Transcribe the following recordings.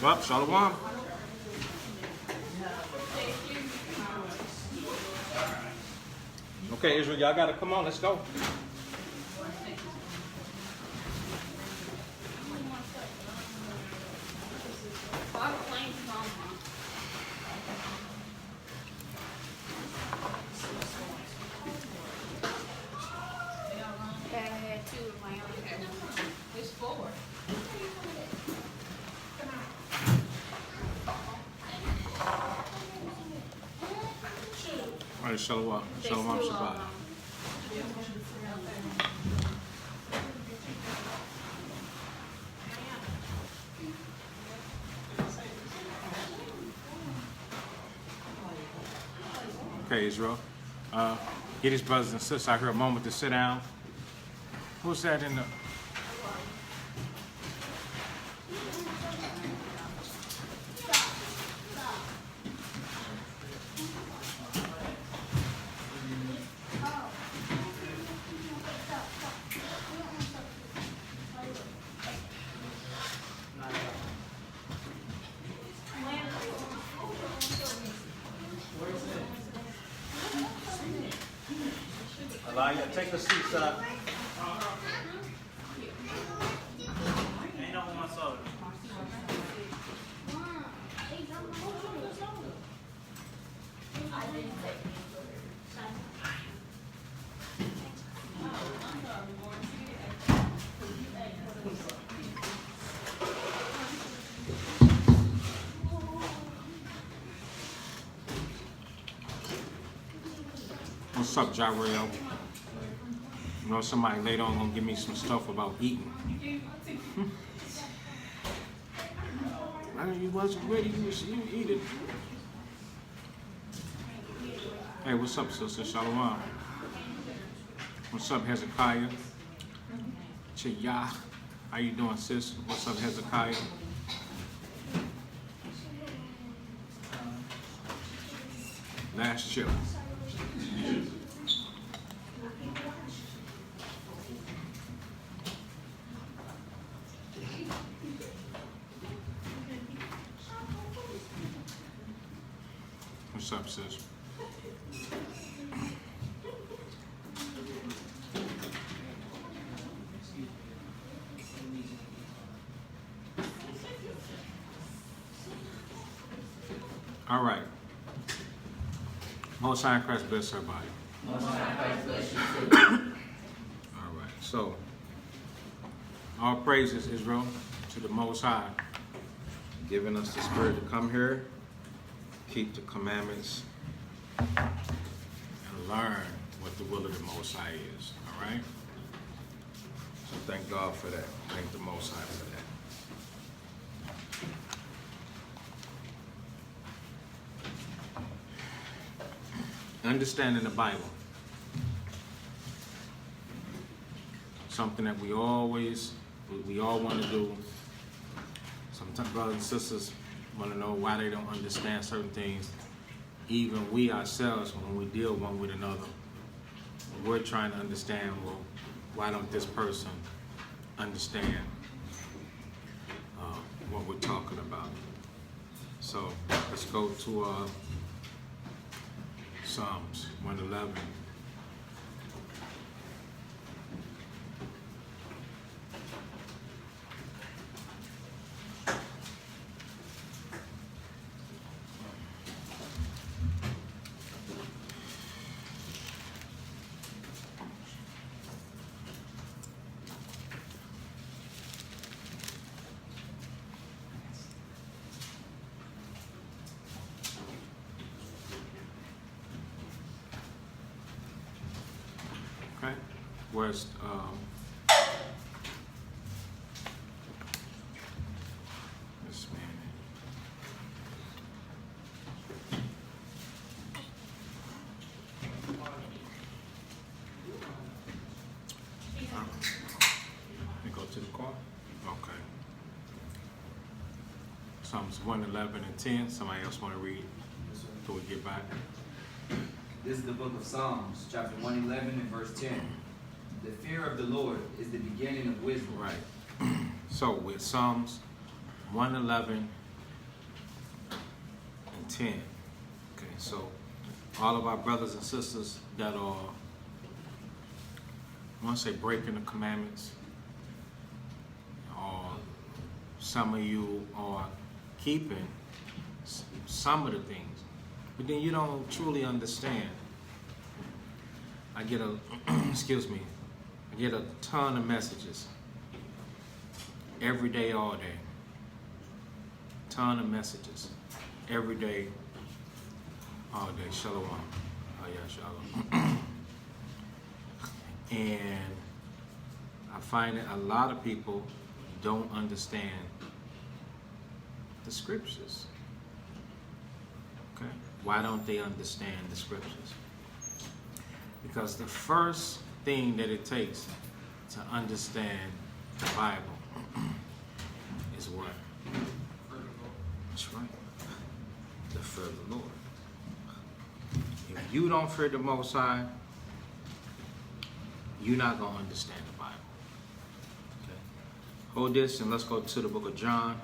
Well, Shalom. Okay, Israel, y'all gotta come on. Let's go. All right, Shalom. Shalom Shabbat. Okay, Israel. Get his brothers and sisters out here a moment to sit down. Who's that in the... Elijah, take a seat, son. Ain't no one soda. What's up, Jarrell? You know, somebody later on gonna give me some stuff about eating. You wasn't ready, you eat it. Hey, what's up, sister? Shalom. What's up, Hezekiah? Chiyah. How you doing, sis? What's up, Hezekiah? Last chip. What's up, sis? All right. Most High in Christ bless everybody. Most High in Christ bless you too. All right. So, all praises, Israel, to the Most High, giving us the spirit to come here, keep the commandments, and learn what the will of the Most High is. All right? So thank God for that. Thank the Most High for that. Understanding the Bible. Something that we all want to do. Sometimes brothers and sisters want to know why they don't understand certain things. Even we ourselves, when we deal one with another, we're trying to understand, well, why don't this person understand what we're talking about? So let's go to Psalms 111. Okay, where's this man? Let me go to the car. Okay. Psalms 111 and 10. Somebody else want to read until we get back? This is the book of Psalms, chapter 111 and verse 10. The fear of the Lord is the beginning of wisdom. Right. So with Psalms 111 and 10. Okay, so all of our brothers and sisters that are, I want to say, breaking the commandments, or some of you are keeping some of the things, but then you don't truly understand. I get a, excuse me, I get a ton of messages every day, all day. Ton of messages every day, all day. Shalom. Oh yeah, shalom. And I find that a lot of people don't understand the scriptures. Okay? Why don't they understand the scriptures? Because the first thing that it takes to understand the Bible is what? That's right. The fear of the Lord. If you don't fear the Most High, you're not going to understand the Bible. Okay? Hold this and let's go to the book of John.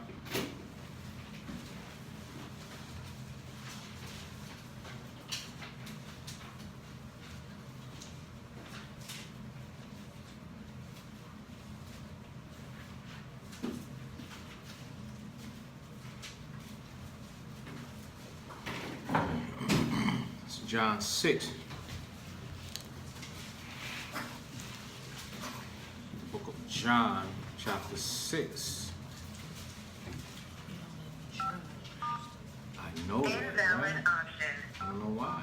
It's John 6. The book of John, chapter 6. I know that, Invalid right? option. I don't know why.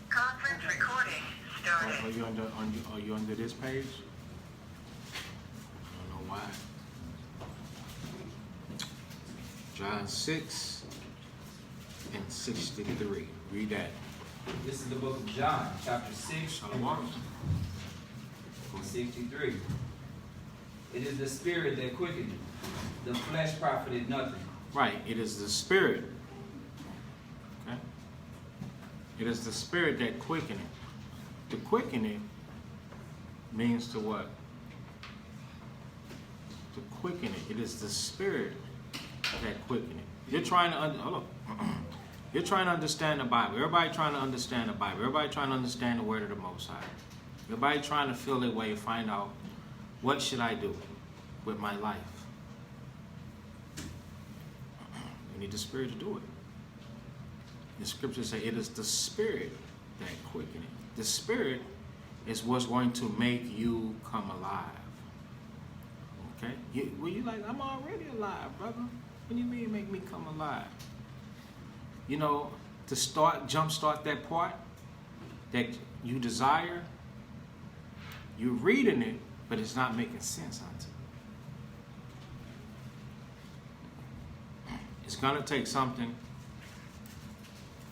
Conference recording started. Are you under this page? I don't know why. John 6 and 63. Read that. This is the book of John, chapter 6, Shalom. and 63. It is the spirit that quickeneth, the flesh profited nothing. Right. It is the spirit. Okay. It is the spirit that quickeneth. To quicken it means to what? To quicken it. It is the spirit that quicken it. You're trying to hold up. You're trying to understand the Bible. Everybody trying to understand the Bible. Everybody trying to understand the word of the Most High. Everybody trying to feel their way and find out, what should I do with my life? You need the Spirit to do it. The scriptures say it is the Spirit that quicken it. The Spirit is what's going to make you come alive. Okay? You're like, I'm already alive, brother. What do you mean make me come alive? You know, to jumpstart that part that you desire, you're reading it, but it's not making sense unto you. It's going to take something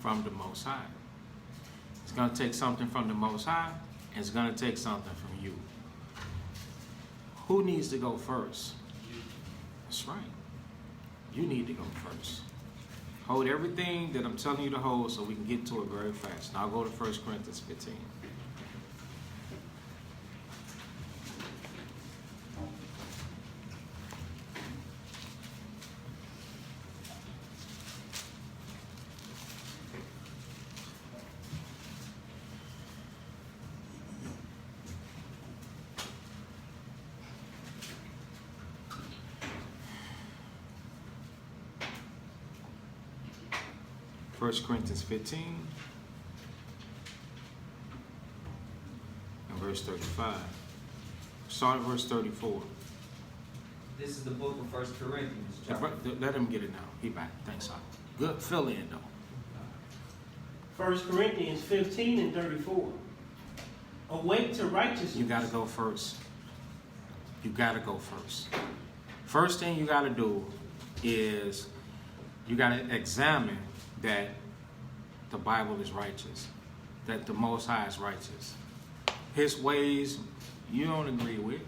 from the Most High. It's going to take something from the Most High, and it's going to take something from you. Who needs to go first? That's right. You need to go first. Hold everything that I'm telling you to hold so we can get to it very fast. Now I'll go to 1 Corinthians 15. First Corinthians 15 and verse 35. Start at verse 34. This is the book of 1 Corinthians. Let him get it now. He back. Thanks, Al. Good. Fill in, though. 1 Corinthians 15 and 34. Awake to righteousness. You got to go first. You got to go first. First thing you got to do is you got to examine that the Bible is righteous, that the Most High is righteous. His ways you don't agree with,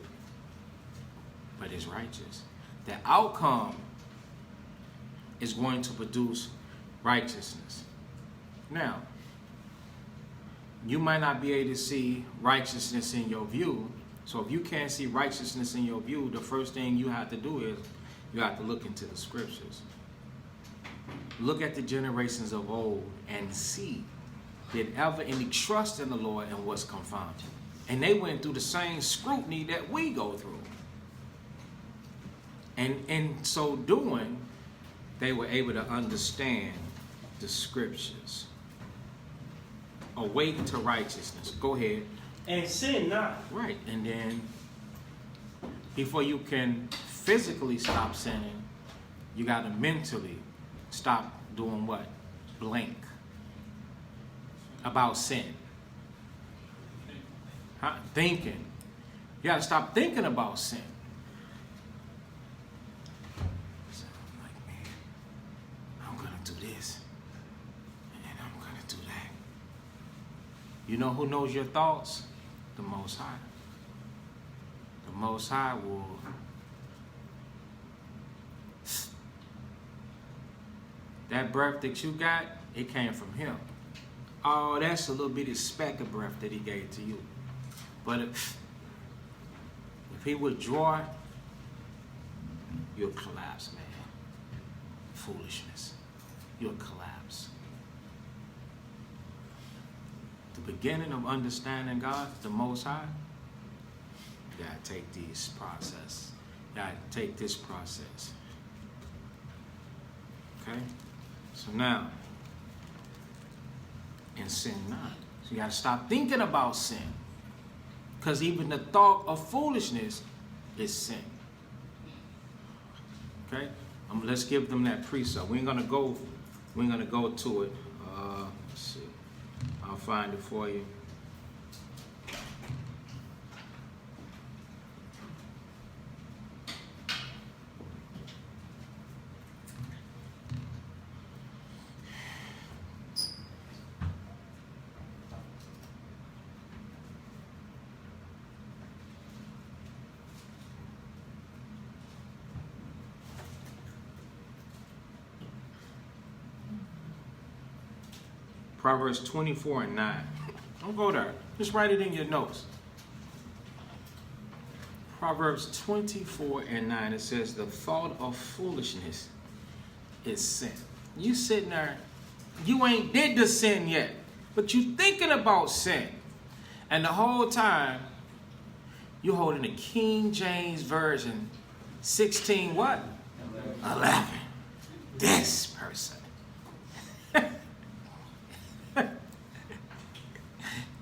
but it's righteous. The outcome is going to produce righteousness. Now, you might not be able to see righteousness in your view. So if you can't see righteousness in your view, the first thing you have to do is you have to look into the scriptures. Look at the generations of old and see, did ever any trust in the Lord and was confounded? And they went through the same scrutiny that we go through. And in so doing, they were able to understand the scriptures. Awake to righteousness. Go ahead. And sin not. Right. And then before you can physically stop sinning, you got to mentally stop doing what? Blink about sin. Huh? Thinking. You got to stop thinking about sin. So I'm like, man, I'm going to do this. And I'm going to do that. You know who knows your thoughts? The Most High. The Most High will that breath that you got, it came from Him. Oh, that's a little bitty speck of breath that He gave to you. But if He withdraw it, you'll collapse, man. Foolishness. You'll collapse. The beginning of understanding God, the Most High, you gotta take these processes. You gotta take this process. Okay? So now, and sin not. So you gotta stop thinking about sin. Because even the thought of foolishness is sin. Okay? Let's give them that precept. We ain't gonna go to it. Let's see. I'll find it for you. Proverbs 24:9. Don't go there. Just write it in your notes. Proverbs 24:9. It says, the thought of foolishness is sin. You sitting there, you ain't did the sin yet, but you thinking about sin. And the whole time, you holding the King James Version 16 what? 11. This person.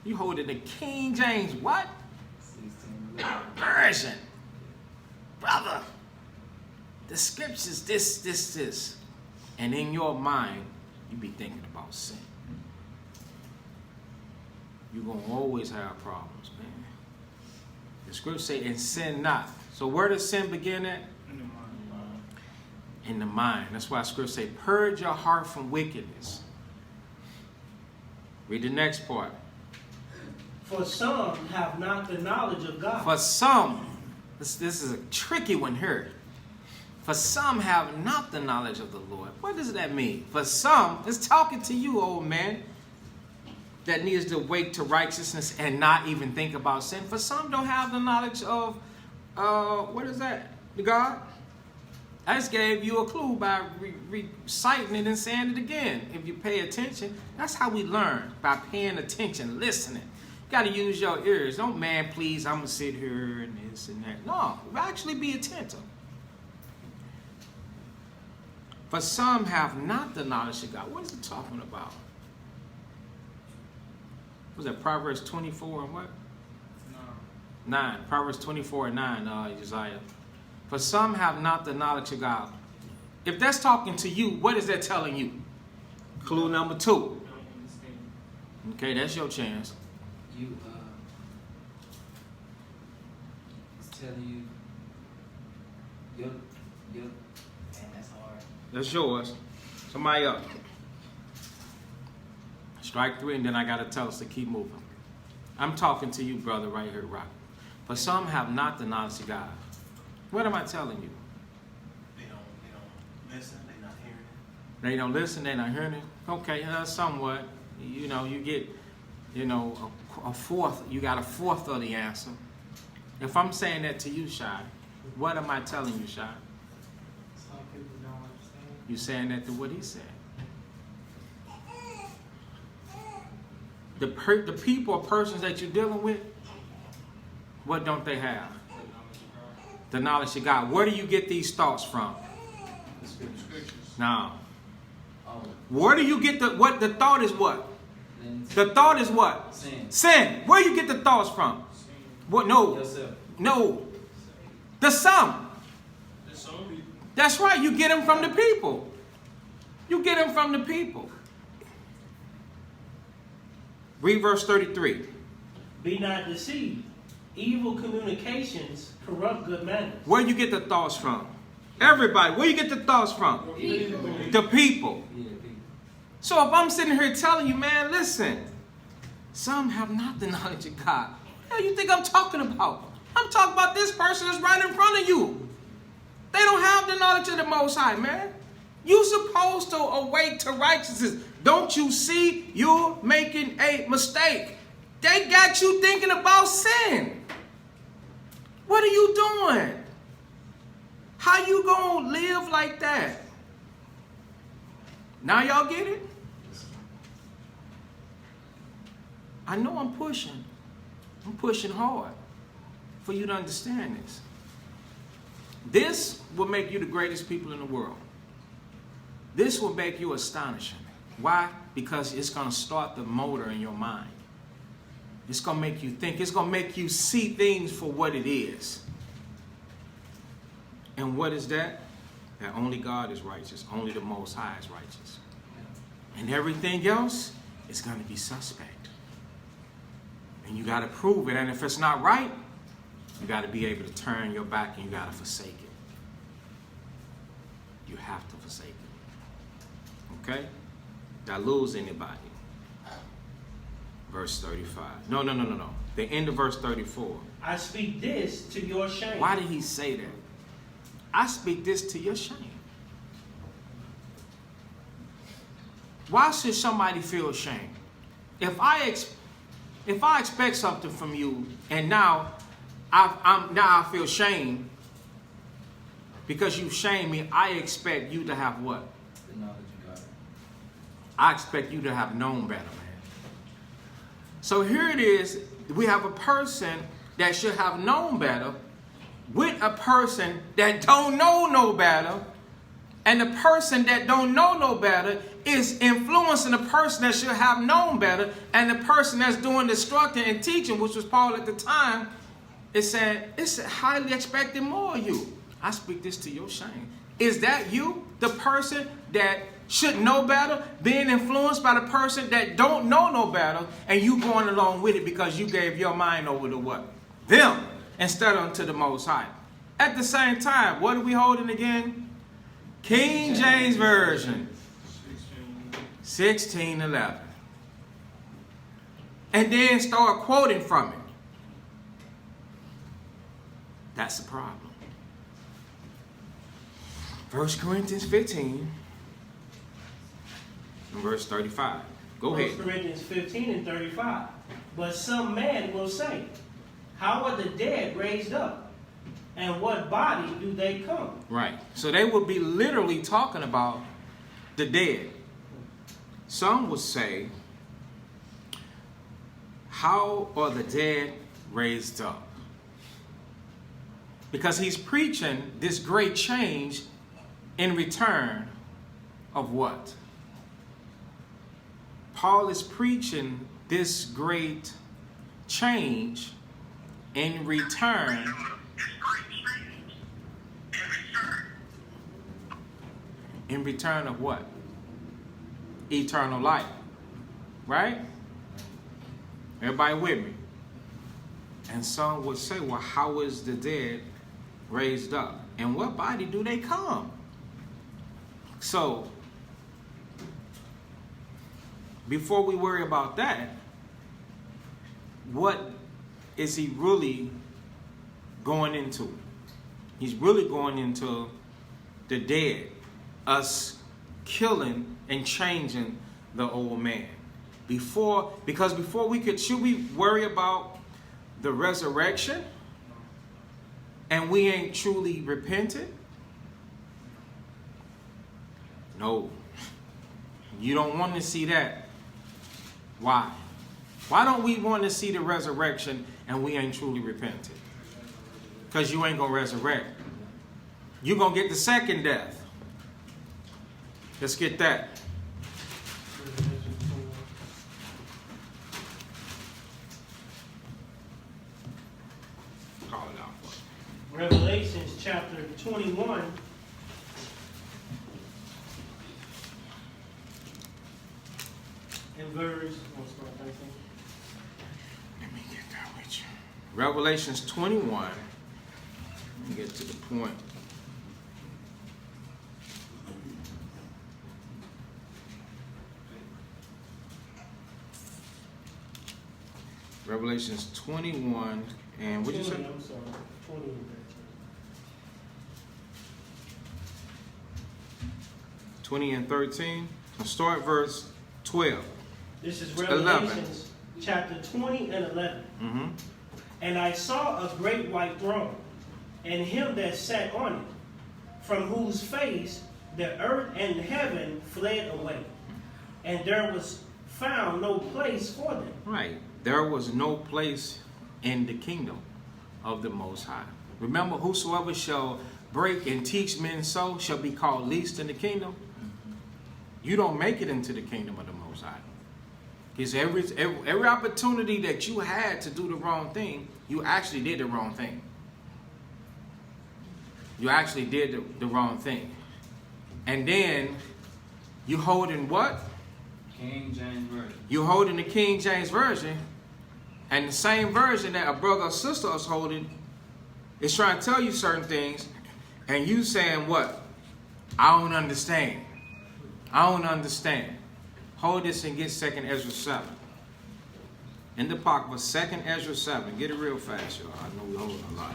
You holding the King James what? 16. Version. Brother. The scriptures, this. And in your mind, you be thinking about sin. You're going to always have problems, man. The scriptures say, and sin not. So where does sin begin at? In the mind. That's why scriptures say, purge your heart from wickedness. Read the next part. For some have not the knowledge of God. For some, this is a tricky one here. For some have not the knowledge of the Lord. What does that mean? For some, it's talking to you, old man, that needs to wake to righteousness and not even think about sin. For some don't have the knowledge of, what is that? The God? I just gave you a clue by reciting it and saying it again. If you pay attention, that's how we learn, by paying attention, listening. You got to use your ears. Don't, man, please, I'm going to sit here and this and that. No, actually be attentive. For some have not the knowledge of God. What is it talking about? Was that Proverbs 24 and what? 9. Proverbs 24:9, Isaiah. For some have not the knowledge of God. If that's talking to you, what is that telling you? Clue number 2. Okay, that's your chance. You, it's telling you, man, that's hard. That's yours. Somebody else. Strike 3, and then I got to tell us to keep moving. I'm talking to you, brother, right here, Rock. For some have not the knowledge of God. What am I telling you? They don't listen, they not hearing it. They don't listen, they're not hearing it? Okay, somewhat. You know, you get, a fourth, you got a fourth of the answer. If I'm saying that to you, Shai, what am I telling you, Shai? Some people don't understand. You saying that to what he said. the people or persons that you're dealing with, what don't they have? The knowledge of God. Where do you get these thoughts from? Now, Oh, where do you get the thought is what? then The thought is what? sin. Sin. Where you get the thoughts from? What? No. Yourself. No. The sum. There's some people. That's right. You get them from the people. You get them from the people. Read verse 33. Be not deceived. Evil communications corrupt good manners. Where you get the thoughts from? Everybody. Where you get the thoughts from? The people. Yeah, people. So if I'm sitting here telling you, man, listen, some have not the knowledge of God. What do you think I'm talking about? I'm talking about this person that's right in front of you. They don't have the knowledge of the Most High, man. You supposed to awake to righteousness. Don't you see you're making a mistake? They got you thinking about sin. What are you doing? How you gonna live like that? Now y'all get it? I know I'm pushing. I'm pushing hard for you to understand this. This will make you the greatest people in the world. This will make you astonishing. Why? Because it's going to start the motor in your mind. It's going to make you think. It's going to make you see things for what it is. And what is that? That only God is righteous. Only the Most High is righteous. And everything else is going to be suspect. And you got to prove it. And if it's not right, you got to be able to turn your back and you got to forsake it. You have to forsake it. Okay? Did I lose anybody? Verse 35. No. The end of verse 34. I speak this to your shame. Why did he say that? I speak this to your shame. Why should somebody feel ashamed? If I expect something from you and now I feel shame because you shame me, I expect you to have what? The knowledge of God. I expect you to have known better, man. So here it is. We have a person that should have known better with a person that don't know no better. And the person that don't know no better is influencing the person that should have known better. And the person that's doing the instructing and teaching, which was Paul at the time, is saying, it's highly expecting more of you. I speak this to your shame. Is that you, the person that should know better, being influenced by the person that don't know no better, and you going along with it because you gave your mind over to what? Them, instead of to the Most High. At the same time, what are we holding again? King James Version, 16:11. And then start quoting from it. That's the problem. 1 Corinthians 15 and verse 35. Go 1 ahead. Corinthians 15:35. But some man will say, how are the dead raised up? And what body do they come? Right. So they would be literally talking about the dead. Some would say, how are the dead raised up? Because he's preaching this great change in return of what? Paul is preaching this great change in return. In return of what? Eternal life. Right? Everybody with me? And some would say, well, how is the dead raised up? And what body do they come? So, before we worry about that, what is he really going into? He's really going into the dead. Us killing and changing the old man. Because before we could, should we worry about the resurrection and we ain't truly repented? No. You don't want to see that. Why? Why don't we want to see the resurrection and we ain't truly repented? Because you ain't going to resurrect. You're going to get the second death. Let's get that. Call it out for us. Revelations chapter 21. And verse, Let me get that with you. Revelations 21. Let me get to the point. Revelations 21 and what did you say? 20, I'm sorry, 20 and 20 and 13. I'll start verse 12. This is 11. Revelations chapter 20 and 11. Mm-hmm. And I saw a great white throne, and him that sat on it, from whose face the earth and heaven fled away, and there was found no place for them. Right. There was no place in the kingdom of the Most High. Remember, whosoever shall break and teach men so shall be called least in the kingdom. You don't make it into the kingdom of the Most High. Because every opportunity that you had to do the wrong thing, you actually did the wrong thing. You actually did the wrong thing. And then you holding what? King James Version. You holding the King James Version, and the same version that a brother or sister is holding is trying to tell you certain things, and you saying what? I don't understand. I don't understand. Hold this and get 2nd Ezra 7. In the pocket was 2nd Ezra 7. Get it real fast, y'all. I know we're holding a lot.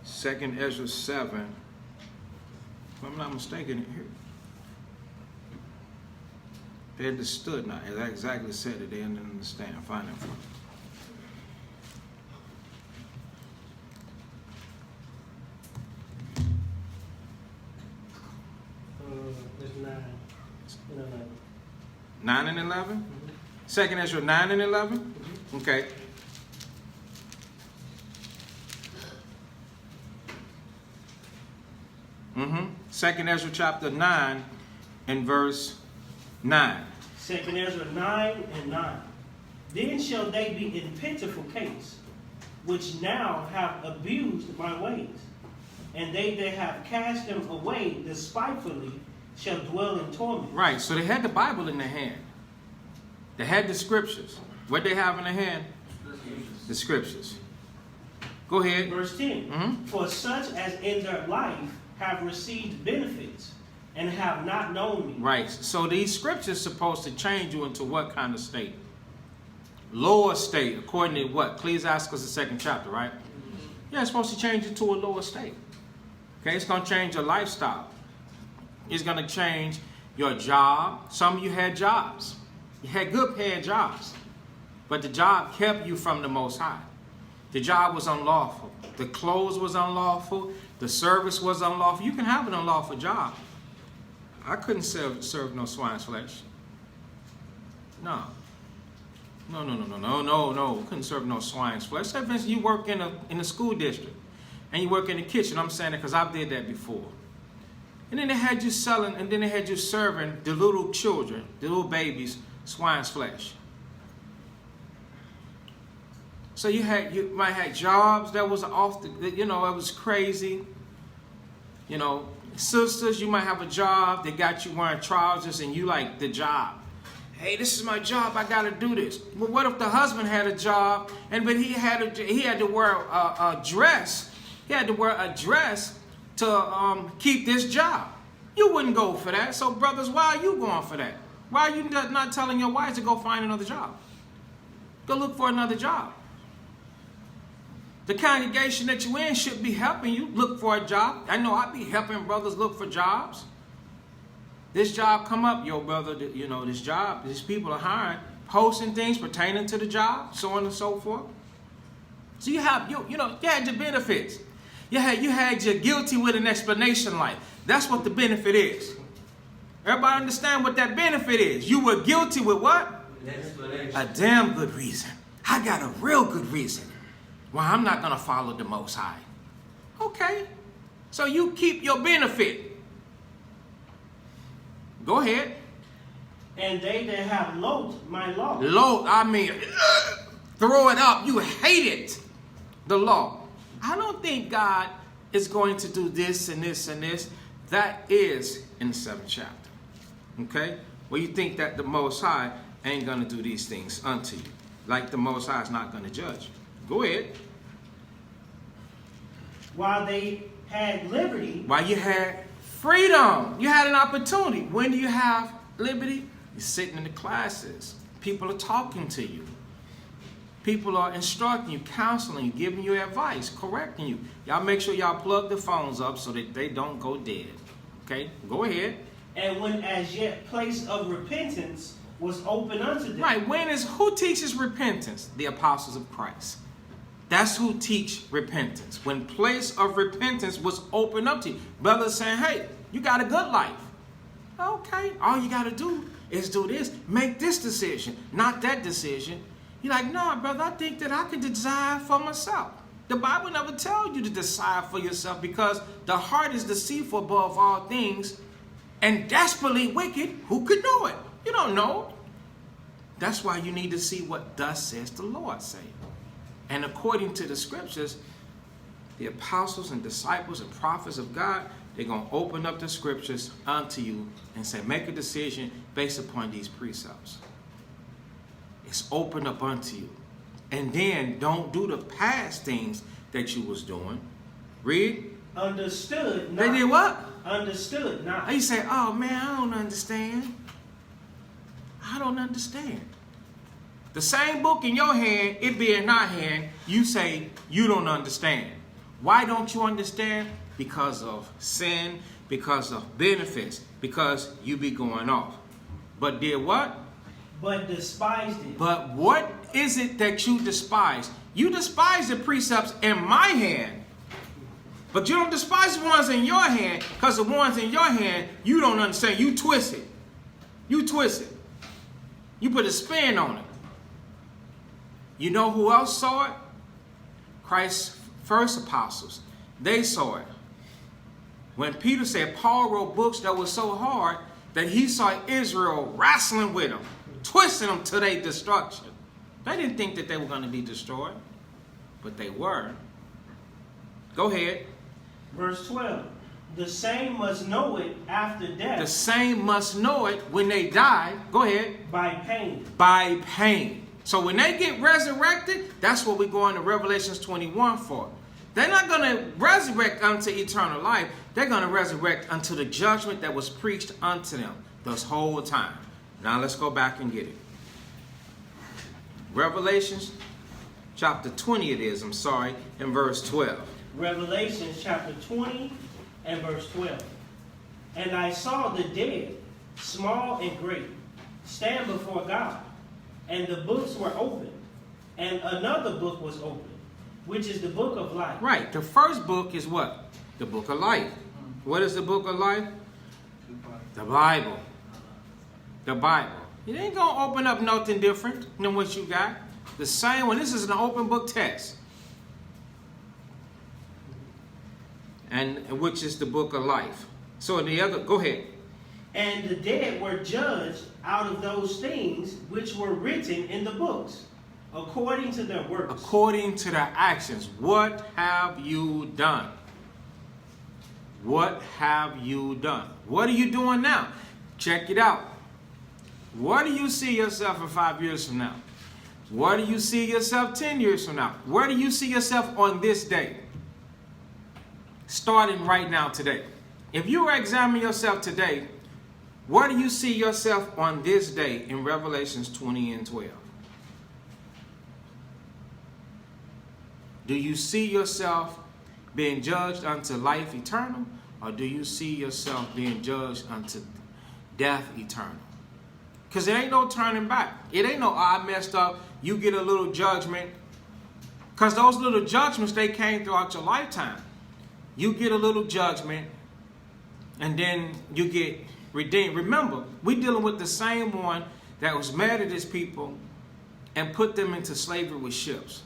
Second Ezra 7. If I'm not mistaken, here. They understood now. It exactly said it. They didn't understand. Find it for me. There's 9 and 11. 9 and 11? Second Ezra 9 and 11? Okay. Second Ezra chapter 9 and verse 9. 2nd Ezra 9 and 9. Then shall they be in pitiful case, which now have abused my ways, and they that have cast them away despitefully shall dwell in torment. Right, so they had the Bible in their hand. They had the scriptures. What they have in their hand? The scriptures. Go ahead. Verse 10. For such as in their life have received benefits and have not known me. Right, so these scriptures supposed to change you into what kind of state? Lower state, according to what? Ecclesiastes, the 2nd chapter, right? Yeah, it's supposed to change you to a lower state. Okay, it's going to change your lifestyle. It's going to change your job. Some of you had jobs. You had good paid jobs. But the job kept you from the Most High. The job was unlawful. The clothes was unlawful. The service was unlawful. You can have an unlawful job. I couldn't serve no swine's flesh. No. No. Couldn't serve no swine's flesh. Say, for instance, you work in a school district and you work in the kitchen. I'm saying it because I did that before. And then they had you selling, and then they had you serving the little children, the little babies, swine's flesh. So you might have jobs that was off the, it was crazy. Sisters, you might have a job that got you wearing trousers and you like the job. Hey, this is my job. I got to do this. But what if the husband had a job but he had to wear a dress? He had to wear a dress to keep this job. You wouldn't go for that. So brothers, why are you going for that? Why are you not telling your wives to go find another job? Go look for another job. The congregation that you're in should be helping you look for a job. I know I be helping brothers look for jobs. This job come up, your brother, you know, this job, these people are hiring, posting things pertaining to the job, so on and so forth. So you have, you had your benefits. You had your guilty with an explanation life. That's what the benefit is. Everybody understand what that benefit is? You were guilty with what? Explanation. A damn good reason. I got a real good reason why I'm not going to follow the Most High. Okay. So you keep your benefit. Go ahead. And they that have loathed my law. Lord, I mean, throw it up. You hate it. The law. I don't think God is going to do this and this and this. That is in the 7th chapter. Okay? Well, you think that the Most High ain't going to do these things unto you. Like the Most High is not going to judge. Go ahead. While they had liberty. While you had freedom. You had an opportunity. When do you have liberty? You're sitting in the classes. People are talking to you. People are instructing you, counseling you, giving you advice, correcting you. Y'all make sure y'all plug the phones up so that they don't go dead. Okay? Go ahead. And when as yet place of repentance was open unto them. Right. Who teaches repentance? The apostles of Christ. That's who teach repentance. When place of repentance was open up to you. Brothers saying, hey, you got a good life. Okay. All you got to do is do this. Make this decision, not that decision. You're like, no, brother, I think that I can decide for myself. The Bible never tells you to decide for yourself because the heart is deceitful above all things and desperately wicked. Who could know it? You don't know. That's why you need to see what thus says the Lord say. And according to the scriptures, the apostles and disciples and prophets of God, they're going to open up the scriptures unto you and say, make a decision based upon these precepts. It's open up unto you. And then don't do the past things that you was doing. Read. Understood not. They did what? Understood not. You say, oh man, I don't understand. I don't understand. The same book in your hand, it be in our hand, you say you don't understand. Why don't you understand? Because of sin, because of benefits, because you be going off. But did what? But despised it. But what is it that you despise? You despise the precepts in my hand. But you don't despise the ones in your hand, because the ones in your hand, you don't understand. You twist it. You twist it. You put a spin on it. You know who else saw it? Christ's first apostles. They saw it. When Peter said Paul wrote books that were so hard that he saw Israel wrestling with them, twisting them to their destruction. They didn't think that they were going to be destroyed, but they were. Go ahead. Verse 12. The same must know it after death. The same must know it when they die. Go ahead. By pain. By pain. So when they get resurrected, that's what we go into Revelations 21 for. They're not going to resurrect unto eternal life. They're going to resurrect unto the judgment that was preached unto them this whole time. Now let's go back and get it. Revelations chapter 20 it is, in verse 12. Revelation chapter 20 and verse 12. And I saw the dead, small and great, stand before God, and the books were opened, and another book was opened, which is the book of life. Right. The first book is what? The book of life. What is the book of life? The Bible. The Bible. It ain't going to open up nothing different than what you got. The same one. This is an open book text. And which is the book of life. So in the other, go ahead. And the dead were judged out of those things which were written in the books, according to their works. According to their actions. What have you done? What have you done? What are you doing now? Check it out. Where do you see yourself in 5 years from now? Where do you see yourself 10 years from now? Where do you see yourself on this day? Starting right now today. If you were examining yourself today, where do you see yourself on this day in Revelations 20 and 12? Do you see yourself being judged unto life eternal, or do you see yourself being judged unto death eternal? Because there ain't no turning back. It ain't no, oh, I messed up. You get a little judgment. Because those little judgments, they came throughout your lifetime. You get a little judgment, and then you get redeemed. Remember, we're dealing with the same one that was mad at his people and put them into slavery with ships.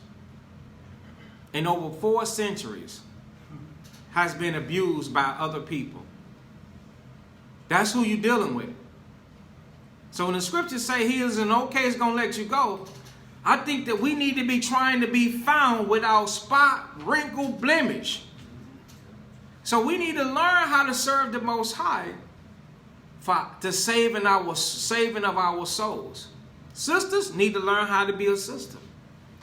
And over 4 centuries has been abused by other people. That's who you're dealing with. So when the scriptures say he is in no case going to let you go, I think that we need to be trying to be found without spot, wrinkle, blemish. So we need to learn how to serve the Most High for the saving of our souls. Sisters need to learn how to be a sister.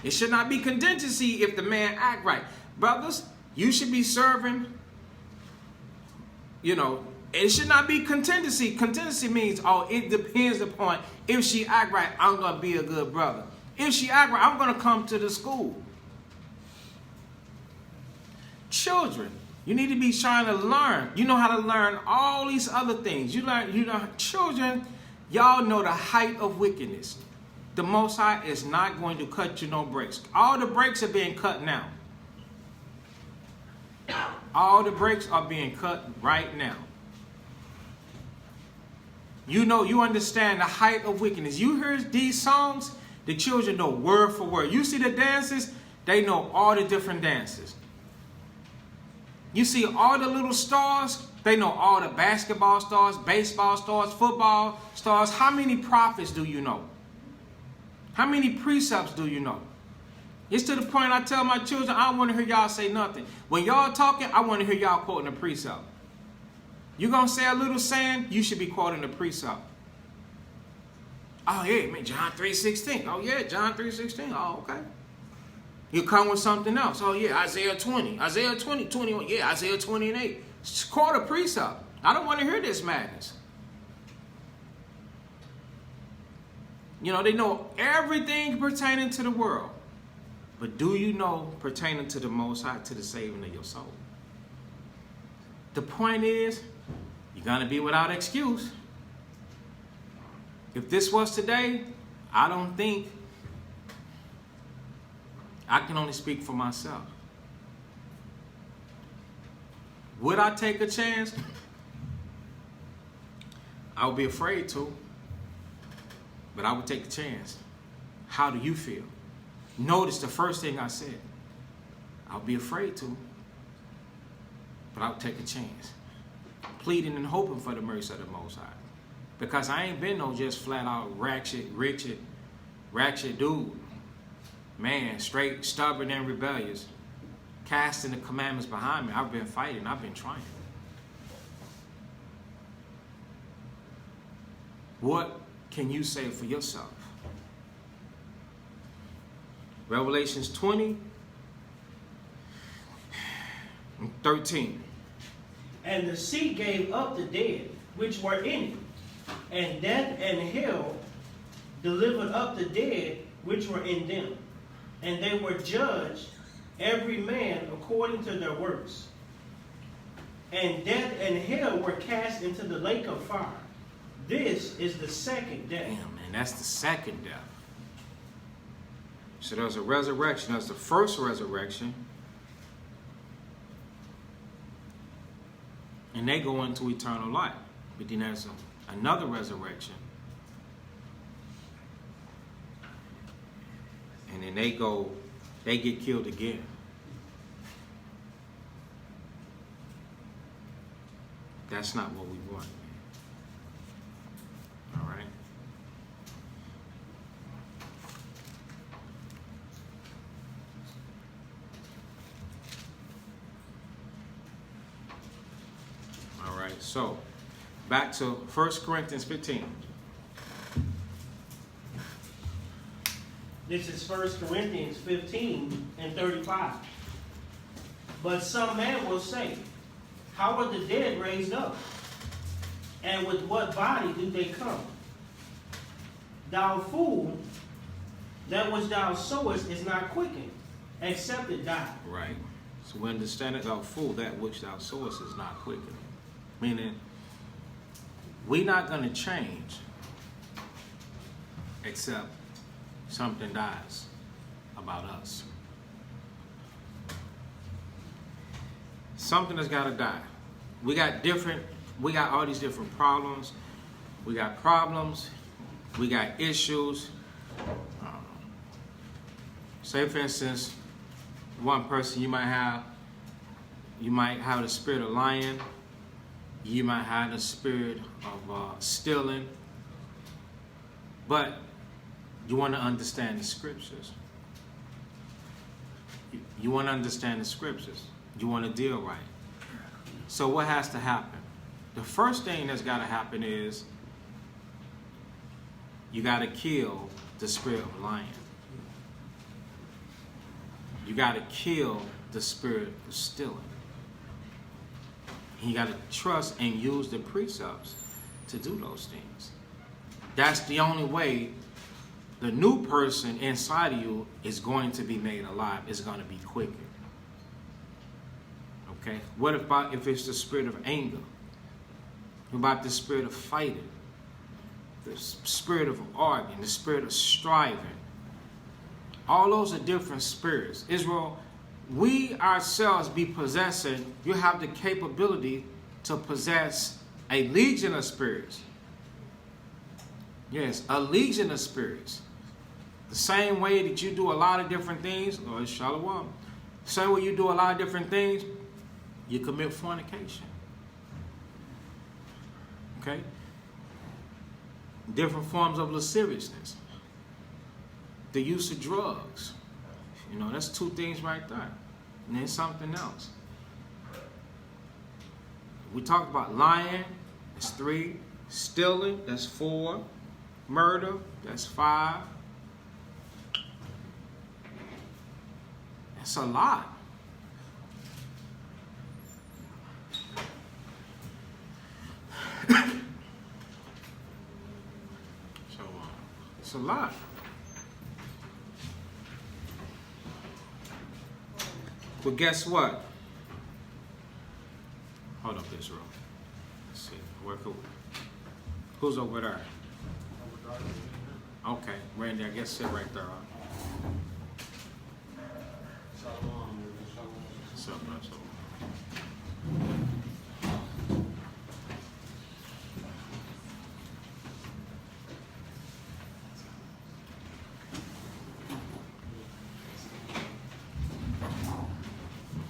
It should not be contingency if the man act right. Brothers, you should be serving, it should not be contingency. Contingency means, oh, it depends upon if she act right, I'm going to be a good brother. If she act right, I'm going to come to the school. Children, you need to be trying to learn. You know how to learn all these other things. Children, y'all know the height of wickedness. The Most High is not going to cut you no breaks. All the breaks are being cut now. All the breaks are being cut right now. You understand the height of wickedness. You hear these songs, the children know word for word. You see the dances, they know all the different dances. You see all the little stars, they know all the basketball stars, baseball stars, football stars. How many prophets do you know? How many precepts do you know? It's to the point I tell my children, I don't want to hear y'all say nothing. When y'all talking, I want to hear y'all quoting a precept. You gonna say a little saying, you should be quoting the precept. Oh yeah, man, John 3:16. Oh yeah, John 3:16. Oh, okay. You come with something else. Oh yeah, Isaiah 20. Isaiah 20, 21. Yeah, Isaiah 20 and 8. Just quote a precept. I don't want to hear this madness. They know everything pertaining to the world. But do you know pertaining to the Most High, to the saving of your soul? The point is, you're going to be without excuse. If this was today, I don't think, I can only speak for myself. Would I take a chance? I would be afraid to, but I would take a chance. How do you feel? Notice the first thing I said. I'll be afraid to, but I'll take a chance. Pleading and hoping for the mercy of the Most High. Because I ain't been no just flat out ratchet dude. Man, straight stubborn and rebellious. Casting the commandments behind me. I've been fighting. I've been trying. What can you say for yourself? Revelations 20:13. And the sea gave up the dead which were in it, and death and hell delivered up the dead which were in them, and they were judged every man according to their works. And death and hell were cast into the lake of fire. This is the second death. Damn, man, that's the second death. So there's a resurrection. There's the first resurrection. And they go into eternal life. But then there's another resurrection. And then they get killed again. That's not what we want. All right? All right, so back to 1 Corinthians 15. This is 1 Corinthians 15:35. But some man will say, how are the dead raised up? And with what body do they come? Thou fool, that which thou sowest is not quickened, except it die. Right. So we understand it, thou fool, that which thou sowest is not quickening. Meaning, we're not going to change except something dies about us. Something has got to die. We got all these different problems. We got problems. We got issues. Say, for instance, one person you might have the spirit of lying. You might have the spirit of stealing. But you want to understand the scriptures. You want to understand the scriptures. You want to deal right. So what has to happen? The first thing that's got to happen is you got to kill the spirit of lying. You got to kill the spirit of stealing. And you got to trust and use the precepts to do those things. That's the only way the new person inside of you is going to be made alive. It's going to be quickened. Okay? What about if it's the spirit of anger? What about the spirit of fighting? The spirit of arguing, the spirit of striving. All those are different spirits. Israel, we ourselves be possessing, you have the capability to possess a legion of spirits. Yes, a legion of spirits. The same way that you do a lot of different things, Lord Shalom. The same way you do a lot of different things, you commit fornication. Okay? Different forms of lasciviousness. The use of drugs. You know, that's two things right there. And then something else. We talked about lying, that's 3. Stealing, that's 4. Murder, that's 5. That's a lot. It's a lot. But guess what? Hold up this room. Let's see. Who's over there? Okay, Randy, I guess sit right there. Huh? What's up, man?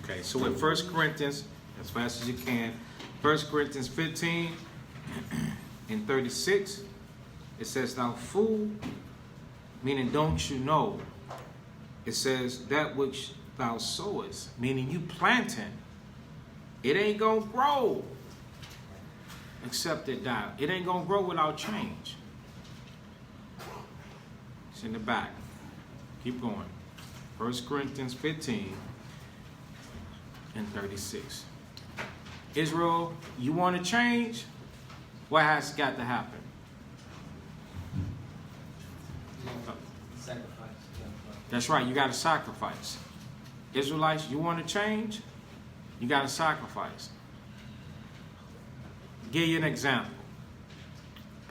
Okay, so with 1 Corinthians, as fast as you can, 1 Corinthians 15 and 36, it says, thou fool, meaning don't you know? It says, that which thou sowest, meaning you planting, it ain't gonna grow except it die. It ain't gonna grow without change. It's in the back. Keep going. 1 Corinthians 15 and 36. Israel, you want to change? What has got to happen? Sacrifice. That's right, you got to sacrifice. Israelites, you want to change? You got to sacrifice. Give you an example.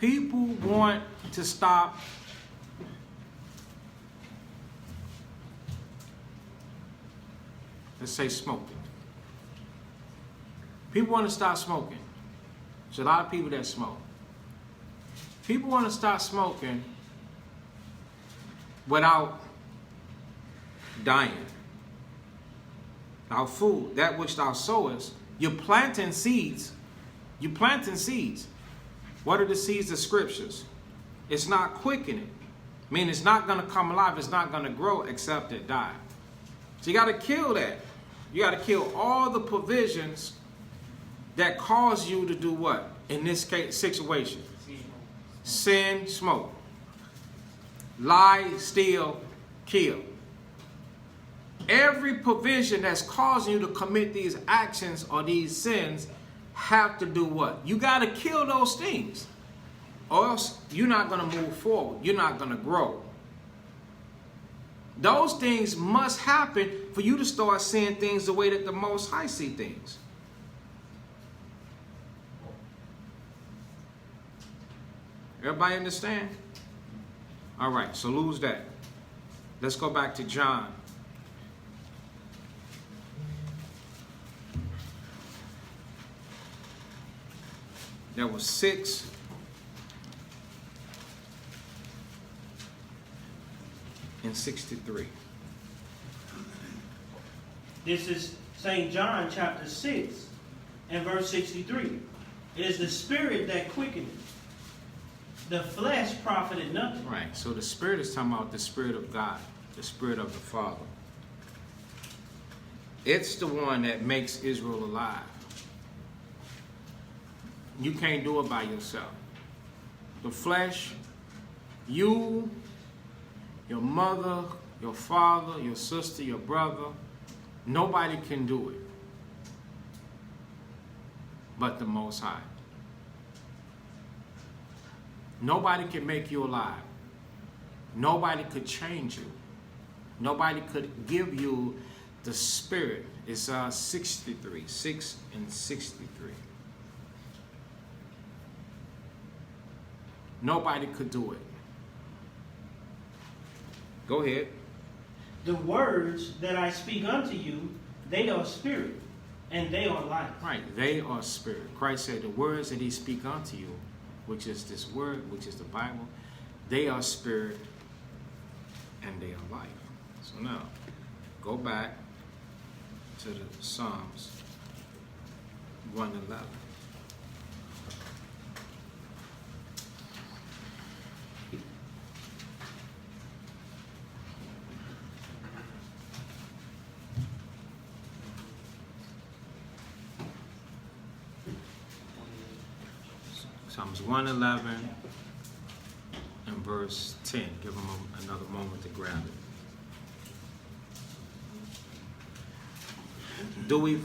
People want to stop let's say smoking. People want to stop smoking. There's a lot of people that smoke. People want to stop smoking without dying. Thou fool, that which thou sowest, you're planting seeds. You're planting seeds. What are the seeds of scriptures? It's not quickening. I mean, it's not going to come alive. It's not going to grow except it die. So you got to kill that. You got to kill all the provisions that cause you to do what? In this case, situation. Sin, smoke. Lie, steal, kill. Every provision that's causing you to commit these actions or these sins have to do what? You got to kill those things. Or else you're not going to move forward. You're not going to grow. Those things must happen for you to start seeing things the way that the Most High see things. Everybody understand? All right, so lose that. Let's go back to John. There was 6. And 63. This is St. John chapter 6 and verse 63. It is the spirit that quickeneth. The flesh profited nothing. Right. So the Spirit is talking about the Spirit of God, the Spirit of the Father. It's the one that makes Israel alive. You can't do it by yourself. The flesh, you, your mother, your father, your sister, your brother, nobody can do it but the Most High. Nobody can make you alive. Nobody could change you. Nobody could give you the Spirit. It's 63, 6 and 63. Nobody could do it. Go ahead. The words that I speak unto you, they are spirit, and they are life. Right, they are spirit. Christ said the words that he speak unto you, which is this word, which is the Bible, they are spirit and they are life. So now, go back to the Psalms 111. Psalms 111 and verse 10. Give them another moment to grab it. Do we...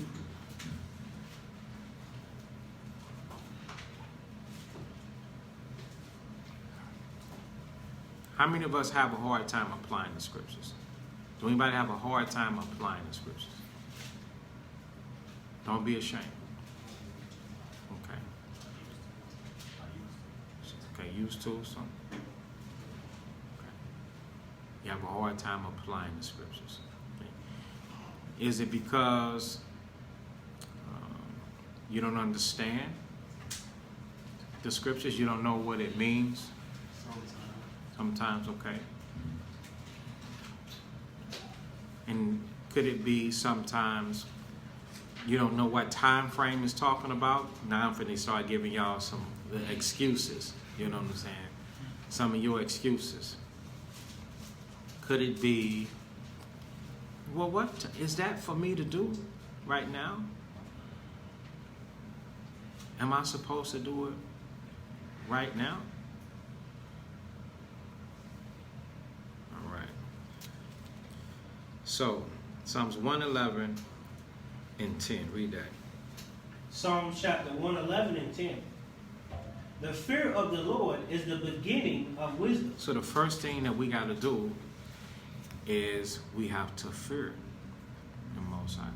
How many of us have a hard time applying the scriptures? Do anybody have a hard time applying the scriptures? Don't be ashamed. Okay, used to something? Okay. You have a hard time applying the scriptures. Okay. Is it because you don't understand the scriptures? You don't know what it means? Sometimes, okay. And could it be sometimes you don't know what time frame is talking about? Now I'm finna start giving y'all some excuses. You know what I'm saying? Some of your excuses. Could it be, well, what is that for me to do right now? Am I supposed to do it right now? All right. So, Psalms 111 and 10. Read that. Psalms chapter 111 and 10. The fear of the Lord is the beginning of wisdom. So the first thing that we got to do is we have to fear the Most High.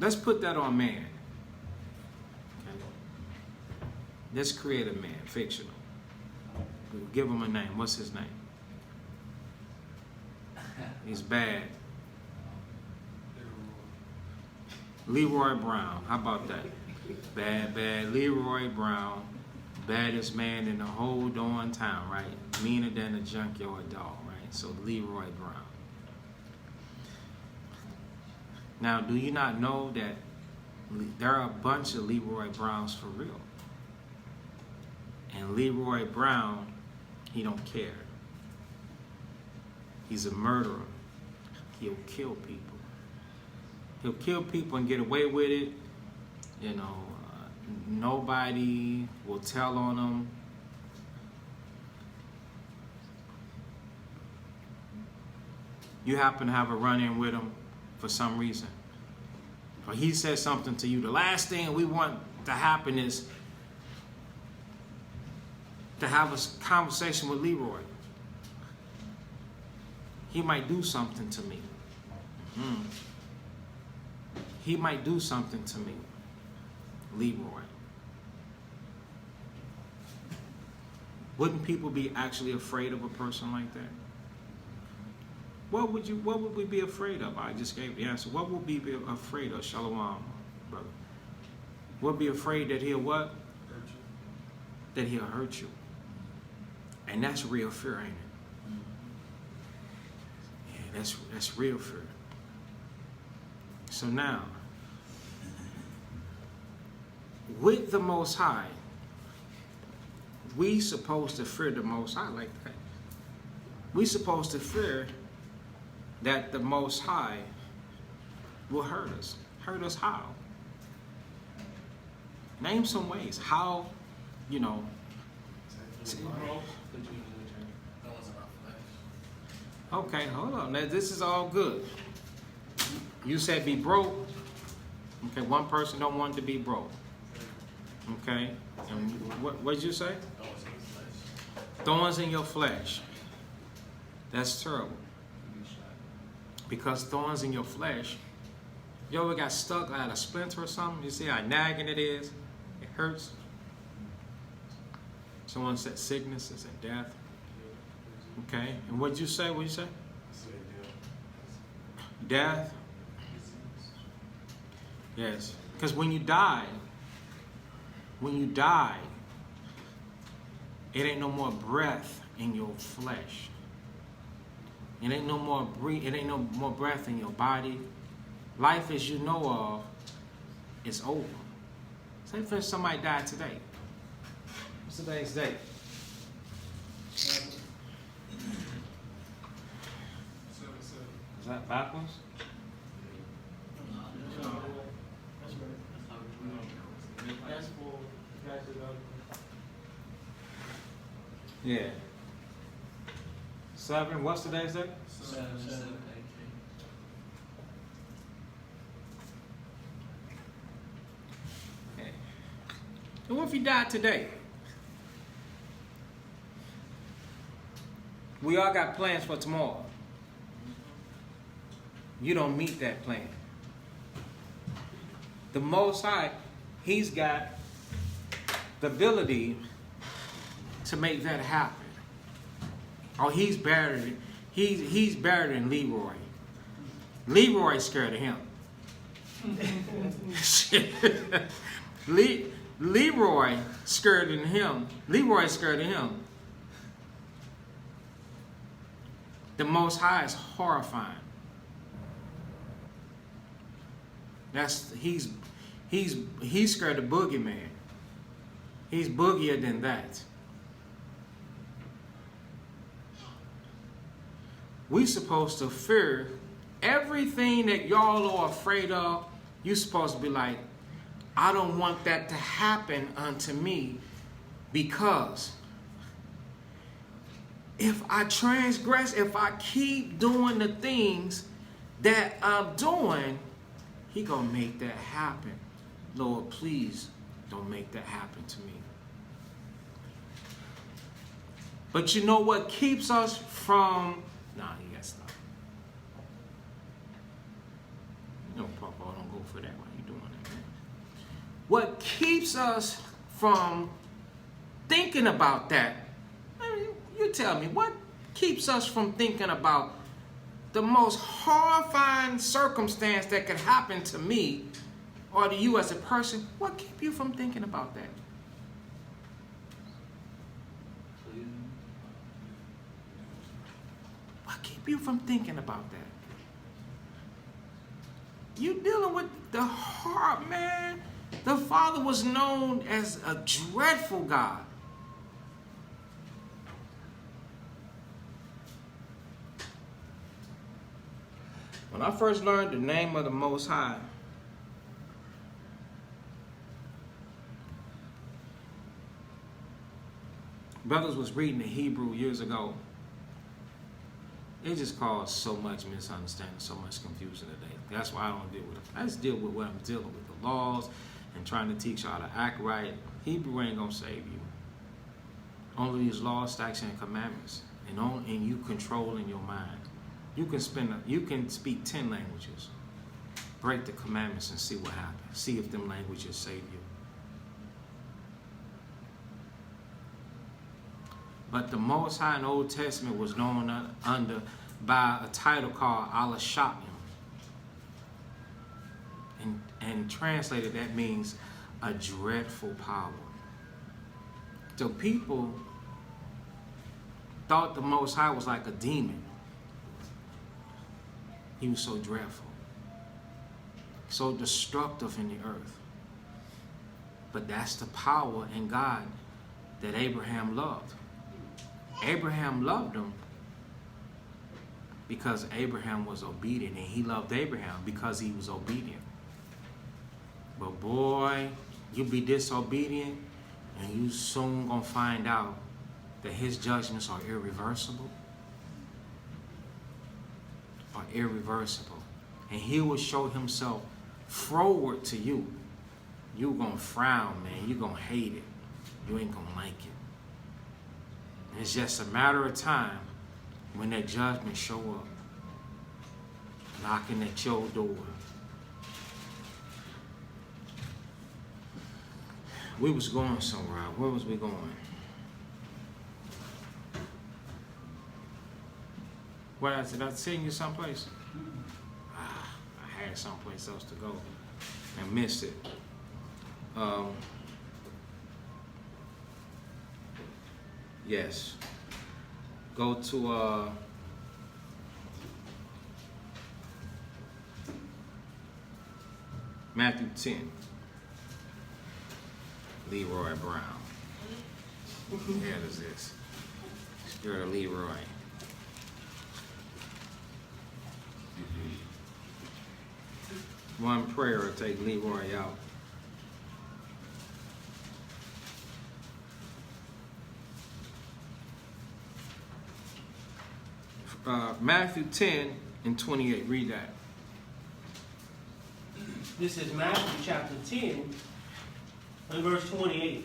Let's put that on man. Okay? Let's create a man, fictional. We'll give him a name. What's his name? He's bad. Leroy Brown. How about that? Bad Leroy Brown, baddest man in the whole darn town, right? Meaner than a junkyard dog, right? So Leroy Brown. Now, do you not know that there are a bunch of Leroy Browns for real? And Leroy Brown, he don't care. He's a murderer. He'll kill people. He'll kill people and get away with it. You know, nobody will tell on him. You happen to have a run-in with him for some reason. Or he says something to you. The last thing we want to happen is to have a conversation with Leroy. he might do something to me. He might do something to me. Leroy. Wouldn't people be actually afraid of a person like that? What would we be afraid of? I just gave the answer. What would we be afraid of? Shalom, brother. We'll be afraid that he'll what? Hurt you. That he'll hurt you. And that's real fear, ain't it? Yeah, that's real fear. So now, with the Most High, we supposed to fear the Most High like that. We supposed to fear that the Most High will hurt us. Hurt us how? Name some ways. How, you know. Put you in wheelchair. That wasn't our flesh. Okay, hold on. Now, this is all good. You said be broke. Okay, one person don't want to be broke. Okay, and what did you say? That wasn't our flesh. Thorns in your flesh. That's terrible. Because thorns in your flesh, you ever got stuck at a splinter or something? You see how nagging it is? It hurts. Someone said sicknesses and death. Okay, and what did you say? What did you say? Death. Yes, because when you die, it ain't no more breath in your flesh. It ain't no more breath in your body. Life as you know of is over. Say for instance, somebody died today. What's today's date? Is that backwards? That's for guys that Yeah. 7. What's today's date? 7, 18. Okay. And what if you died today? We all got plans for tomorrow. You don't meet that plan. The Most High, He's got the ability to make that happen. Oh, he's better than Leroy. Leroy's scared of him. Leroy scared of him. Leroy's scared of him. The Most High is horrifying. He's scared of boogeyman. He's boogier than that. We supposed to fear everything that y'all are afraid of. You supposed to be like, I don't want that to happen unto me, because if I transgress, if I keep doing the things that I'm doing, He gonna make that happen. Lord, please don't make that happen to me. But you know what keeps us from... Nah, you gotta stop. No, Papa, don't go for that. Why you doing that, man? What keeps us from thinking about that? I mean, you tell me, what keeps us from thinking about the most horrifying circumstance that could happen to me or to you as a person? What keep you from thinking about that? What keep you from thinking about that? You dealing with the heart, man. The Father was known as a dreadful God. When I first learned the name of the Most High, brothers was reading the Hebrew years ago. It just caused so much misunderstanding, so much confusion today. That's why I don't deal with it. I just deal with what I'm dealing with, the laws, and trying to teach y'all to act right. Hebrew ain't gonna save you. Only these laws, statutes, and commandments, and you controlling your mind. You can speak 10 languages. Break the commandments and see what happens. See if them languages save you. But the Most High in the Old Testament was known by a title called Allah Sha'im. And translated, that means a dreadful power. So people thought the Most High was like a demon. He was so dreadful, so destructive in the earth. But that's the power in God that Abraham loved. Abraham loved him because Abraham was obedient, and he loved Abraham because he was obedient. But boy, you be disobedient, and you soon gonna find out that his judgments are irreversible. And he will show himself forward to you. You gonna frown, man. You gonna hate it. You ain't gonna like it. And it's just a matter of time when that judgment show up, knocking at your door. We was going somewhere. Where was we going? What did I send you someplace? I had someplace else to go and missed it. Yes. Go to Matthew 10. Leroy Brown. Yeah, it is this. Spirit of Leroy. One prayer will take Leroy out. Matthew 10 and 28. Read that. This is Matthew chapter 10 and verse 28.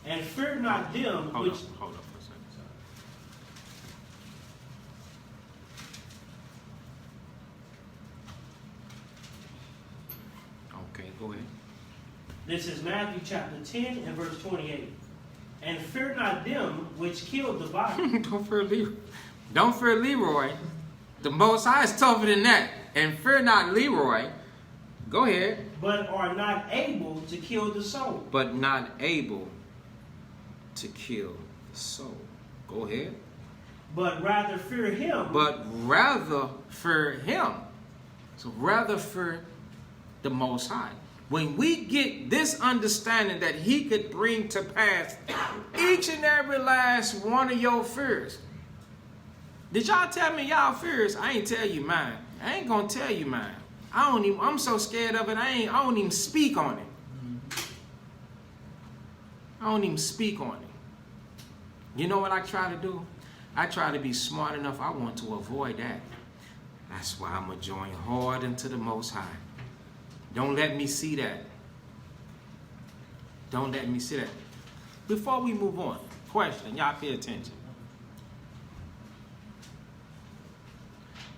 And fear not them Hold which... up for a second. Okay, go ahead. This is Matthew chapter 10 and verse 28. And fear not them which kill the body, Don't fear Leroy. Don't fear Leroy. The Most High is tougher than that. And fear not Leroy. Go ahead. but are not able to kill the soul. But not able to kill the soul. Go ahead. But rather fear him. But rather fear him. So rather fear the Most High. When we get this understanding that he could bring to pass each and every last one of your fears. Did y'all tell me y'all fears? I ain't tell you mine. I ain't gonna tell you mine. I'm so scared of it, I don't even speak on it. I don't even speak on it. You know what I try to do? I try to be smart enough. I want to avoid that. That's why I'm going to join hard into the Most High. Don't let me see that. Don't let me see that. Before we move on, question, y'all pay attention.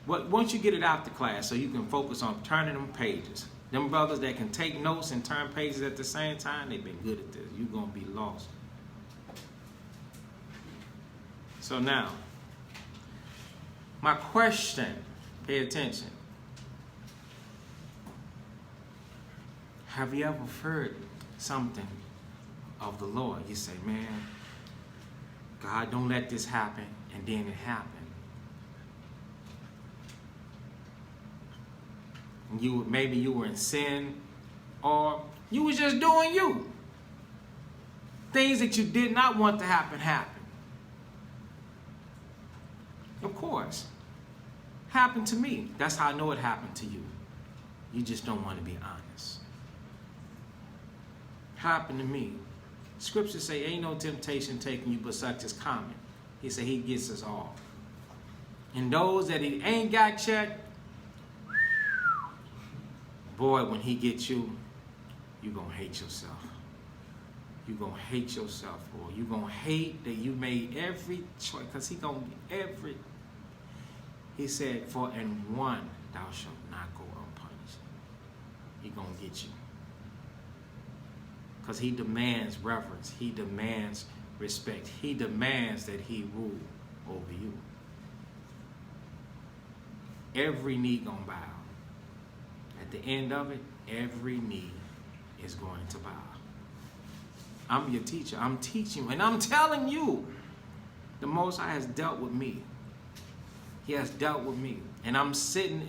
Once you get it out the class so you can focus on turning them pages. Them brothers that can take notes and turn pages at the same time, they've been good at this. You're going to be lost. So now, my question, pay attention. Have you ever heard something of the Lord? You say, man, God, don't let this happen, and then it happened. And maybe you were in sin, or you was just doing you. Things that you did not want to happen happened. Of course. Happened to me. That's how I know it happened to you. You just don't want to be honest. Happened to me. Scriptures say, ain't no temptation taking you but such as common. He said he gets us all. And those that he ain't got checked, boy, when he gets you, you gonna hate yourself. You gonna hate yourself, boy. You gonna hate that you made every choice, because he gonna He said, for in one thou shalt not go unpunished. He gonna get you. Because he demands reverence. He demands respect. He demands that he rule over you. Every knee gonna bow. At the end of it, every knee is going to bow. I'm your teacher. I'm teaching you. And I'm telling you, the Most High has dealt with me. He has dealt with me. And I'm sitting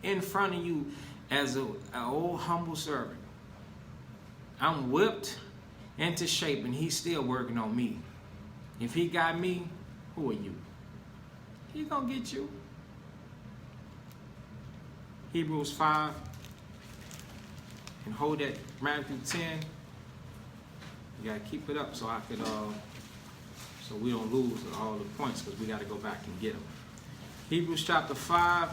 in front of you as an old humble servant. I'm whipped into shape and he's still working on me. If he got me, who are you? He gonna get you. Hebrews 5. And hold that Matthew 10. You gotta keep it up so I could so we don't lose all the points, because we gotta go back and get them. Hebrews chapter 5.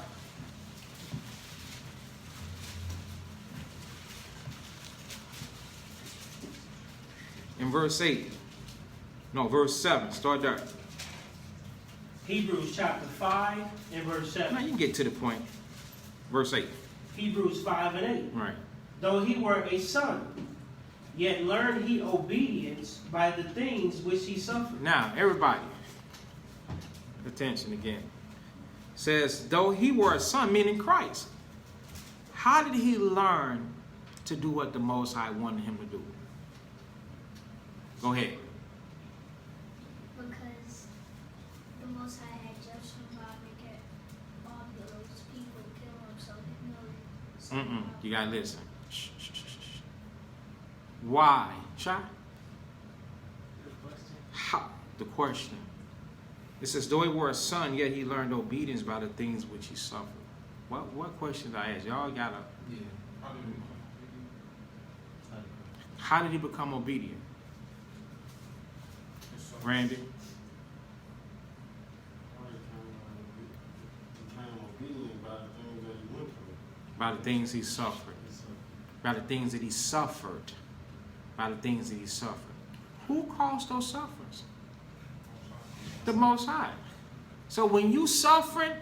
In verse 8. No, verse 7. Start there. Hebrews chapter 5 and verse Now 7. you can get to the point. Verse 8. Hebrews 5 and 8. Right. Though he were a son, yet learned he obedience by the things which he suffered. Now, everybody, attention again. Says, though he were a son, meaning Christ, how did he learn to do what the Most High wanted him to do? Go ahead. Because the Most High had judged him by making all those people kill him, so he knew. You gotta listen. Shh, shh, shh, shh. Why? Shy? How? The question. It says, though he were a son, yet he learned obedience by the things which he suffered. What questions I ask? Y'all gotta. Yeah. How did he become obedient? Randy? By the things he suffered. By the things that he suffered. By the things that he suffered. Who caused those sufferings? The Most High. So when you suffering,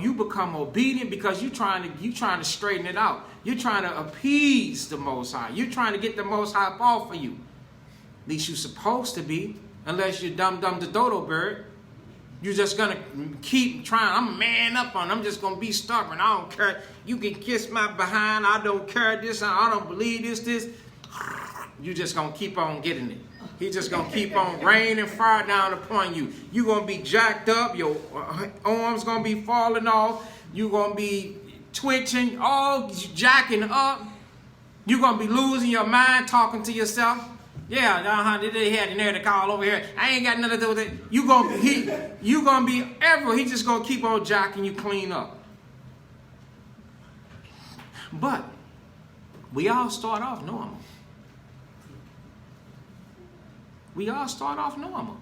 you become obedient because you trying to straighten it out. You're trying to appease the Most High. You're trying to get the Most High off of you. At least you're supposed to be, unless you're dumb the dodo bird. You're just gonna keep trying. I'm man up on. I'm just gonna be stubborn. I don't care. You can kiss my behind. I don't care this. I don't believe this. You just gonna keep on getting it. He's just gonna keep on raining fire down upon you. You're gonna be jacked up. Your arms gonna be falling off. You're gonna be twitching, all jacking up. You're gonna be losing your mind, talking to yourself. Yeah, they had in there to call over here. I ain't got nothing to do with it. You gonna be ever. He just gonna keep on jacking you clean up. But we all start off normal. We all start off normal.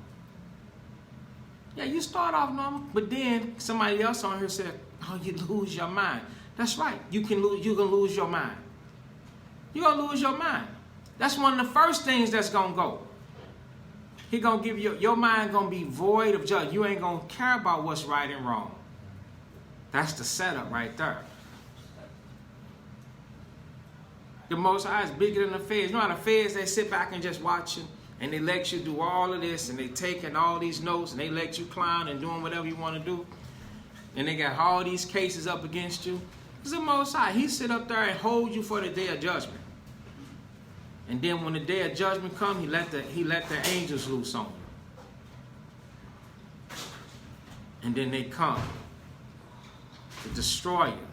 Yeah, you start off normal, but then somebody else on here said, "Oh, you lose your mind." That's right. You can lose your mind. You're gonna lose your mind. That's one of the first things that's gonna go. He gonna give you your mind gonna be void of judgment. You ain't gonna care about what's right and wrong. That's the setup right there. The Most High is bigger than the feds. You know how the feds, they sit back and just watch you, and they let you do all of this, and they taking all these notes, and they let you clown and doing whatever you want to do, and they got all these cases up against you. It's the Most High. He sit up there and hold you for the day of judgment. And then when the day of judgment comes, he let the angels loose on you. And then they come to destroy you.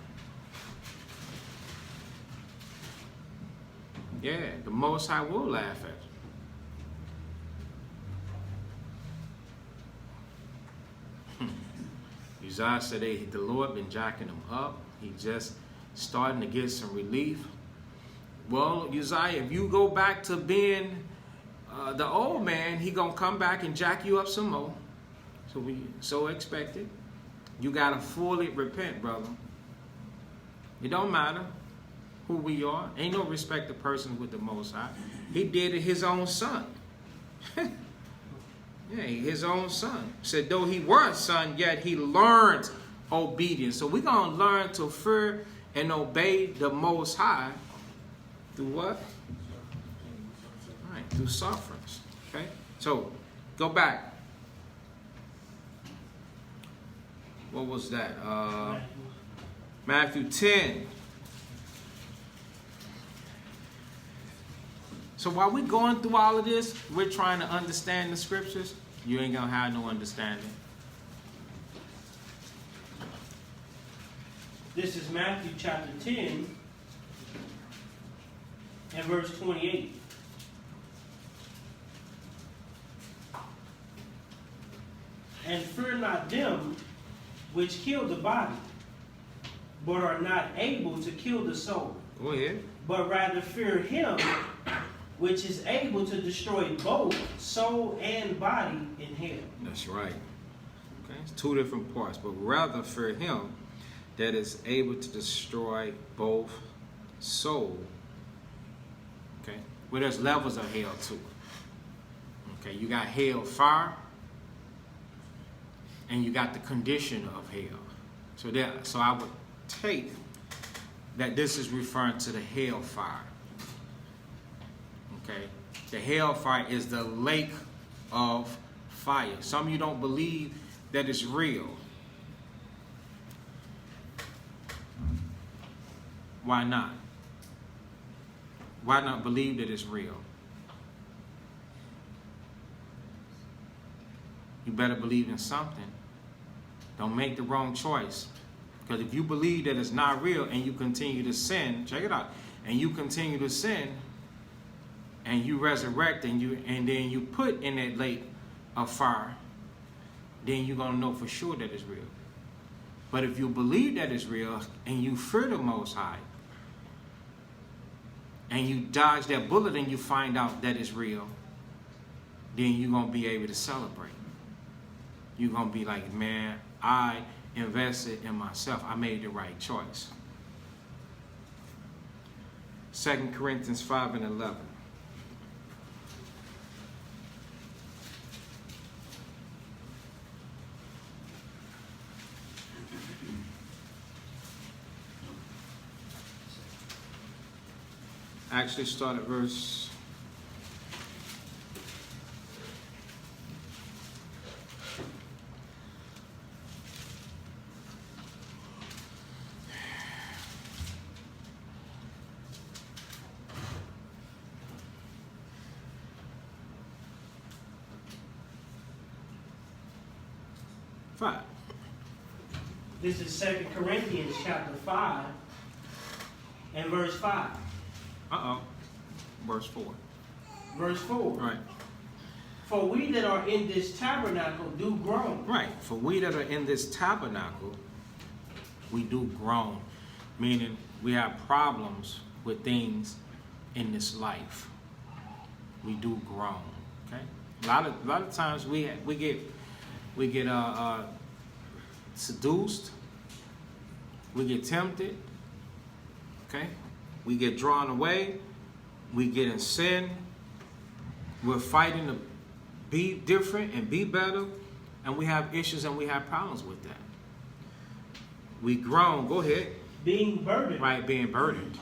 Yeah, the Most High will laugh at you. Uzziah said the Lord been jacking him up. He just starting to get some relief. Well, Uzziah, if you go back to being the old man, he gonna come back and jack you up some more. So expect it. You gotta fully repent, brother. It don't matter who we are. Ain't no respect of persons with the Most High. He did it his own son. Yeah, his own son. Said though he were a son, yet he learned obedience. So we're going to learn to fear and obey the Most High through what? Right, through sufferings. Okay? So, go back. What was that? Matthew 10. So while we're going through all of this, we're trying to understand the scriptures. You ain't going to have no understanding. This is Matthew chapter 10 and verse 28. And fear not them which kill the body, but are not able to kill the soul. Go ahead. But rather fear him which is able to destroy both soul and body in hell. That's right. Okay, it's two different parts. But rather fear him that is able to destroy both soul. Okay, well, there's levels of hell too. Okay, you got hell fire, and you got the condition of hell. So I would take that this is referring to the hell fire. Okay, the hell fire is the lake of fire. Some of you don't believe that it's real. Why not? Why not believe that it's real? You better believe in something. Don't make the wrong choice. Because if you believe that it's not real and you continue to sin, check it out, and you continue to sin, and you resurrect and then you put in that lake of fire, then you're going to know for sure that it's real. But if you believe that it's real and you fear the Most High, and you dodge that bullet and you find out that it's real, then you're going to be able to celebrate. You're going to be like, man, I invested in myself. I made the right choice. 2 Corinthians 5 and 11. Actually start at verse 5. This is 2 Corinthians chapter 5 and verse 5. Verse 4. Verse 4. Right. For we that are in this tabernacle do groan. Right. For we that are in this tabernacle, we do groan. Meaning we have problems with things in this life. We do groan. Okay. A lot of times we get seduced. We get tempted. Okay. We get drawn away. We get in sin. We're fighting to be different and be better. And we have issues and we have problems with that. We groan. Go ahead. Being burdened. Right, being burdened.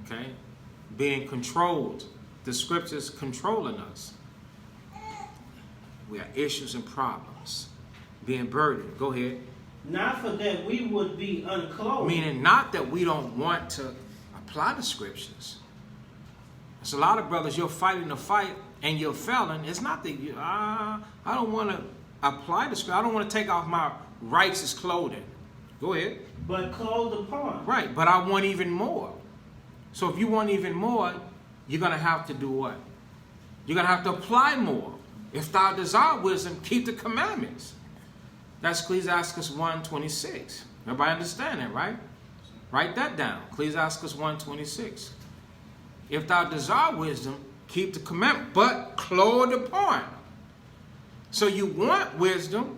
Okay? Being controlled. The scriptures controlling us. We have issues and problems. Being burdened. Go ahead. Not for that we would be unclothed. Meaning not that we don't want to apply the scriptures. There's a lot of brothers, you're fighting the fight and you're failing. It's not that you, I don't want to apply the scripture. I don't want to take off my righteous clothing. Go ahead. But clothed upon. Right, but I want even more. So if you want even more, you're going to have to do what? You're going to have to apply more. If thou desire wisdom, keep the commandments. That's Ecclesiastes 1:26. Everybody understand that, right? Write that down. Ecclesiastes 1:26. If thou desire wisdom, keep the commandment, but clothed upon. So you want wisdom,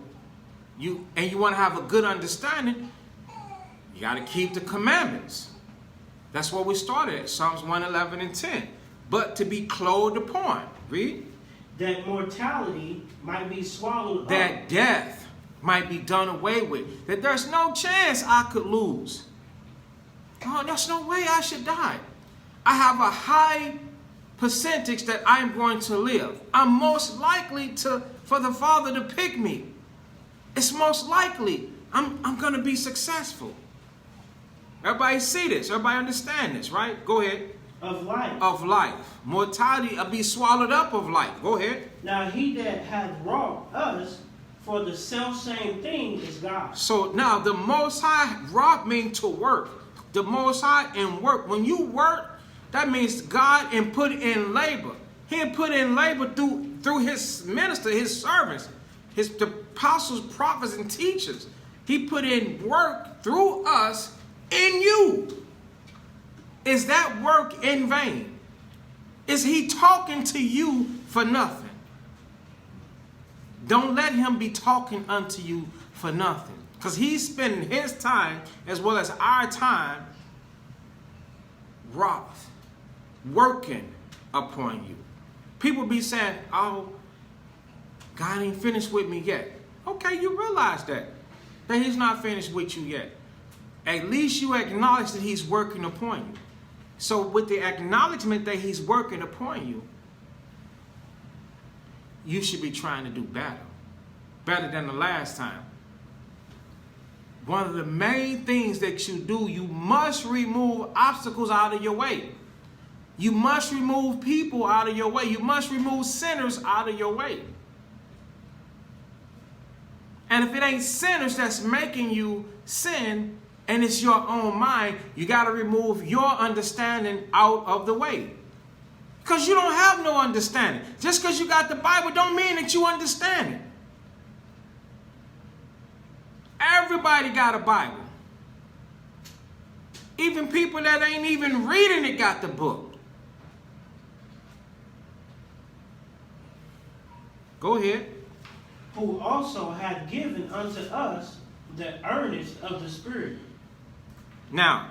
and you want to have a good understanding, you got to keep the commandments. That's what we started at, Psalms 111 and 10. But to be clothed upon. Read. That mortality might be swallowed That up. death might be done away with. That there's no chance I could lose. Oh, there's no way I should die. I have a high percentage that I'm going to live. I'm most likely for the Father to pick me. It's most likely I'm going to be successful. Everybody see this? Everybody understand this, right? Go ahead. Of life. Of life. Mortality will be swallowed up of life. Go ahead. Now he that hath wrought us for the self-same thing is God. So now the Most High wrought means to work. The Most High in work. When you work, that means God and put in labor. He put in labor through his minister, his servants, the apostles, prophets, and teachers. He put in work through us in you. Is that work in vain? Is he talking to you for nothing? Don't let him be talking unto you for nothing. Because he's spending his time as well as our time wrath, working upon you. People be saying, oh, God ain't finished with me yet. Okay, you realize that he's not finished with you yet. At least you acknowledge that he's working upon you. So with the acknowledgement that he's working upon you, you should be trying to do better. Better than the last time. One of the main things that you do, you must remove obstacles out of your way. You must remove people out of your way. You must remove sinners out of your way. And if it ain't sinners that's making you sin, and it's your own mind, you got to remove your understanding out of the way. Because you don't have no understanding. Just because you got the Bible don't mean that you understand it. Everybody got a Bible. Even people that ain't even reading it got the book. Go ahead. Who also hath given unto us the earnest of the Spirit. Now,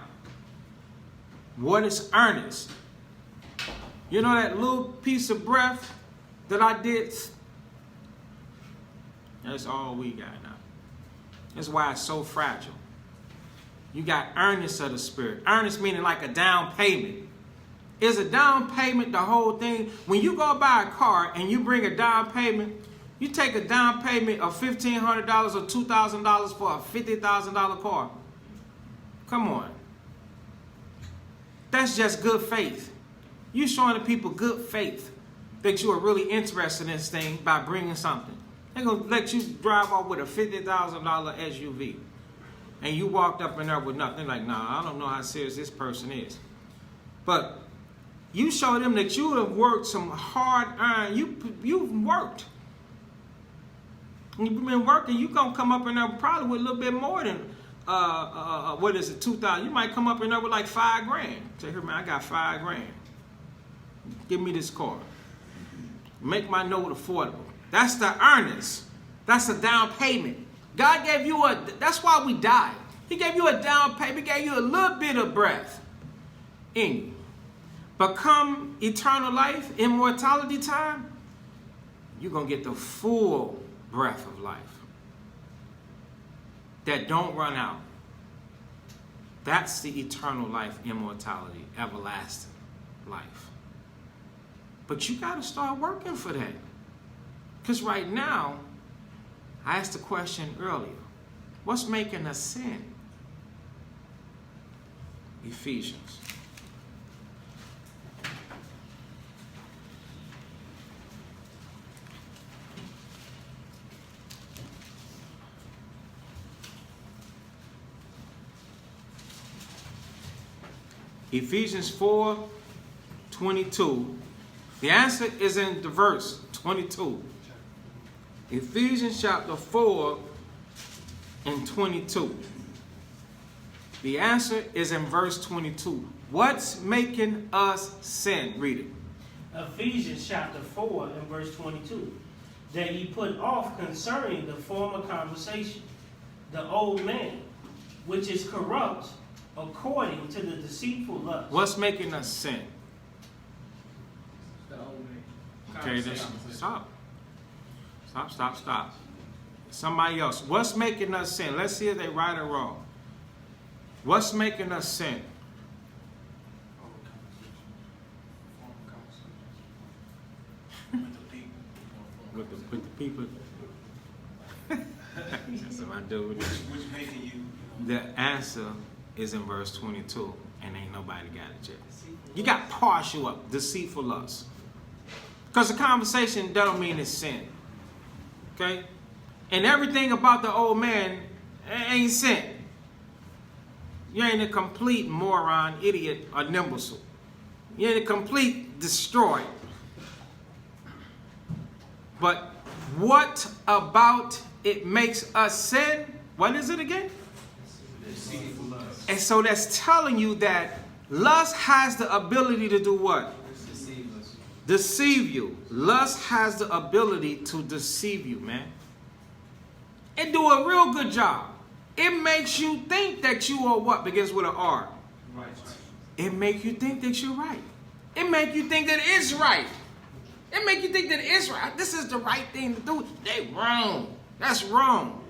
what is earnest? You know that little piece of breath that I did? That's all we got now. That's why it's so fragile. You got earnest of the Spirit. Earnest meaning like a down payment. Is a down payment the whole thing? When you go buy a car and you bring a down payment, you take a down payment of $1,500 or $2,000 for a $50,000 car. Come on. That's just good faith. You're showing the people good faith that you are really interested in this thing by bringing something. They're going to let you drive off with a $50,000 SUV. And you walked up in there with nothing. They're like, nah, I don't know how serious this person is. But you show them that you have worked some hard iron. You've worked. You've been working. You're going to come up in there probably with a little bit more than, what is it, 2,000. You might come up in there with like $5,000. Say, here, man, I got $5,000. Give me this car. Make my note affordable. That's the earnest. That's a down payment. God gave you that's why we died. He gave you a down payment. He gave you a little bit of breath in you. But come eternal life, immortality time, you're going to get the full breath of life that don't run out. That's the eternal life, immortality, everlasting life. But you got to start working for that. Because right now, I asked the question earlier, what's making us sin? Ephesians. Ephesians 4:22. The answer is in the verse 22. Ephesians chapter 4 and 22. The answer is in verse 22. What's making us sin? Read it. Ephesians chapter 4 and verse 22. That ye put off concerning the former conversation, the old man, which is corrupt according to the deceitful lust. What's making us sin? The old man. Okay, stop. Stop. Somebody else. What's making us sin? Let's see if they right or wrong. What's making us sin? With the people. That's what I do. Which making you, The answer is in verse 22, and ain't nobody got it yet. You got partial up, deceitful lust. Because the conversation don't mean it's sin. Okay? And everything about the old man ain't sin. You ain't a complete moron, idiot, or imbecile. You ain't a complete destroyer. But what about it makes us sin? What is it again? Deceitful lust. And so that's telling you that lust has the ability to do what? Deceive us. Deceive you. Lust has the ability to deceive you, man. It do a real good job. It makes you think that you are what? Begins with an R. Right. It makes you think that you're right. It makes you think that it's right. It makes you think that it's right. This is the right thing to do. They wrong. That's wrong.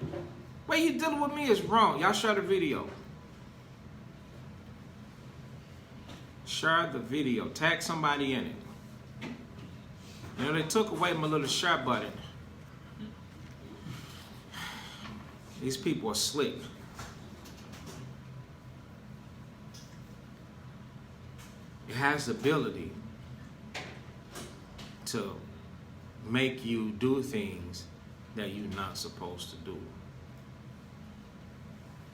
Way you dealing with me is wrong. Y'all share the video. Share the video. Tag somebody in it. You know, they took away my little share button. These people are slick. It has the ability to make you do things that you're not supposed to do.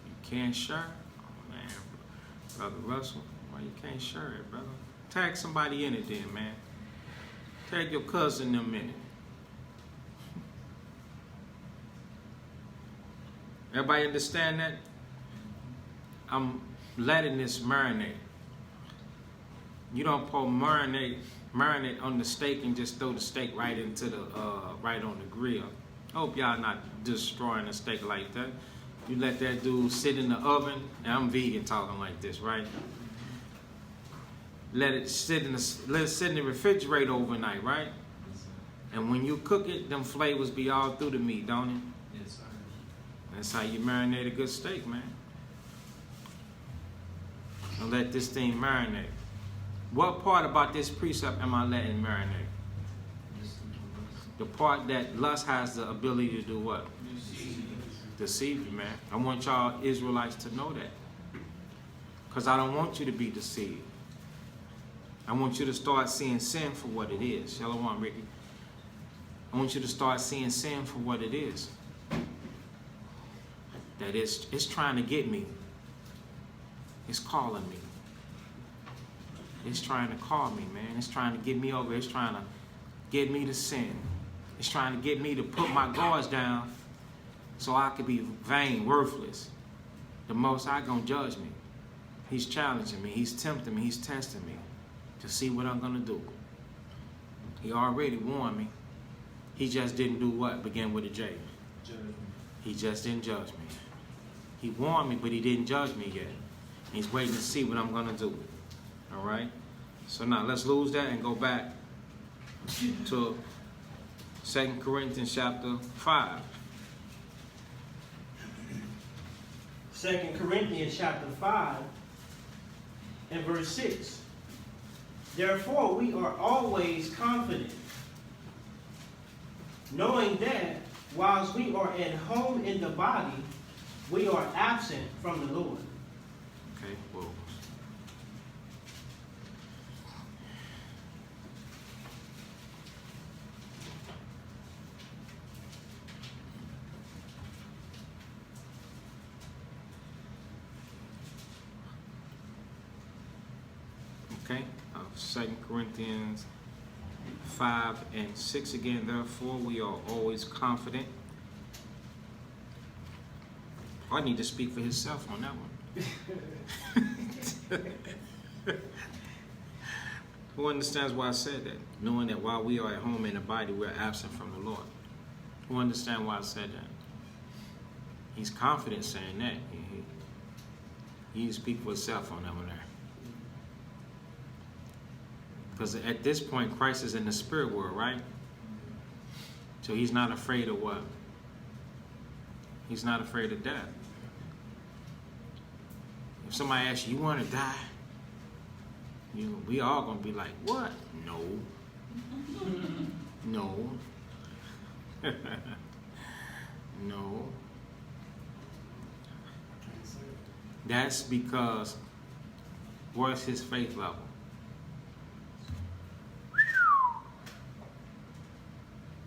You can't share? Oh, man. Brother Russell, why you can't share it, brother? Tag somebody in it then, man. Tag your cousin them in it. Everybody understand that? I'm letting this marinate. You don't pour marinate on the steak and just throw the steak right into the right on the grill. I hope y'all not destroying the steak like that. You let that dude sit in the oven, and I'm vegan talking like this, right? Let it sit in the refrigerator overnight, right? Yes, sir. And when you cook it, them flavors be all through the meat, don't it? Yes, sir. That's how you marinate a good steak, man. And let this thing marinate. What part about this precept am I letting marinate? The part that lust has the ability to do what? Deceive you, man. I want y'all Israelites to know that. Because I don't want you to be deceived. I want you to start seeing sin for what it is. Shalom, Ricky. I want you to start seeing sin for what it is. That it's trying to get me. It's calling me. It's trying to call me, man. It's trying to get me over. It's trying to get me to sin. It's trying to get me to put my guards down so I could be vain, worthless. The Most High gonna judge me. He's challenging me. He's tempting me. He's testing me to see what I'm gonna do. He already warned me. He just didn't do what? Begin with a J. Judgment. He just didn't judge me. He warned me, but he didn't judge me yet. He's waiting to see what I'm gonna do. All right? So now let's lose that and go back to 2 Corinthians chapter 5. 2 Corinthians chapter 5 and verse 6. Therefore we are always confident, knowing that whilst we are at home in the body, we are absent from the Lord. Okay, well. Okay, 2 Corinthians 5 and 6 again. Therefore, we are always confident. I need to speak for himself on that one. Who understands why I said that? Knowing that while we are at home in the body, we're absent from the Lord. Who understands why I said that? He's confident saying that. He needs to speak for himself on that one there. Because at this point, Christ is in the spirit world, right? So he's not afraid of what? He's not afraid of death. If somebody asks you want to die, we all going to be like, what? No. No. No. That's because what's his faith level?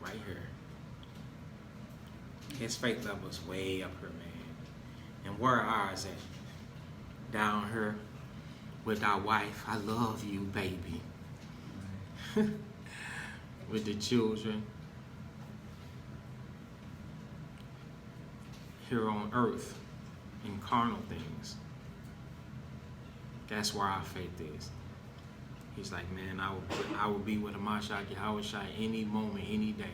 Right here. His faith level is way up here, man. And where are ours at? Down here with our wife. I love you, baby. With the children. Here on earth. In carnal things. That's where our faith is. He's like, man, I will be with Mashiach Yahushua any moment, any day.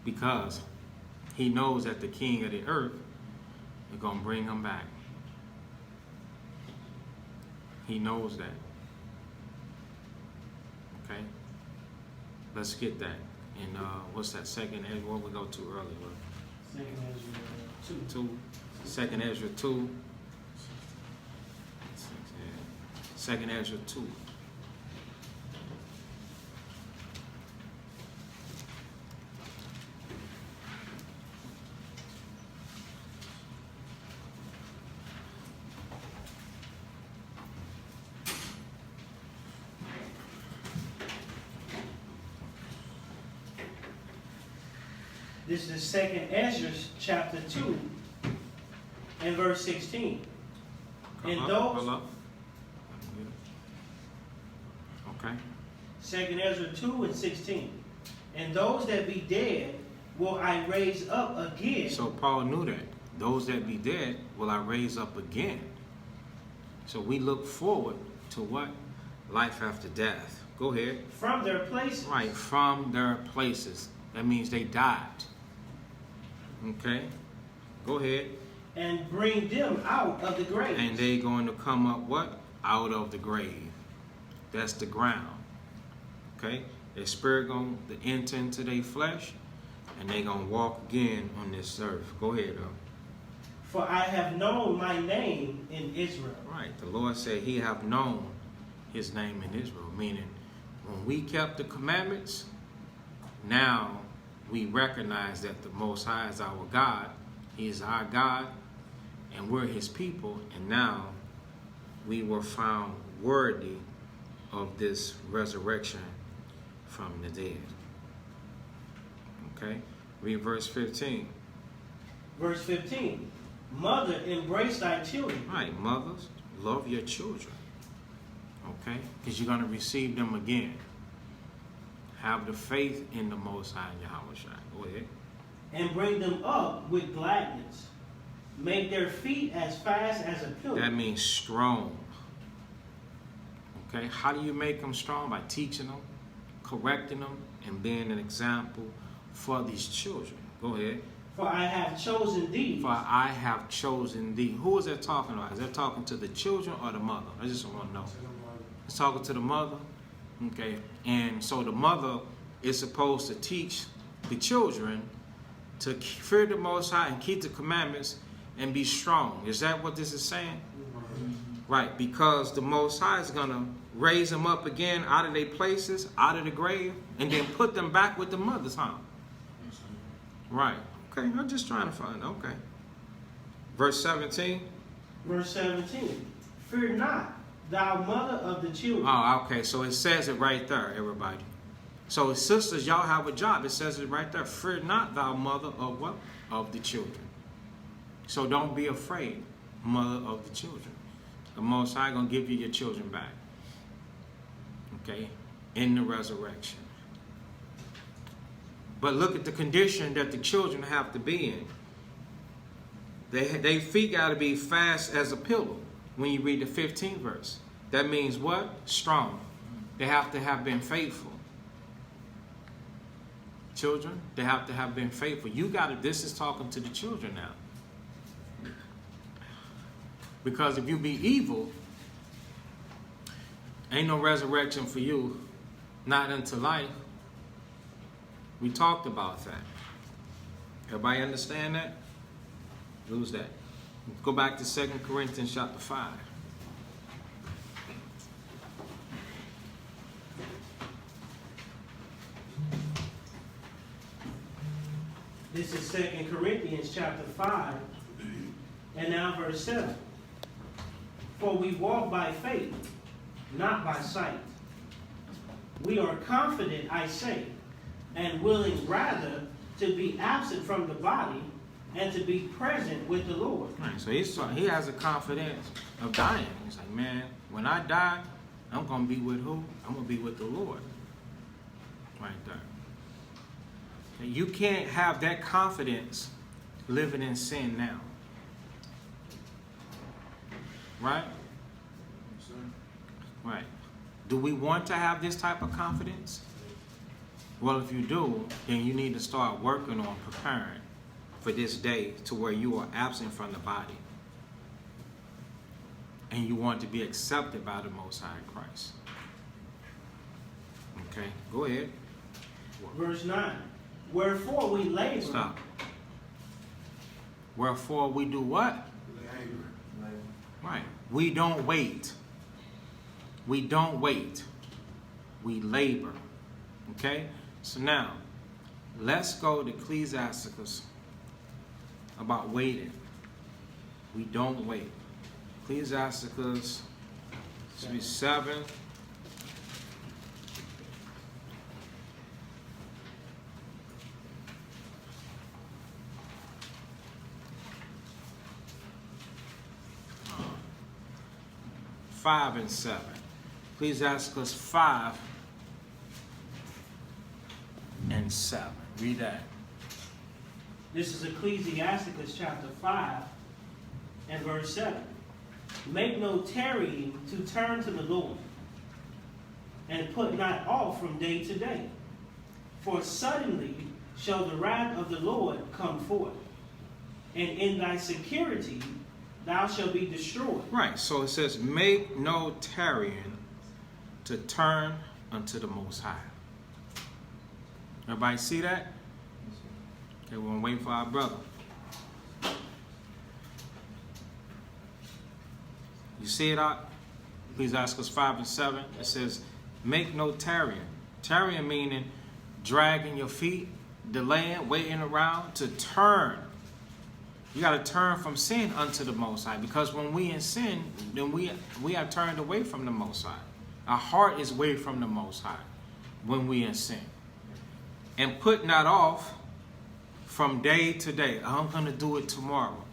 Because he knows that the king of the earth is going to bring him back. He knows that. Okay? Let's get that. And what's that second Ezra? What we go to earlier? Second Ezra 2. Second Ezra 2. This is second Ezra chapter 2 and verse 16. And those okay. Second Ezra 2 and 16. And those that be dead will I raise up again. So Paul knew that. Those that be dead will I raise up again. So we look forward to what? Life after death. Go ahead. From their places. Right, from their places. That means they died. Okay? Go ahead. And bring them out of the grave. And they going to come up what? Out of the grave. That's the ground. Okay? Their spirit going to enter into their flesh. And they going to walk again on this earth. Go ahead, though. For I have known my name in Israel. Right. The Lord said he have known his name in Israel. Meaning, when we kept the commandments, now we recognize that the Most High is our God. He is our God. And we're his people. And now we were found worthy of this resurrection from the dead. Okay? Read verse 15. Verse 15. Mother, embrace thy children. Right, mothers, love your children. Okay? Because you're going to receive them again. Have the faith in the Most High Yahushua. Go ahead. And bring them up with gladness. Make their feet as fast as a pillar. That means strong. Okay? How do you make them strong? By teaching them, correcting them, and being an example for these children. Go ahead. For I have chosen thee. For I have chosen thee. Who is that talking about? Is that talking to the children or the mother? I just want to know. It's talking to the mother. Okay. And so the mother is supposed to teach the children to fear the Most High and keep the commandments and be strong. Is that what this is saying? Right. Because the Most High is going to raise them up again out of their places, out of the grave, and then put them back with the mothers, huh? Right. Okay, I'm just trying to find. Okay. Verse 17. Verse 17. Fear not, thou mother of the children. Oh, okay. So it says it right there, everybody. So sisters, y'all have a job. It says it right there. Fear not, thou mother of what? Of the children. So don't be afraid, mother of the children. The Most High gonna give you your children back. Okay? In the resurrection. But look at the condition that the children have to be in. They feet got to be fast as a pillow when you read the 15th verse. That means what? Strong. They have to have been faithful. Children, they have to have been faithful. You got to, this is talking to the children now. Because if you be evil, ain't no resurrection for you, not unto life. We talked about that. Everybody understand that? Lose that. Go back to 2 Corinthians chapter 5. This is 2 Corinthians chapter 5, and now verse 7. For we walk by faith, not by sight. We are confident, I say, and willing rather to be absent from the body and to be present with the Lord. Right, so he has a confidence of dying. He's like, man, when I die, I'm going to be with who? I'm going to be with the Lord. Right there. And you can't have that confidence living in sin now. Right? Right. Do we want to have this type of confidence? Well, if you do, then you need to start working on preparing for this day to where you are absent from the body. And you want to be accepted by the Most High Christ. Okay, go ahead. Verse 9. Wherefore we labor. Stop. Wherefore we do what? Right. We don't wait. We don't wait. We labor. Okay? So now, let's go to Ecclesiasticus about waiting. We don't wait. Ecclesiasticus should be 7. Five and 7. Ecclesiasticus 5 and 7. Read that. This is Ecclesiasticus chapter 5 and verse 7. Make no tarrying to turn to the Lord, and put not off from day to day. For suddenly shall the wrath of the Lord come forth, and in thy security thou shalt be destroyed. Right, so it says, make no tarrying to turn unto the Most High. Everybody see that? Okay, we're going to wait for our brother. You see it out? Please ask us 5 and 7. It says, make no tarrying. Tarrying meaning dragging your feet, delaying, waiting around to turn. You got to turn from sin unto the Most High, because when we in sin, then we have turned away from the Most High. Our heart is away from the Most High when we in sin. And put not off from day to day. I'm going to do it tomorrow.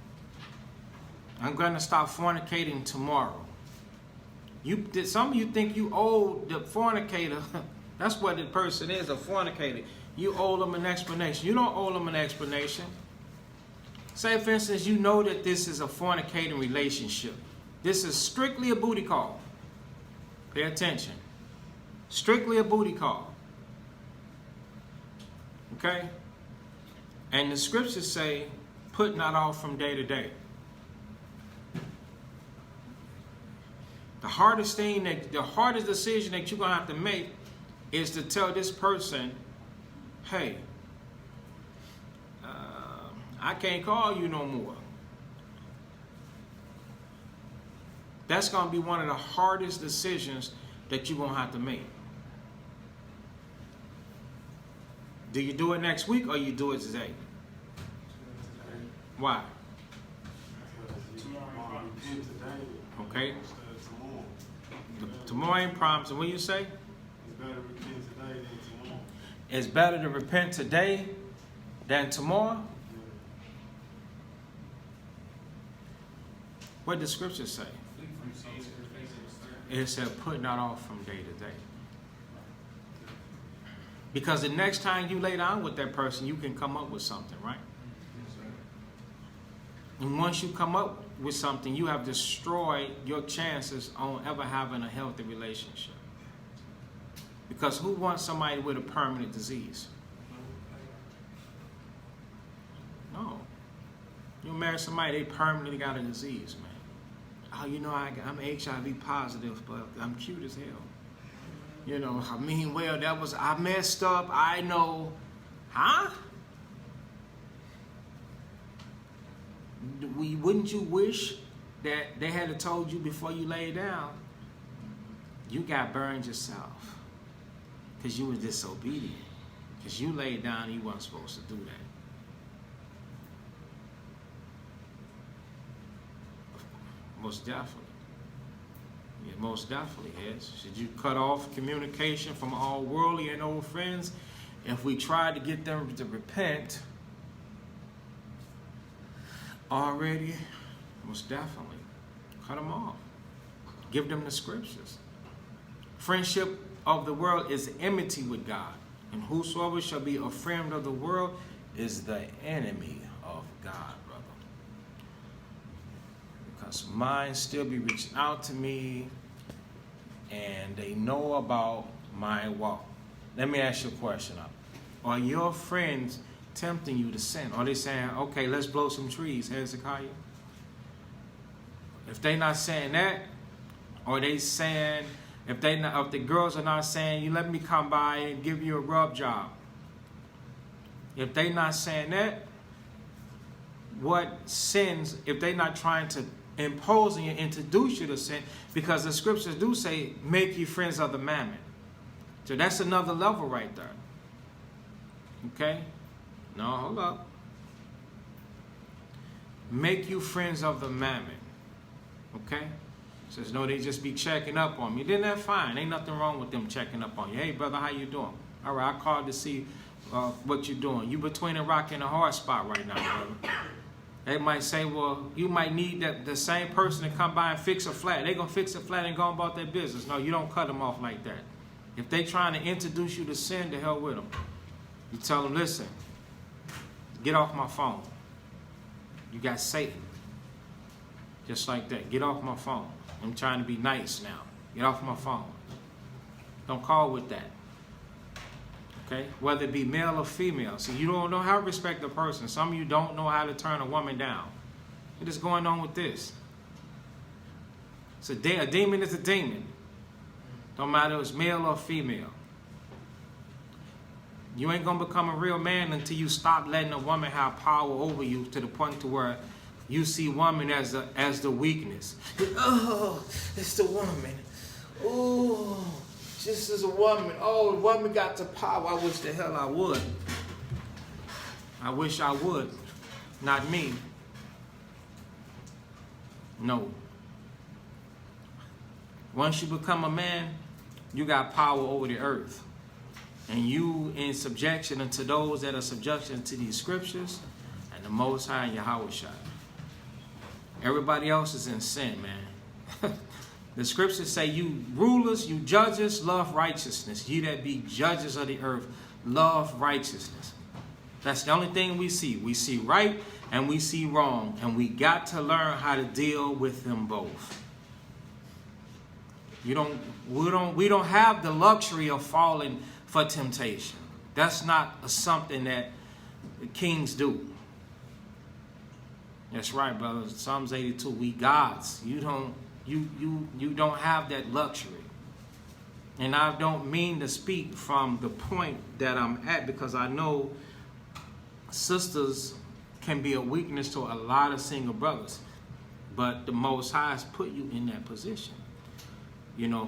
I'm going to stop fornicating tomorrow. Some of you think you owe the fornicator. That's what the person is, a fornicator. You owe them an explanation. You don't owe them an explanation. Say, for instance, you know that this is a fornicating relationship. This is strictly a booty call. Pay attention. Strictly a booty call. Okay? And the scriptures say, put not off from day to day. The hardest decision that you're going to have to make is to tell this person, hey, I can't call you no more. That's going to be one of the hardest decisions that you're going to have to make. Do you do it next week or you do it today? Why? Okay. Tomorrow ain't promised. And what do you say? It's better to repent today than tomorrow. What did the scripture say? It said, put not off from day to day. Because the next time you lay down with that person, you can come up with something, right? And once you come up with something, you have destroyed your chances on ever having a healthy relationship. Because who wants somebody with a permanent disease? No. You marry somebody, they permanently got a disease, man. Oh, you know, I'm HIV positive, but I'm cute as hell. You know, I mean, well, I messed up, I know, Huh? Wouldn't you wish that they had told you before you lay down? You got burned yourself because you were disobedient. Because you laid down and you weren't supposed to do that. Most definitely. Yeah, most definitely is. Should you cut off communication from all worldly and old friends? If we try to get them to repent already, most definitely. Cut them off. Give them the scriptures. Friendship of the world is enmity with God. And whosoever shall be a friend of the world is the enemy of God, brother. Because mine still be reaching out to me and they know about my walk. Let me ask you a question up. Are your friends tempting you to sin? Are they saying, okay, let's blow some trees, Hezekiah? If they not saying that, or they saying, if the girls are not saying, you let me come by and give you a rub job. If they not saying that, what sins, if they not trying to impose on you, introduce you to sin, because the scriptures do say, make you friends of the mammon. So that's another level right there. Okay? No, hold up. Make you friends of the mammon. Okay? Says, no, they just be checking up on me. Then that's fine. Ain't nothing wrong with them checking up on you. Hey, brother, how you doing? All right, I called to see what you're doing. You between a rock and a hard spot right now, brother. They might say, well, you might need the same person to come by and fix a flat. They're going to fix a flat and go about their business. No, you don't cut them off like that. If they trying to introduce you to sin, the hell with them. You tell them, listen, get off my phone. You got Satan. Just like that. Get off my phone. I'm trying to be nice now. Get off my phone. Don't call with that. Okay? Whether it be male or female. See, you don't know how to respect a person. Some of you don't know how to turn a woman down. What is going on with this? A demon is a demon. Don't matter if it's male or female. You ain't going to become a real man until you stop letting a woman have power over you to the point to where you see woman as the weakness. Oh, it's the woman. Oh, this is a woman. Oh, the woman got the power. I wish the hell I would. I wish I would. Not me. No. Once you become a man, you got power over the earth. And you in subjection unto those that are subjection to these scriptures and the Most High and Yahweh Shai. Everybody else is in sin, man. The scriptures say, you rulers, you judges, love righteousness. You that be judges of the earth, love righteousness. That's the only thing we see. We see right and we see wrong. And we got to learn how to deal with them both. We don't have the luxury of falling for temptation. That's not something that the kings do. That's right, brothers. Psalms 82. We gods. You don't have that luxury. And I don't mean to speak from the point that I'm at, because I know sisters can be a weakness to a lot of single brothers. But the Most High has put you in that position,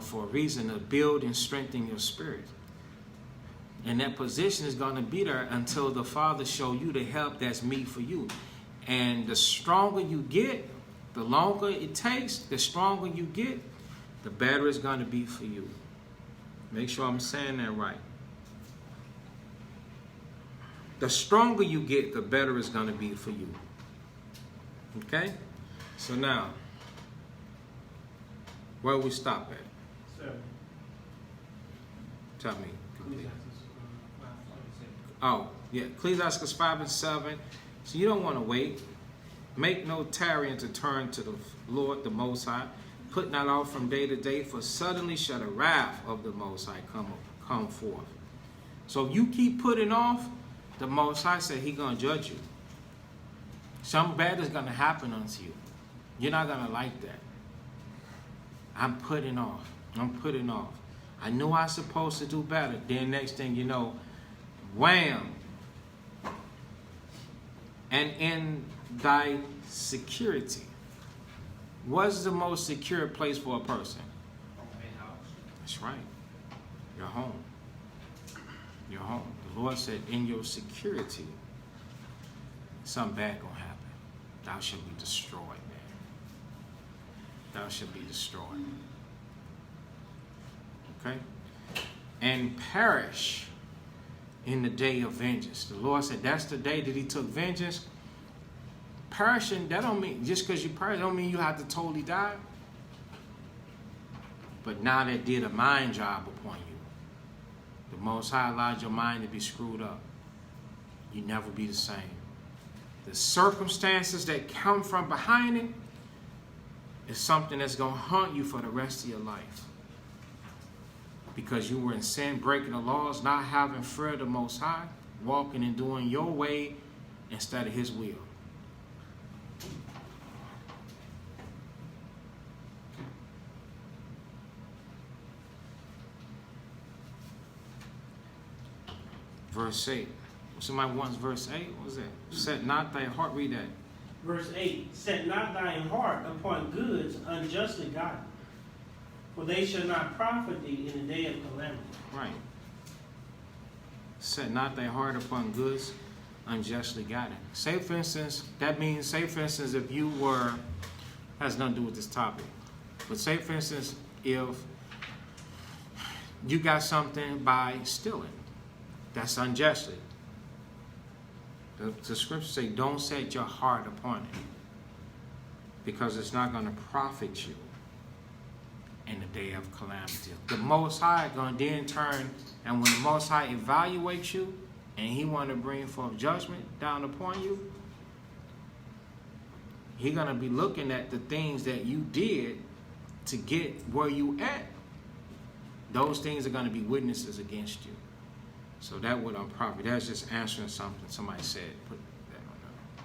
for a reason to build and strengthen your spirit. And that position is going to be there until the Father show you the help that's meet for you. And the stronger you get, the longer it takes, the stronger you get, the better it's going to be for you. Make sure I'm saying that right. The stronger you get, the better it's going to be for you. Okay? So now, where we stop at? 7. Tell me. Oh, yeah. Ecclesiastes 5 and 7. So you don't want to wait. Make no tarrying to turn to the Lord, the Most High. Put not off from day to day, for suddenly shall the wrath of the Most High come forth. So if you keep putting off, the Most High said He's going to judge you. Something bad is going to happen unto you. You're not going to like that. I'm putting off. I knew I was supposed to do better. Then next thing you know, wham, and in thy security. What's the most secure place for a person? That's right. Your home. Your home. The Lord said, in your security, something bad gonna happen. Thou shalt be destroyed, man. Thou shalt be destroyed. Okay? And perish in the day of vengeance. The Lord said that's the day that he took vengeance. Perishing, that don't mean, just because you perish, don't mean you have to totally die. But now that did a mind job upon you. The Most High allowed your mind to be screwed up. You never be the same. The circumstances that come from behind it is something that's going to haunt you for the rest of your life. Because you were in sin, breaking the laws, not having fear of the Most High, walking and doing your way instead of his will. Verse 8. Somebody wants verse 8? What was that? Set not thy heart, read that. Verse 8, set not thine heart upon goods unjustly gotten, for they shall not profit thee in the day of calamity. Right. Set not thy heart upon goods unjustly gotten. Say, for instance, that means, say, for instance, if you were, has nothing to do with this topic, but say, for instance, if you got something by stealing, that's unjustly. The scriptures say, don't set your heart upon it, because it's not going to profit you in the day of calamity. The Most High is going to then turn, and when the Most High evaluates you, and he want to bring forth judgment down upon you, he's going to be looking at the things that you did to get where you at. Those things are going to be witnesses against you. So that would unprofit. That's just answering something somebody said. Put that on there.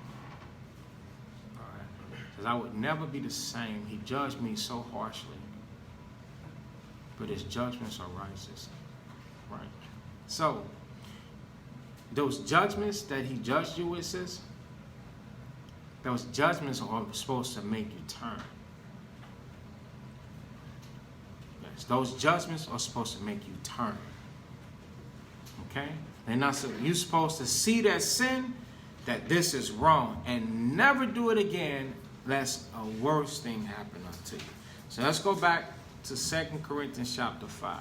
All right. Because I would never be the same. He judged me so harshly. But his judgments are righteous. Right. So, those judgments that he judged you with, sis, those judgments are supposed to make you turn. Yes, those judgments are supposed to make you turn. Okay? They're not so, you're supposed to see that sin, that this is wrong, and never do it again lest a worse thing happen unto you. So let's go back to 2 Corinthians chapter 5.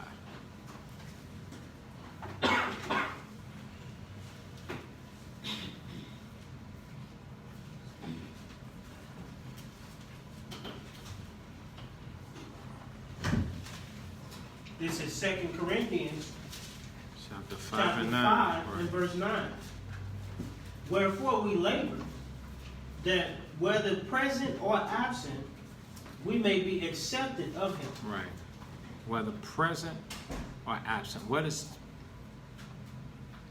This is 2 Corinthians Chapter 5 chapter and 5 9. and verse 9. Wherefore we labor, that whether present or absent, we may be accepted of him. Right. Whether present or absent. What does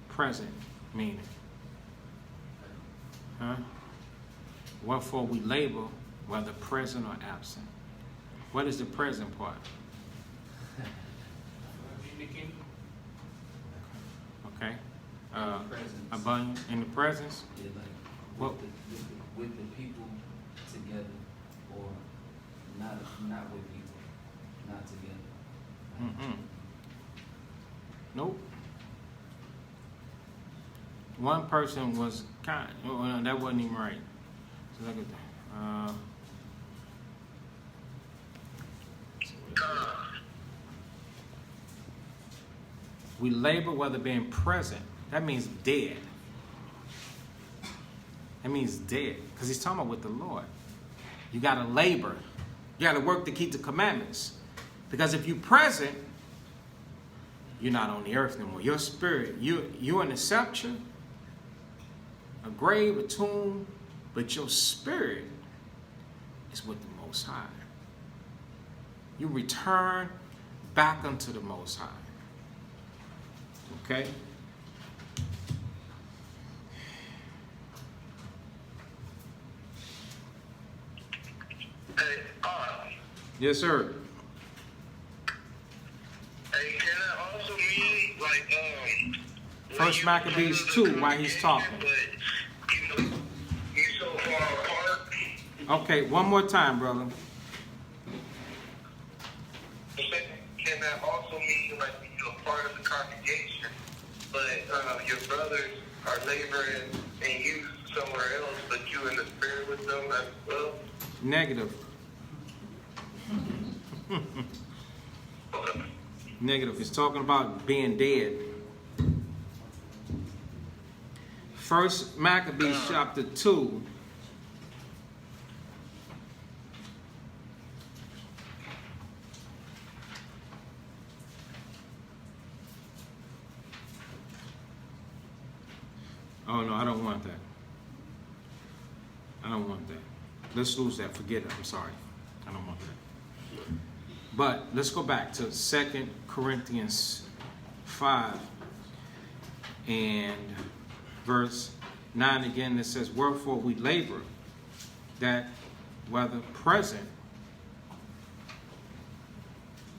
present mean? Huh? Wherefore we labor, whether present or absent. What is the present part? Okay. Presence. Abundant in the presence. Yeah, like What? with the people together, or not with people, not together. Mm-mm. Nope. One person was kind. Well, that wasn't even right. So look at that. We labor whether being present. That means dead. That means dead. Because he's talking about with the Lord. You got to labor. You got to work to keep the commandments. Because if you're present, you're not on the earth anymore. Your spirit, you're in a sepulcher, a grave, a tomb, but your spirit is with the Most High. You return back unto the Most High. Okay? Hey, Yes, sir. hey, can that also mean, like, First Maccabees 2, while he's talking. But, you know, Okay, one more time, brother. Can that also mean like you're a part of the congregation, but your brothers are laboring and you somewhere else, but you in the spirit with them as well? Negative. Negative. It's talking about being dead. First Maccabees chapter 2. Oh no, I don't want that. I don't want that. Let's lose that. Forget it. I'm sorry. I don't want that. But let's go back to 2 Corinthians 5 and verse 9 again. It says, wherefore we labor, that whether present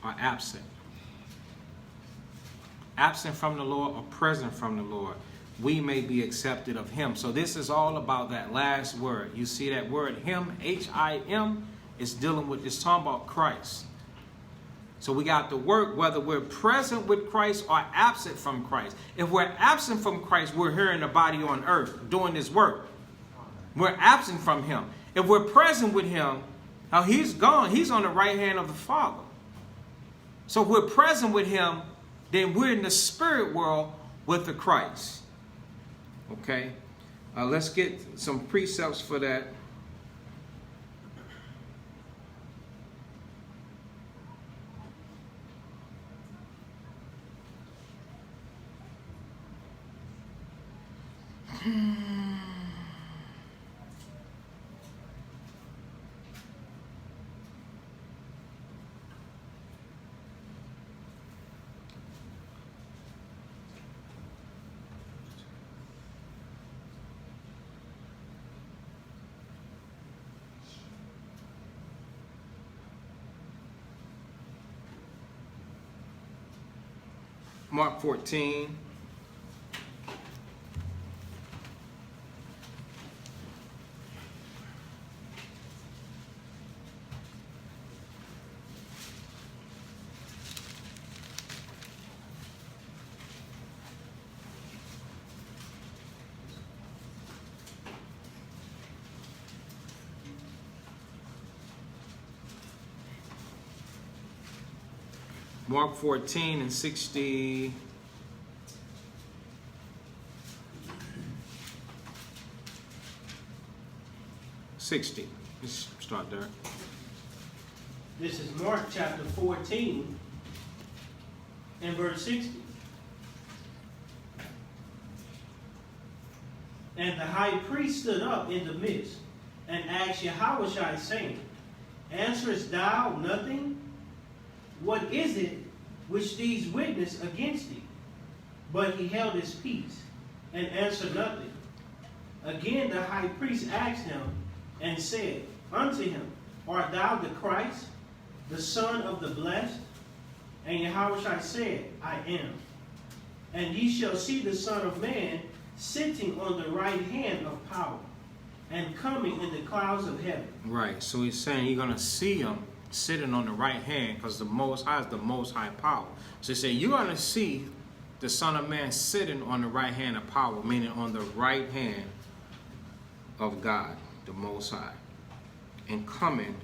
or absent from the Lord or present from the Lord, we may be accepted of him. So this is all about that last word. You see that word him, H-I-M, it's dealing with, it's talking about Christ. So we got to work whether we're present with Christ or absent from Christ. If we're absent from Christ, we're here in the body on earth doing this work. We're absent from him. If we're present with him, now he's gone. He's on the right hand of the Father. So if we're present with him, then we're in the spirit world with the Christ. Okay, let's get some precepts for that. Mark 14. Mark 14 and 60. 60. Let's start there. This is Mark chapter 14 and verse 60. And the high priest stood up in the midst and asked Yahushua, saying, answerest thou nothing? What is it which these witness against thee? But he held his peace and answered nothing. Again the high priest asked him and said unto him, art thou the Christ, the Son of the Blessed? And Yahushua said, I am. And ye shall see the Son of Man sitting on the right hand of power and coming in the clouds of heaven. Right, so he's saying you're going to see him sitting on the right hand because the Most High is the Most High power. So he said you're going to see the Son of Man sitting on the right hand of power, meaning on the right hand of God, the Most High, and coming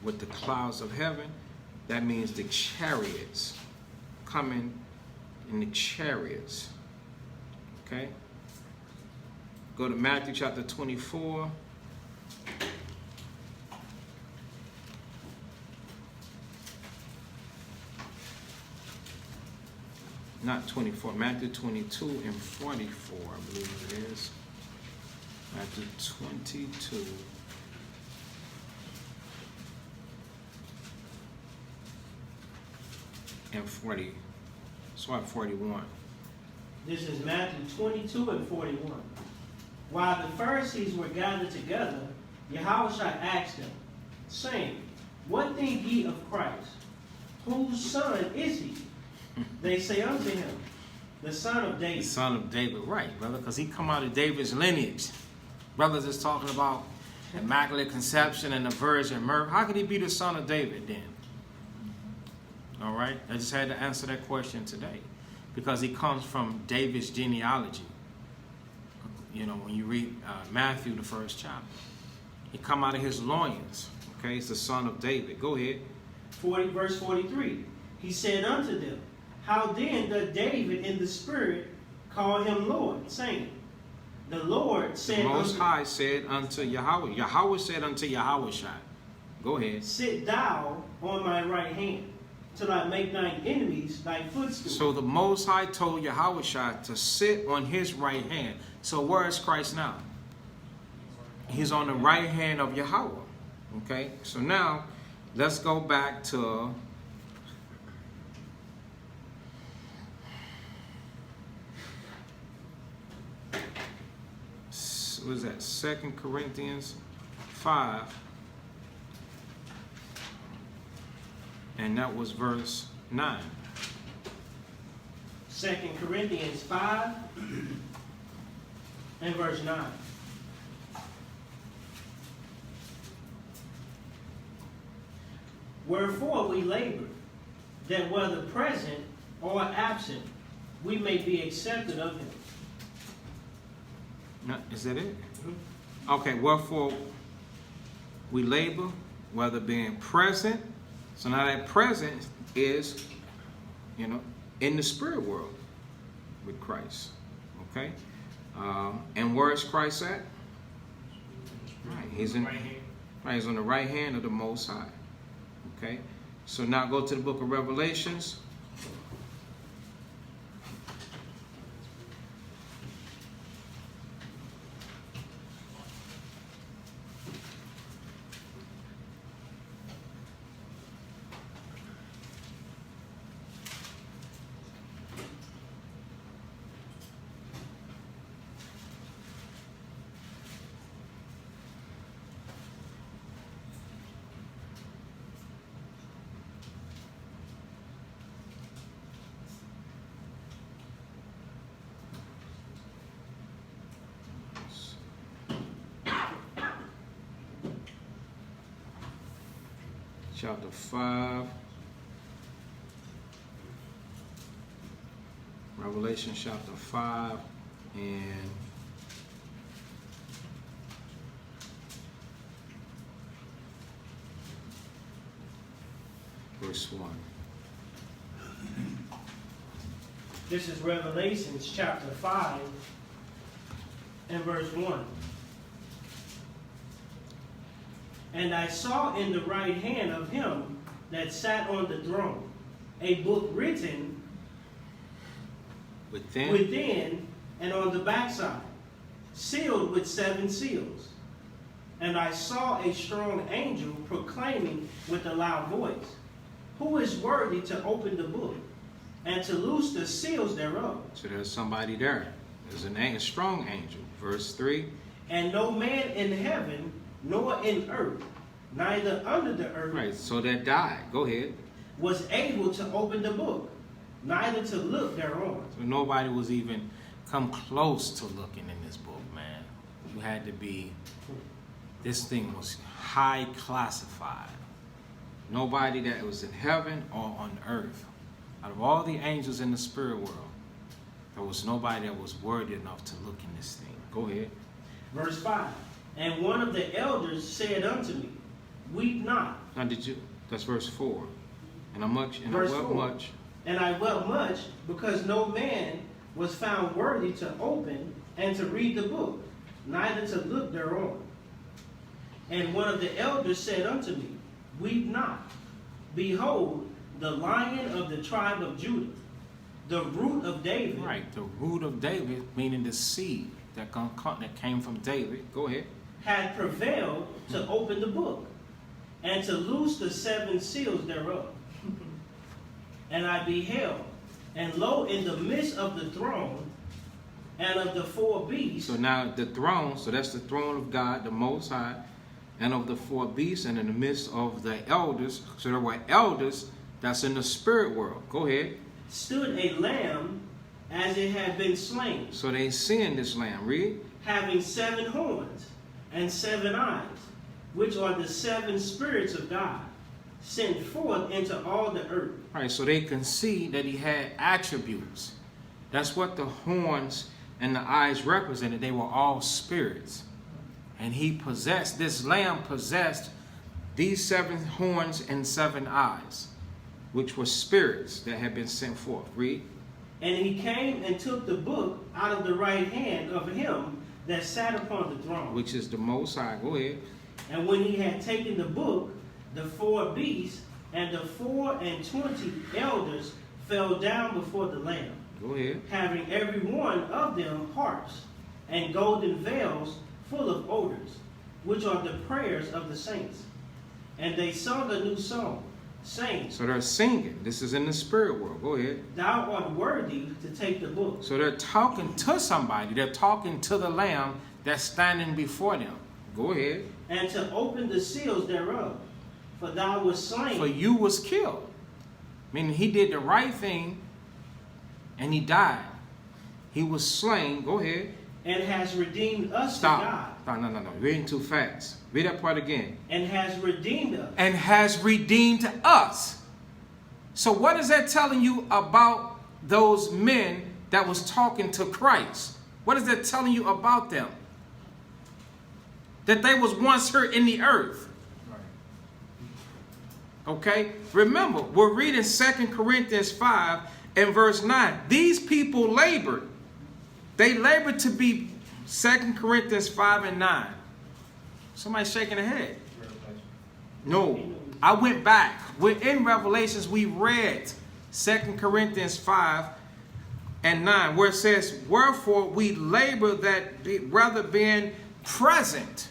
with the clouds of heaven. That means the chariots, coming in the chariots. Okay? Go to Matthew chapter 24. Not 24, Matthew 22 and 44, I believe it is. Matthew 22. And 40. So at 41. This is Matthew 22 and 41. While the Pharisees were gathered together, Yahushua asked them, saying, what think ye of Christ? Whose son is he? They say unto him, the son of David. The son of David, right, brother, because he come out of David's lineage. Brothers is talking about Immaculate Conception and the Virgin Mary. How could he be the son of David then? All right, I just had to answer that question today, because he comes from David's genealogy. You know, when you read Matthew, the 1st chapter, he come out of his loins. Okay, he's the son of David. Go ahead. Verse 43. He said unto them, how then doth David in the spirit call him Lord, saying, the Lord said The Most unto High said unto Yahweh. Yahweh said unto Yahweh Shai. Go ahead. sit thou on my right hand, till I make thine enemies thy footstool. So the Most High told Yahweh Shai to sit on his right hand. So where is Christ now? He's on the right hand of Yahweh. Okay, so now let's go back to what is that? 2 Corinthians 5. And that was verse 9. 2 Corinthians 5 and verse 9. Wherefore we labor, that whether present or absent, we may be accepted of him. Now, is that it? Okay, wherefore we labor, whether being present. So now that present is, you know, in the spirit world with Christ. Okay? And where is Christ at? Right, he's in, right, he's on the right hand of the Most High. Okay? So now go to the book of Revelations. Chapter 5. Revelation chapter 5 and verse 1. This is Revelations chapter 5 and verse 1. And I saw in the right hand of him that sat on the throne a book written within and on the backside, sealed with 7 seals. And I saw a strong angel proclaiming with a loud voice, who is worthy to open the book and to loose the seals thereof? So there's somebody there. There's a strong angel. Verse 3. And no man in heaven nor in earth, neither under the earth, Right, so that died. Go ahead. was able to open the book, neither to look thereon. So nobody was even come close to looking in this book, man. You had to be, this thing was high classified. Nobody that was in heaven or on earth, out of all the angels in the spirit world, there was nobody that was worthy enough to look in this thing. Go ahead. Verse 5. And one of the elders said unto me, weep not. Now that's verse 4. And I Verse wept 4. much. And I wept much, because no man was found worthy to open and to read the book, neither to look thereon. And one of the elders said unto me, weep not. Behold, the Lion of the tribe of Judah, the root of David. Right, the root of David, meaning the seed that came from David. Go ahead. Had prevailed to open the book and to loose the 7 seals thereof. And I beheld, and lo, in the midst of the throne and of the 4 beasts. So now the throne, so that's the throne of God, the Most High, and of the 4 beasts, and in the midst of the elders. So there were elders that's in the spirit world. Go ahead. Stood a lamb as it had been slain, So they seeing this lamb. Read. having 7 horns and 7 eyes, which are the 7 spirits of God, sent forth into all the earth. All right, so they can see that he had attributes. That's what the horns and the eyes represented. They were all spirits. And he possessed, this lamb possessed these 7 horns and 7 eyes, which were spirits that had been sent forth. Read. And he came and took the book out of the right hand of him that sat upon the throne. Which is the Most High. Go ahead. And when he had taken the book, the 4 beasts and the 24 elders fell down before the Lamb, Go ahead. having every one of them harps and golden veils full of odors, which are the prayers of the saints. And they sung a new song, saying, So they're singing. This is in the spirit world. Go ahead. Thou art worthy to take the book. So they're talking to somebody. They're talking to the Lamb that's standing before them. Go ahead. And to open the seals thereof. For thou wast slain. For you was killed. Meaning he did the right thing and he died. He was slain. Go ahead. And has redeemed us Stop. to God. No. You're reading too fast. Read that part again. And has redeemed us. And has redeemed us. So what is that telling you about those men that was talking to Christ? What is that telling you about them? That they was once here in the earth. Okay? Remember, we're reading 2 Corinthians 5 and verse 9. These people labored. They labored to be 2 Corinthians 5 and 9. Somebody shaking their head. No. I went back. We're in Revelations. We read 2 Corinthians 5 and 9, where it says, wherefore we labor rather being present.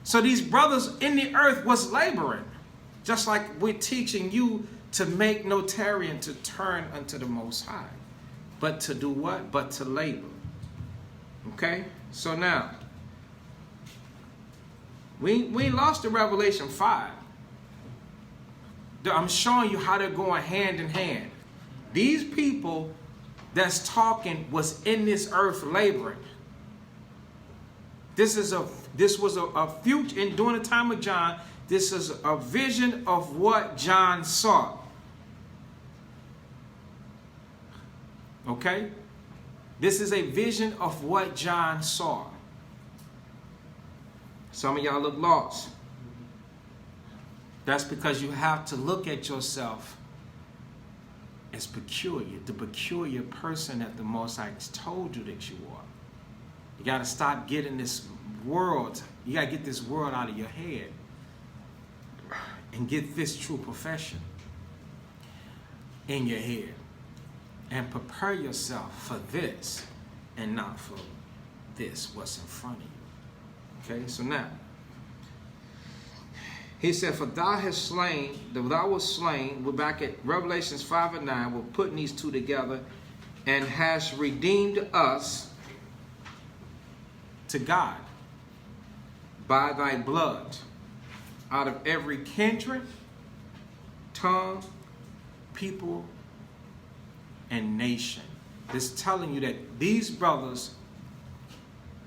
So these brothers in the earth was laboring. Just like we're teaching you to make no tarrying, to turn unto the Most High. But to do what? But to labor. Okay? So now, we lost the Revelation 5. I'm showing you how they're going hand in hand. These people that's talking was in this earth laboring. This was a future, and during the time of John, this is a vision of what John saw. Okay? This is a vision of what John saw. Some of y'all look lost. That's because you have to look at yourself as peculiar, the peculiar person that the Most High told you that you are. You got to stop getting this world. You got to get this world out of your head and get this true profession in your head and prepare yourself for this and not for this, what's in front of you. Okay, so now, he said, for thou hast slain, thou wast slain. We're back at Revelations 5 and 9. We're putting these two together. And hast redeemed us to God by thy blood out of every kindred, tongue, people, and nation. This is telling you that these brothers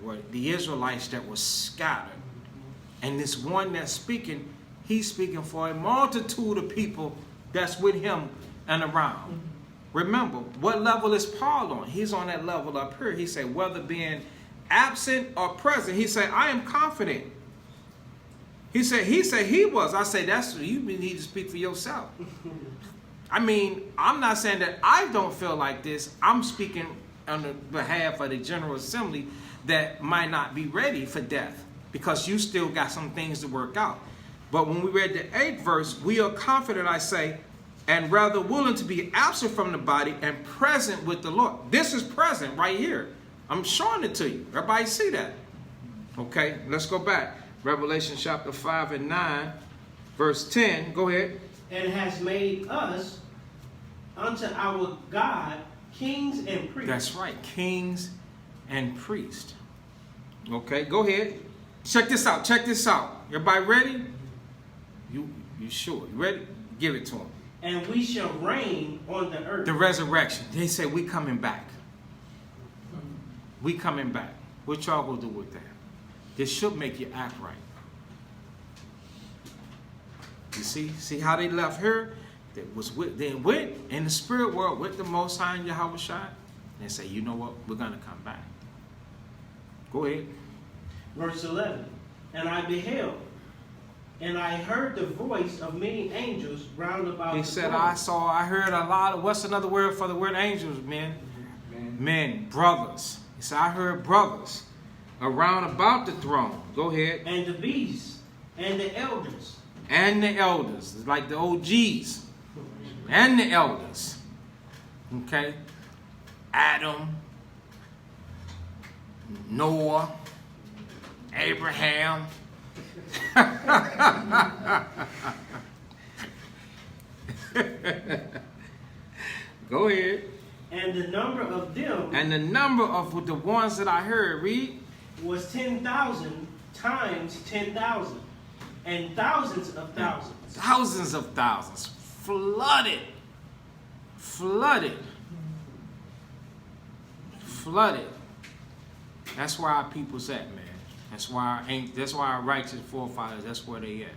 were the Israelites that were scattered. And this one that's speaking, he's speaking for a multitude of people that's with him and around. Remember, what level is Paul on? He's on that level up here. He said, whether being absent or present, he said, I am confident. He said he was. I say, that's you need to speak for yourself. I mean, I'm not saying that I don't feel like this. I'm speaking on the behalf of the General Assembly that might not be ready for death because you still got some things to work out. But when we read the 8th verse, we are confident, I say, and rather willing to be absent from the body and present with the Lord. This is present right here. I'm showing it to you. Everybody see that? Okay, let's go back. Revelation chapter 5 and 9, verse 10. Go ahead. And has made us unto our God kings and priests. That's right, kings and priests. Okay, go ahead. Check this out. Check this out. Everybody ready? You sure? You ready? Give it to them. And we shall reign on the earth. The resurrection. They say we coming back. We coming back. What y'all gonna do with that? This should make you act right. You see how they left her? They went in the spirit world with the Most High and Yahweh Shai, and say, you know what? We're gonna come back. Go ahead. Verse 11. And I beheld, and I heard the voice of many angels round about He the said, throne. I heard a lot of, what's another word for the word angels, men? Men, brothers. He said, I heard brothers around about the throne. Go ahead. And the beasts, and the elders. And the elders, like the OGs. And the elders. Okay? Adam, Noah, Abraham. Go ahead. And the number of them And the number of the ones that I heard, read. was 10,000 times 10,000, and thousands of thousands. Thousands of thousands. Flooded. Flooded. Flooded. That's where our people's at, man. That's why our righteous forefathers, that's where they at.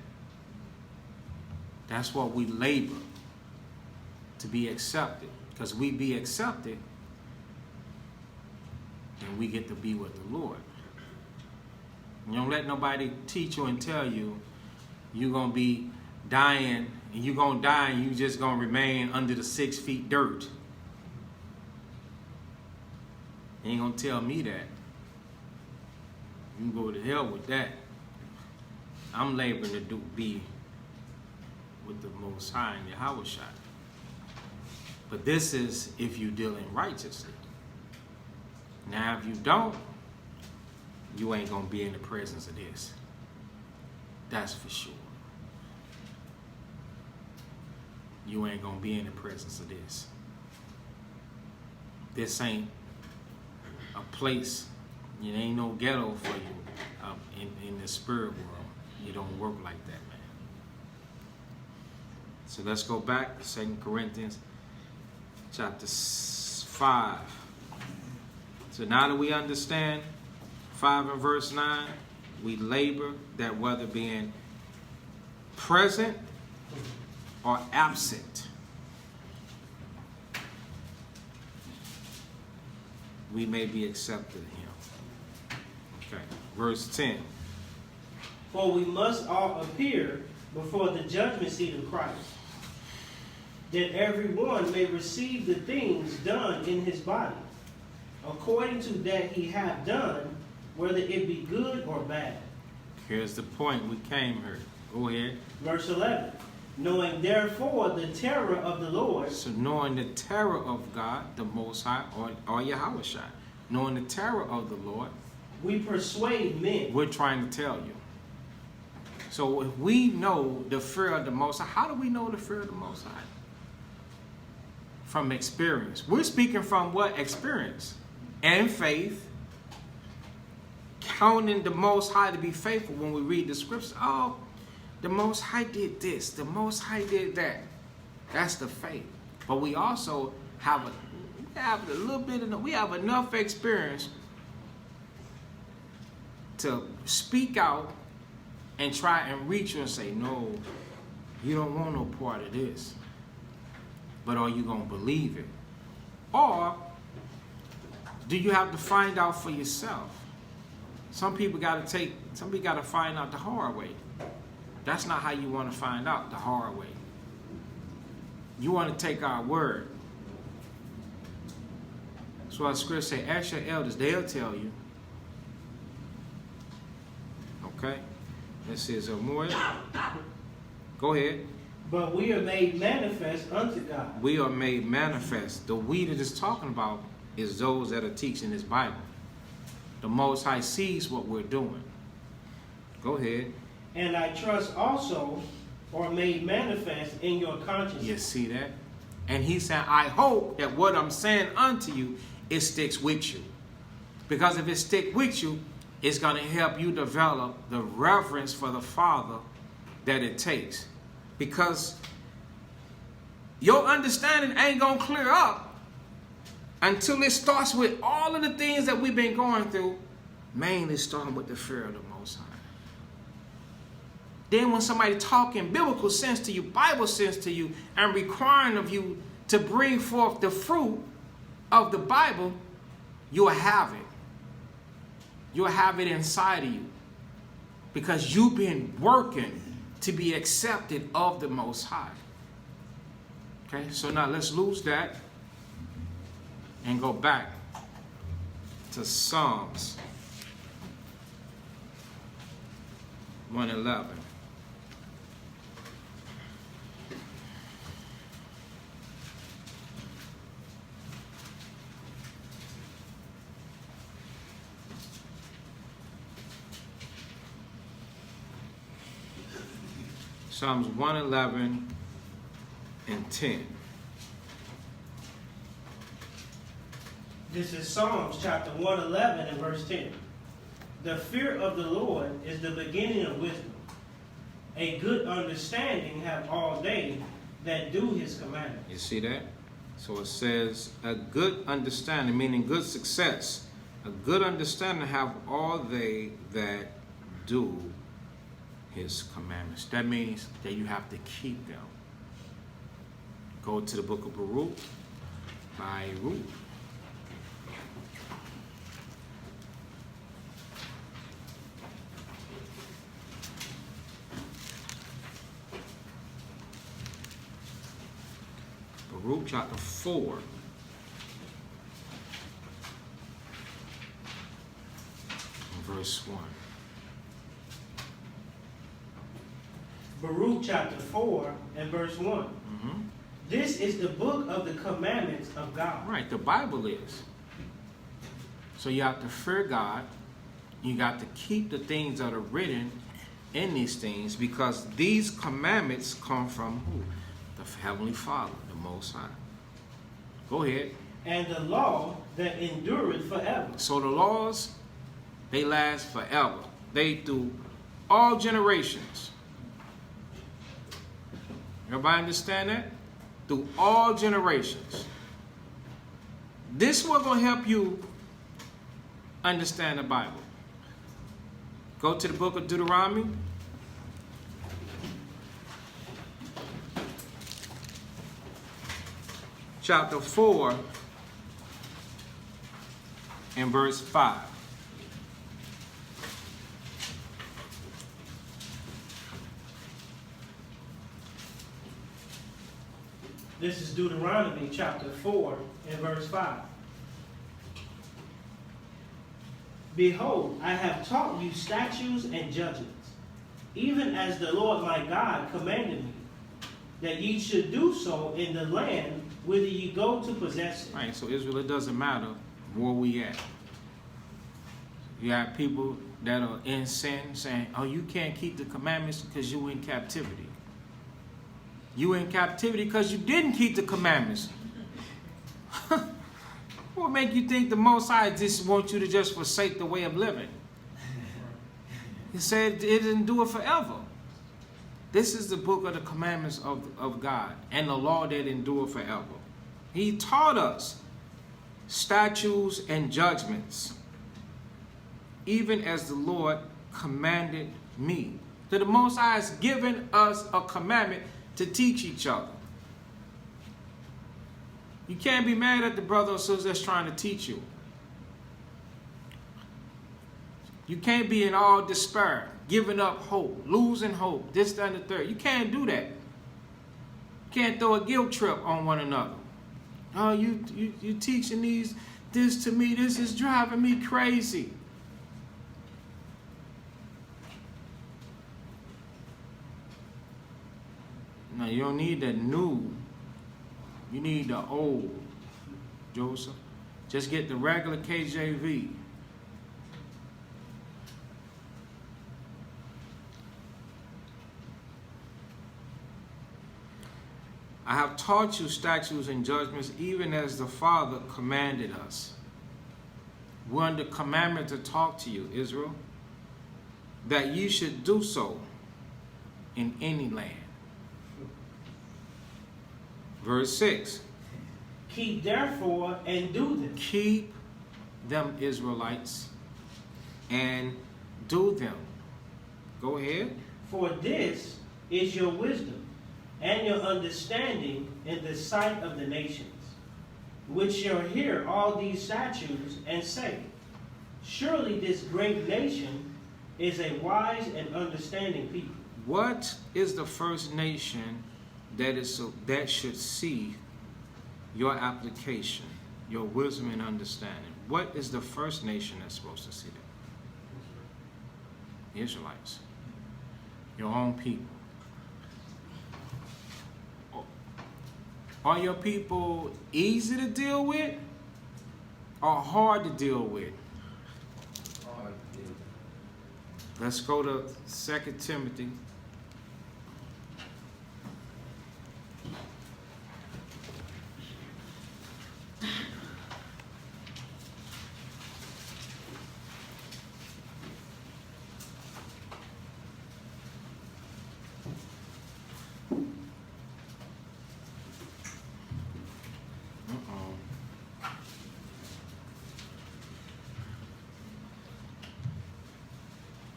That's what we labor to be accepted. Because we be accepted, and we get to be with the Lord. You don't let nobody teach you and tell you you're going to be dying, and you're going to die, and you just going to remain under the 6 feet dirt. You ain't going to tell me that. You can go to hell with that. I'm laboring to be with the Most High and Yahweh Shai. But this is if you dealing righteously. Now, if you don't, you ain't going to be in the presence of this. That's for sure. You ain't going to be in the presence of this. This ain't a place. It ain't no ghetto for you in the spirit world. You don't work like that, man. So let's go back to 2 Corinthians chapter 5. So now that we understand 5 and verse 9, we labor that whether being present or absent, we may be accepted in him. Okay, verse 10. For we must all appear before the judgment seat of Christ, that every one may receive the things done in his body, according to that he hath done, whether it be good or bad. Here's the point we came here. Go ahead. Verse 11. Knowing therefore the terror of the Lord. So knowing the terror of God, the Most High, or Yahweh Shai, knowing the terror of the Lord, we persuade men. we're trying to tell you. So if we know the fear of the Most High, how do we know the fear of the Most High? From experience. We're speaking from what? Experience and faith. Counting the Most High to be faithful when we read the scriptures. Oh, the Most High did this. The Most High did that. That's the faith. But we also have a little bit of, we have enough experience to speak out and try and reach you and say, no, you don't want no part of this. But are you going to believe it? Or do you have to find out for yourself? Some people got to find out the hard way. That's not how you want to find out, the hard way. You want to take our word. So our scripture say, ask your elders, they'll tell you. Okay? Let's see, is there more? Go ahead. But we are made manifest unto God. We are made manifest. The we that is talking about is those that are teaching this Bible. The Most High sees what we're doing. Go ahead. And I trust also are made manifest in your consciousness. You see that? And he said, I hope that what I'm saying unto you, it sticks with you. Because if it stick with you, it's going to help you develop the reverence for the Father that it takes. Because your understanding ain't going to clear up until it starts with all of the things that we've been going through Mainly starting with the fear of the Most High. Then when somebody talking biblical sense to you, Bible sense to you, and requiring of you to bring forth the fruit of the Bible, you'll have it. You'll have it inside of you. Because you've been working to be accepted of the Most High. Okay, so now let's lose that and go back to Psalms 111. Psalms 111 and 10. This is Psalms chapter 111 and verse 10. The fear of the Lord is the beginning of wisdom. A good understanding have all they that do his commandments. You see that? So it says a good understanding, meaning good success. A good understanding have all they that do his commandments. That means that you have to keep them. Go to the book of Baruch by Ruth. Baruch chapter 4. Verse 1. Baruch chapter 4 and verse 1. Mm-hmm. This is the book of the commandments of God. Right, the Bible is. So you have to fear God. You got to keep the things that are written in these things, because these commandments come from who? The Heavenly Father, the Most High. Go ahead. And the law that endureth forever. So the laws, they last forever. They through all generations. Everybody understand that? Through all generations. This is what's going to help you understand the Bible. Go to the book of Deuteronomy. Chapter 4 and verse 5. This is Deuteronomy chapter 4 and verse 5. Behold, I have taught you statutes and judgments, even as the Lord my God commanded me, that ye should do so in the land whither ye go to possess it. Right, so Israel, it doesn't matter where we at. You have people that are in sin saying, oh, you can't keep the commandments because you in captivity. You in captivity because you didn't keep the commandments. What make you think the Most High just wants you to just forsake the way of living? He said it didn't do it forever. This is the book of the commandments of God and the law that endure forever. He taught us statutes and judgments, even as the Lord commanded me. That the Most High has given us a commandment to teach each other. You can't be mad at the brother or sister that's trying to teach you. You can't be in all despair, giving up hope, losing hope, this, that, and the third. You can't do that. You can't throw a guilt trip on one another. Oh, you teaching this to me, this is driving me crazy. No, you don't need the new. You need the old, Joseph. Just get the regular KJV. I have taught you statutes and judgments, even as the Father commanded us. We're under commandment to talk to you, Israel, that you should do so in any land. Verse 6. Keep therefore and do them. Keep them, Israelites. and do them. Go ahead. For this is your wisdom and your understanding in the sight of the nations, which shall hear all these statutes and say, surely this great nation is a wise and understanding people. What is the first nation that should see your application, your wisdom and understanding? What is the first nation that's supposed to see that? Israelites. Your own people. Are your people easy to deal with or hard to deal with? Hard to deal. Let's go to 2 Timothy.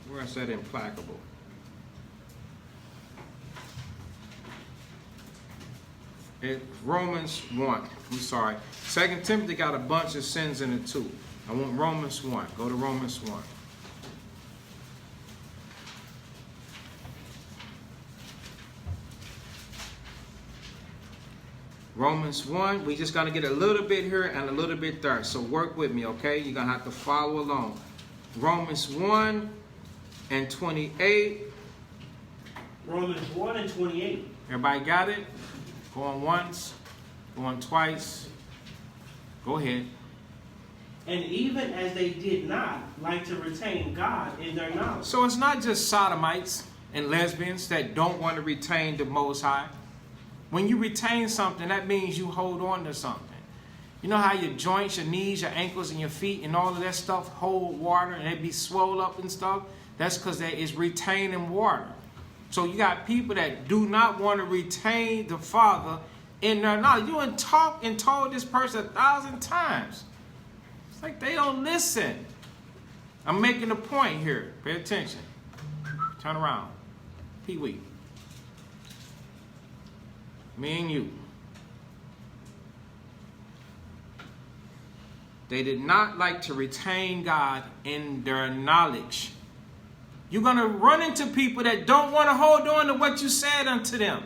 Where's that implacable? Romans 1. I'm sorry. 2 Timothy got a bunch of sins in it too. I want Romans 1. Go to Romans 1. Romans 1, we just got to get a little bit here and a little bit there. So work with me, okay? You're going to have to follow along. Romans 1 and 28. Romans 1 and 28. Everybody got it? Going once, going twice. Go ahead. And even as they did not like to retain God in their knowledge. So it's not just sodomites and lesbians that don't want to retain the Most High. When you retain something, that means you hold on to something. You know how your joints, your knees, your ankles, and your feet, and all of that stuff hold water and they be swelled up and stuff? That's because that is retaining water. So you got people that do not want to retain the Father in their knowledge. You done talked and told this person 1,000 times. It's like they don't listen. I'm making a point here. Pay attention. Turn around. Pee-wee. Me and you. They did not like to retain God in their knowledge. You're going to run into people that don't want to hold on to what you said unto them.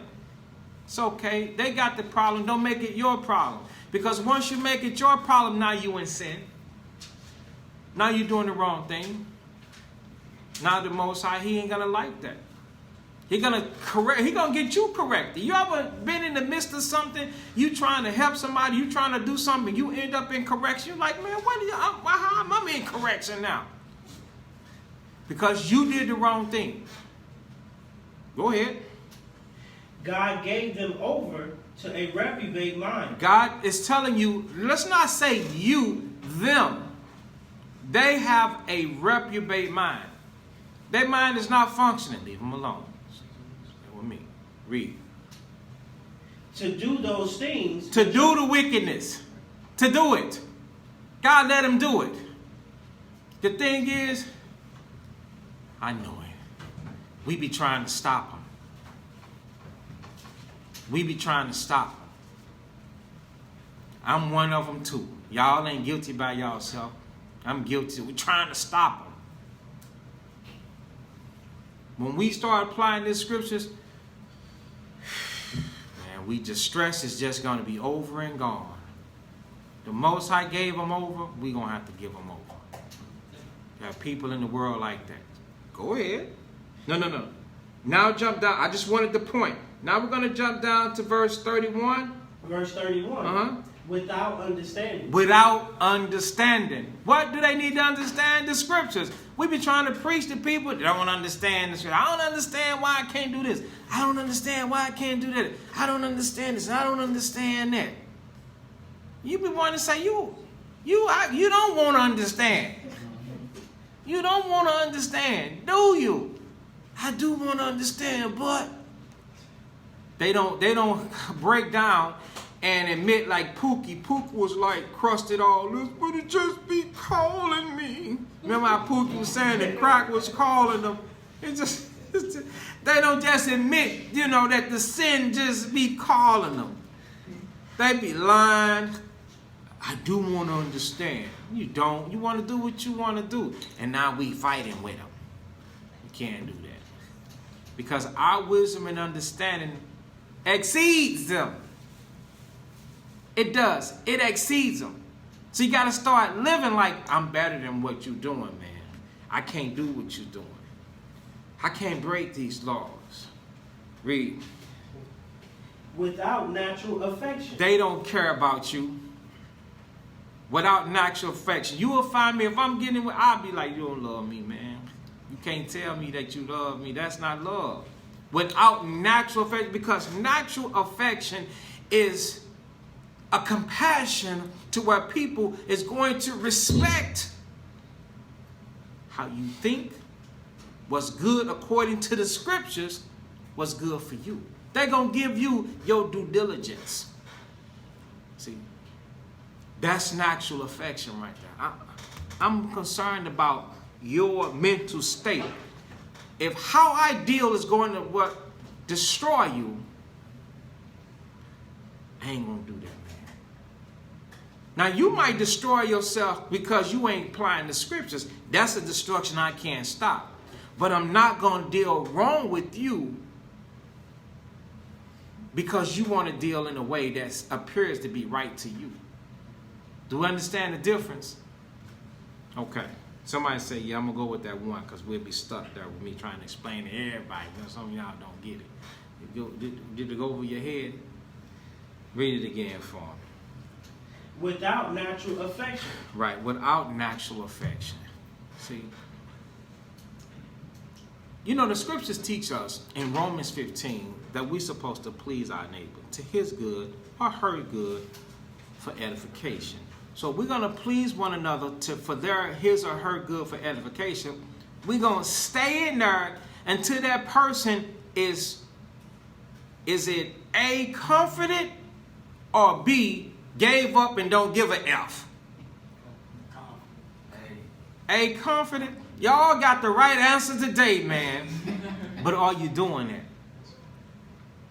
It's okay. They got the problem. Don't make it your problem. Because once you make it your problem, now you in sin. Now you're doing the wrong thing. Now the Most High, He ain't going to like that. He's going to correct. He's going to get you corrected. You ever been in the midst of something, you trying to help somebody, you trying to do something, you end up in correction? You're like, man, how am I in correction now? Because you did the wrong thing. Go ahead. God gave them over to a reprobate mind. God is telling you, let's not say you, them. They have a reprobate mind. Their mind is not functioning. Leave them alone. Stay with me. Read. To do those things. To do the wickedness. To do it. God let them do it. The thing is, I know it. We be trying to stop them. We be trying to stop them. I'm one of them too. Y'all ain't guilty by yourself. I'm guilty. We're trying to stop them. When we start applying these scriptures, man, we just stress is just going to be over and gone. The Most High gave them over, we going to have to give them over. There are people in the world like that. Go ahead. No. Now jump down. I just wanted the point. Now we're going to jump down to verse 31. Verse 31. Without understanding. Without understanding. What do they need to understand? The scriptures. We be trying to preach to people that don't understand the scripture. I don't understand why I can't do this. I don't understand why I can't do that. I don't understand this. I don't understand that. You be wanting to say you don't want to understand. You don't want to understand, do you? I do want to understand, but they don't break down and admit like Pookie. Pookie was like crusted all this, but it just be calling me. Remember how Pookie was saying that crack was calling them? They don't just admit, that the sin just be calling them. They be lying. I do want to understand. You don't. You want to do what you want to do. And now we fighting with them. You can't do that. Because our wisdom and understanding exceeds them. It does. It exceeds them. So you got to start living like, I'm better than what you're doing, man. I can't do what you're doing. I can't break these laws. Read. Without natural affection. They don't care about you. Without natural affection. You will find me, if I'm getting with, I'll be like, you don't love me, man. You can't tell me that you love me. That's not love. Without natural affection, because natural affection is a compassion to where people is going to respect how you think, what's good according to the scriptures, what's good for you. They're going to give you your due diligence. See, that's natural affection right there. I'm concerned about your mental state. If how I deal is going to destroy you, I ain't going to do that, man. Now, you might destroy yourself because you ain't applying the scriptures. That's a destruction I can't stop. But I'm not going to deal wrong with you because you want to deal in a way that appears to be right to you. Do you understand the difference? Okay. Somebody say, yeah, I'm going to go with that one because we'll be stuck there with me trying to explain to everybody. Some of y'all don't get it. Did it go over your head? Read it again for me. Without natural affection. Right, without natural affection. See? The scriptures teach us in Romans 15 that we're supposed to please our neighbor to his good or her good for edification. So we're going to please one another for his or her good for edification. We're going to stay in there until that person is it A, comforted, or B, gave up and don't give a F? A, comforted. Y'all got the right answer today, man. But are you doing it?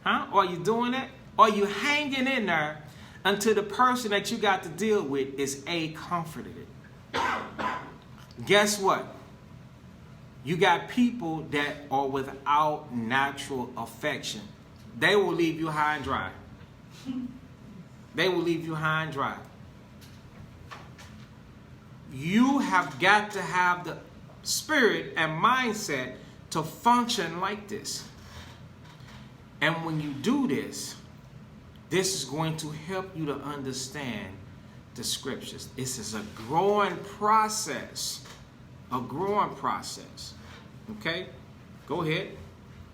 Huh? Are you doing it? Are you hanging in there until the person that you got to deal with is A, comforted? Guess what? You got people that are without natural affection. They will leave you high and dry. They will leave you high and dry. You have got to have the spirit and mindset to function like this. And when you do this, this is going to help you to understand the scriptures. This is a growing process. A growing process. Okay? Go ahead.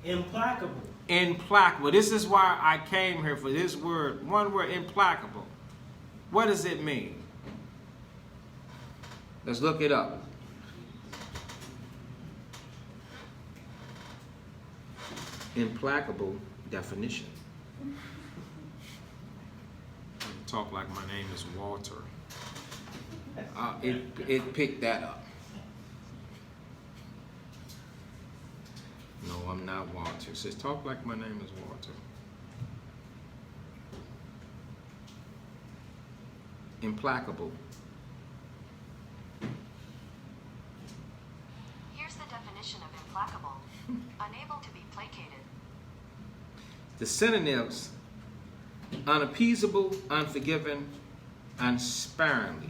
Implacable. Implacable. This is why I came here for this word. One word, implacable. What does it mean? Let's look it up. Implacable definition. Talk like my name is Walter. It picked that up. No, I'm not Walter. It says talk like my name is Walter. Implacable. Here's the definition of implacable. Unable to be placated. The synonyms: unappeasable, unforgiving, unsparingly.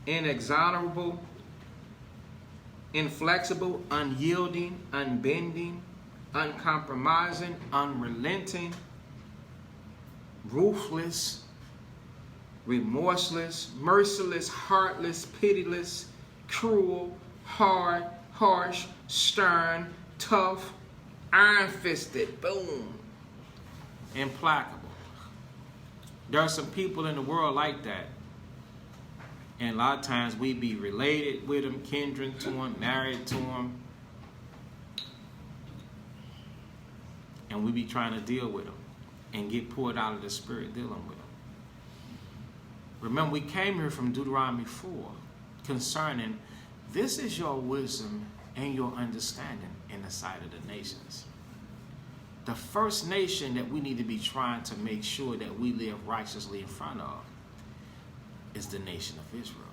Inexorable, inflexible, unyielding, unbending, uncompromising, unrelenting, ruthless, remorseless, merciless, heartless, pitiless, cruel, hard, harsh, stern, tough, iron-fisted, boom, implacable. There are some people in the world like that. And a lot of times we be related with them, kindred to them, married to them. And we be trying to deal with them and get pulled out of the spirit dealing with them. Remember, we came here from Deuteronomy 4 concerning this is your wisdom and your understanding in the sight of the nations. The first nation that we need to be trying to make sure that we live righteously in front of is the nation of Israel.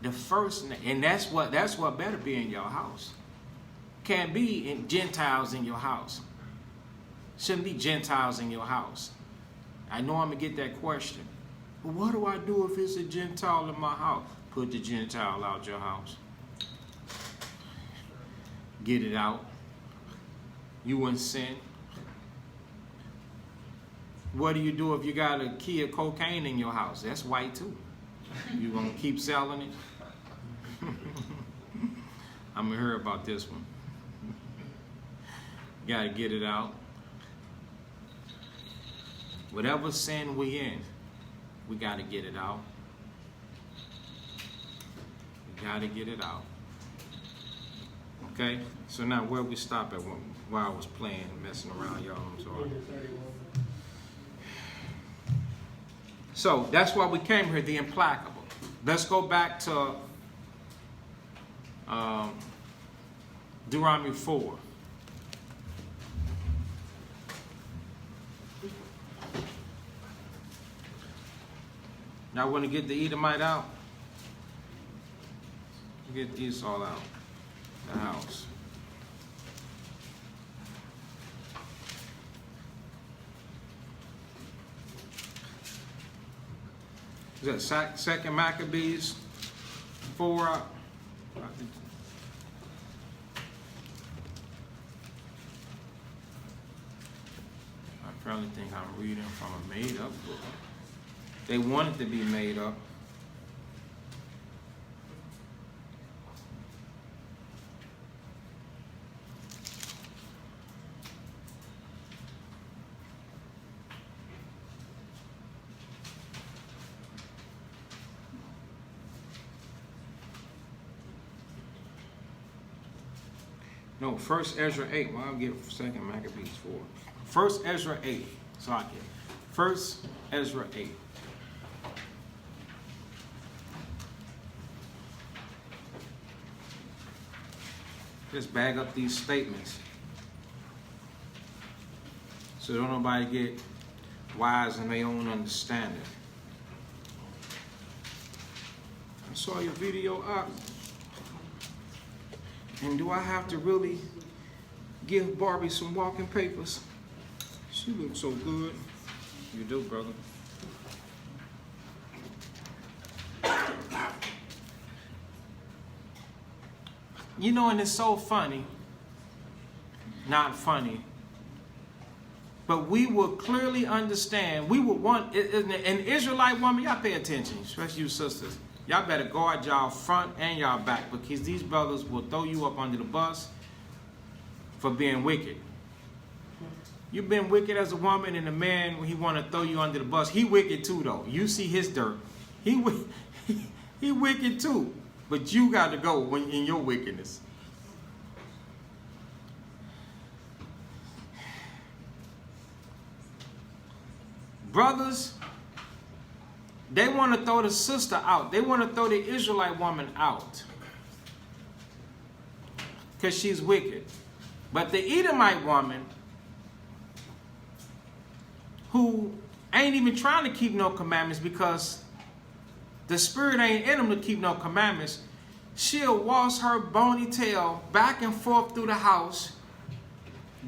The first, and that's what better be in your house. Can't be in Gentiles in your house. Shouldn't be Gentiles in your house. I know I'm gonna get that question. Well, what do I do if it's a Gentile in my house? Put the Gentile out your house. Get it out. You in sin. What do you do if you got a key of cocaine in your house? That's white too. You gonna keep selling it? I'm gonna hear about this one. Gotta get it out. Whatever sin we in, we gotta get it out. We gotta get it out. Okay? So now where we stop at while I was playing, messing around, y'all, I'm sorry. So that's why we came here, the implacable. Let's go back to Deuteronomy 4. Y'all want to get the Edomite out? Get Esau out. The house. Is that Second Maccabees 4? I probably think I'm reading from a made-up book. They want it to be made up. No, First Ezra 8. Well, I'll get Second Maccabees 4. First Ezra 8. So I get First Ezra 8. Just bag up these statements so don't nobody get wise in their own understanding. I saw your video up. And do I have to really give Barbie some walking papers? She looks so good. You do, brother. You know, and it's so funny, not funny, but we will clearly understand, we would want, an Israelite woman, y'all pay attention, especially you sisters. Y'all better guard y'all front and y'all back, because these brothers will throw you up under the bus for being wicked. You've been wicked as a woman, and the man, when he want to throw you under the bus, he wicked too, though. You see his dirt. He wicked too. But you got to go when in your wickedness. Brothers, they want to throw the sister out. They want to throw the Israelite woman out because she's wicked. But the Edomite woman, who ain't even trying to keep no commandments because the spirit ain't in them to keep no commandments, she'll wash her bony tail back and forth through the house,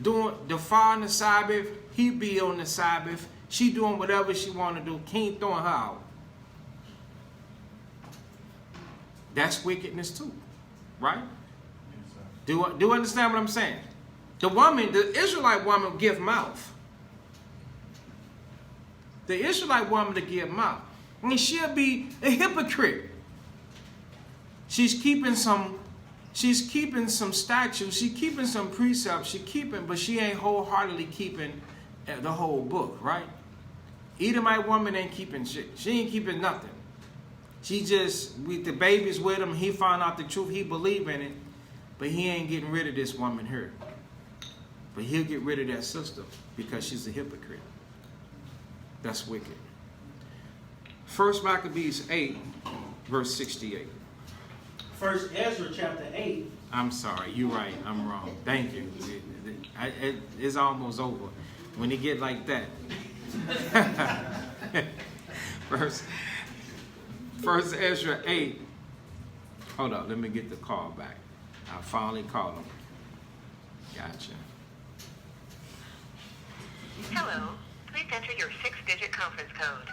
defying the Sabbath. He be on the Sabbath. She doing whatever she want to do. King throwing her out. That's wickedness too, right? Do you understand what I'm saying? The woman, the Israelite woman, give mouth. The Israelite woman to give mouth. I mean, she'll be a hypocrite. She's keeping some statutes, she's keeping some precepts, but she ain't wholeheartedly keeping the whole book, right? Edomite woman ain't keeping shit. She ain't keeping nothing. She just, with the babies with him, he found out the truth, he believe in it, but he ain't getting rid of this woman here. But he'll get rid of that sister because she's a hypocrite. That's wicked. 1 Maccabees 8, verse 68. First Ezra chapter 8. I'm sorry, you're right. I'm wrong. Thank you. It's almost over. When it get like that. First Ezra 8. Hold up, let me get the call back. I finally called him. Gotcha. Hello. Please enter your 6-digit conference code.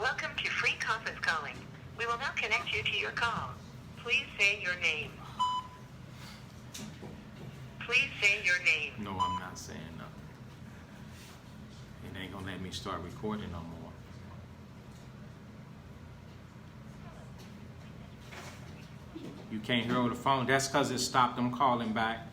Welcome to free conference calling. We will now connect you to your call. Please say your name. Please say your name. No, I'm not saying nothing. It ain't gonna let me start recording no more. You can't hear over the phone. That's because it stopped them calling back.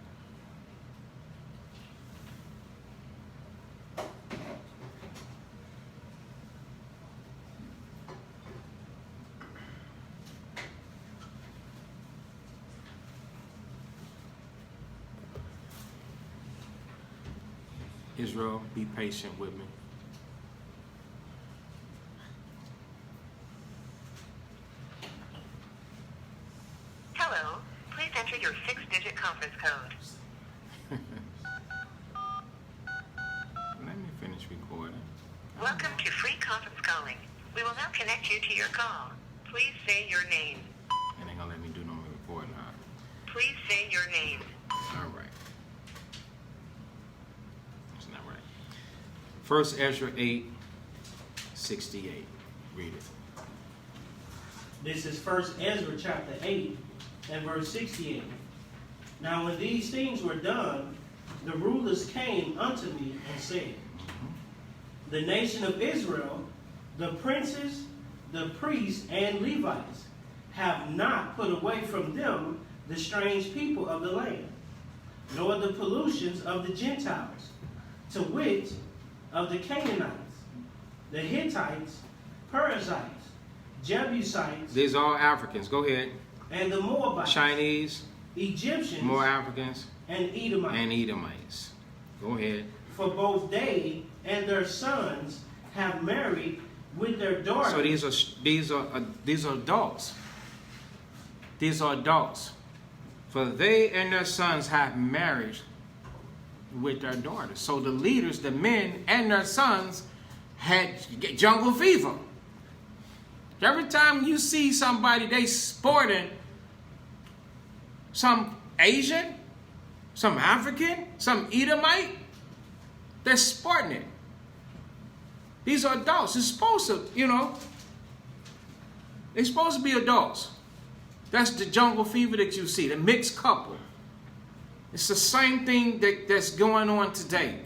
Israel, be patient with me. Hello. Please enter your 6-digit conference code. Let me finish recording. Welcome to free conference calling. We will now connect you to your call. Please say your name. It ain't gonna let me do no more recording. All right. Please say your name. All right. That's not right. 1 Ezra 8, 68. Read it. This is First Ezra chapter 8 and verse 68. Now when these things were done, the rulers came unto me and said, the nation of Israel, the princes, the priests, and Levites, have not put away from them the strange people of the land, nor the pollutions of the Gentiles, to wit, of the Canaanites, the Hittites, Perizzites, Jebusites, These are all Africans. Go ahead. and the Moabites, Chinese, Egyptians, more Africans, and Edomites. and Edomites. Go ahead. For both they and their sons have married with their daughters. So these are adults. These are adults. For they and their sons have married with their daughters. So the leaders, the men and their sons, had jungle fever. Every time you see somebody, they sporting some Asian, some African, some Edomite, they're sporting it. These are adults. It's supposed to, they're supposed to be adults. That's the jungle fever that you see, the mixed couple. It's the same thing that's going on today.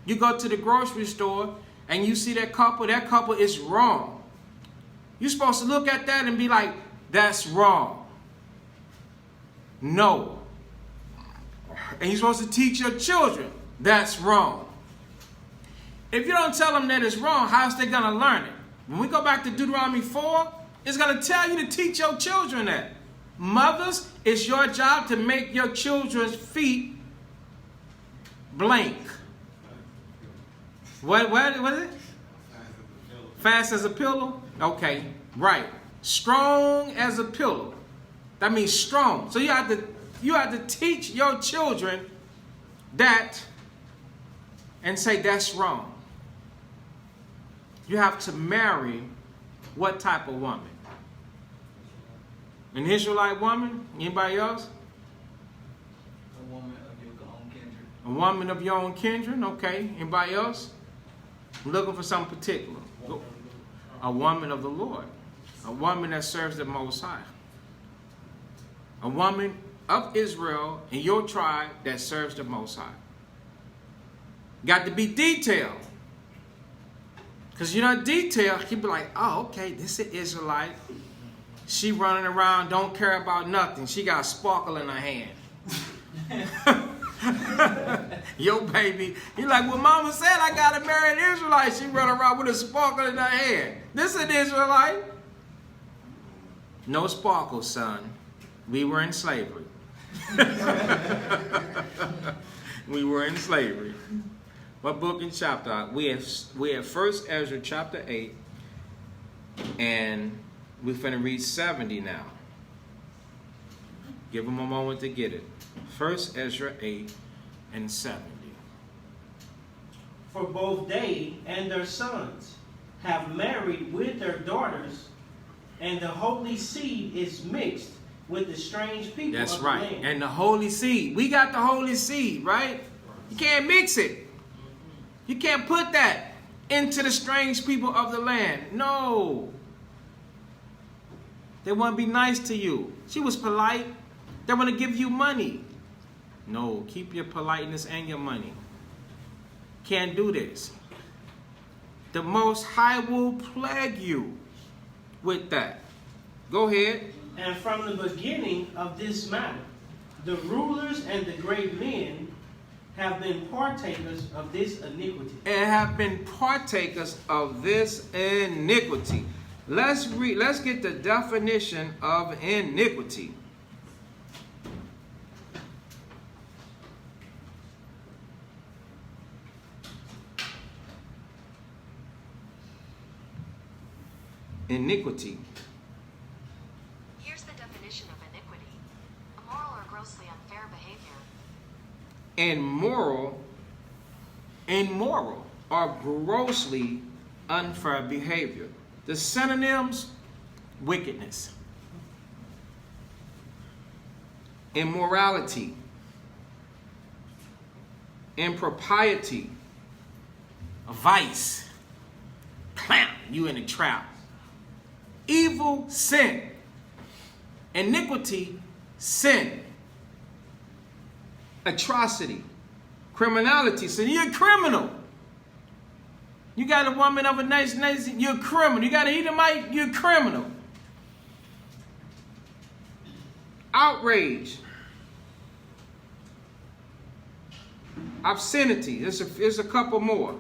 You go to the grocery store and you see that couple is wrong. You're supposed to look at that and be like, that's wrong. No. And you're supposed to teach your children, that's wrong. If you don't tell them that it's wrong, how's they going to learn it? When we go back to Deuteronomy 4, it's going to tell you to teach your children that. Mothers, it's your job to make your children's feet blank. What is it? Fast as a pillow? Okay, right. Strong as a pillow. That means strong. So you have to teach your children that and say that's wrong. You have to marry what type of woman? An Israelite woman? Anybody else? A woman of your own kindred. A woman of your own kindred? Okay. Anybody else? I'm looking for something particular. A woman of the Lord. A woman that serves the Most High. A woman of Israel in your tribe that serves the Most High. Got to be detailed. Because you're not detailed, you be like, oh, okay, this is an Israelite. She running around, don't care about nothing. She got a sparkle in her hand. Yo, baby. He like, well, mama said I got to marry an Israelite. She run around with a sparkle in her hand. This is an Israelite. No sparkle, son. We were in slavery. We were in slavery. What book and chapter? We at 1 Ezra chapter 8, and we're finna read 70 now. Give them a moment to get it. 1 Ezra 8 and 70. For both they and their sons have married with their daughters, and the holy seed is mixed with the strange people That's of right. the land. And the holy seed. We got the holy seed, right? You can't mix it. You can't put that into the strange people of the land. No. They want to be nice to you. She was polite. They want to give you money. No, keep your politeness and your money. Can't do this. The Most High will plague you with that. Go ahead. And from the beginning of this matter, the rulers and the great men have been partakers of this iniquity. And have been partakers of this iniquity. Let's read. Let's get the definition of iniquity. Iniquity. Here's the definition of iniquity: immoral or grossly unfair behavior. Immoral or grossly unfair behavior. The synonyms: wickedness, immorality, impropriety, vice, clamp, you in a trap, evil, sin, iniquity, sin, atrocity, criminality. So you're a criminal. You got a woman of a nice nation, you're a criminal. You got an Edomite, you're a criminal. Outrage, obscenity. There's a couple more.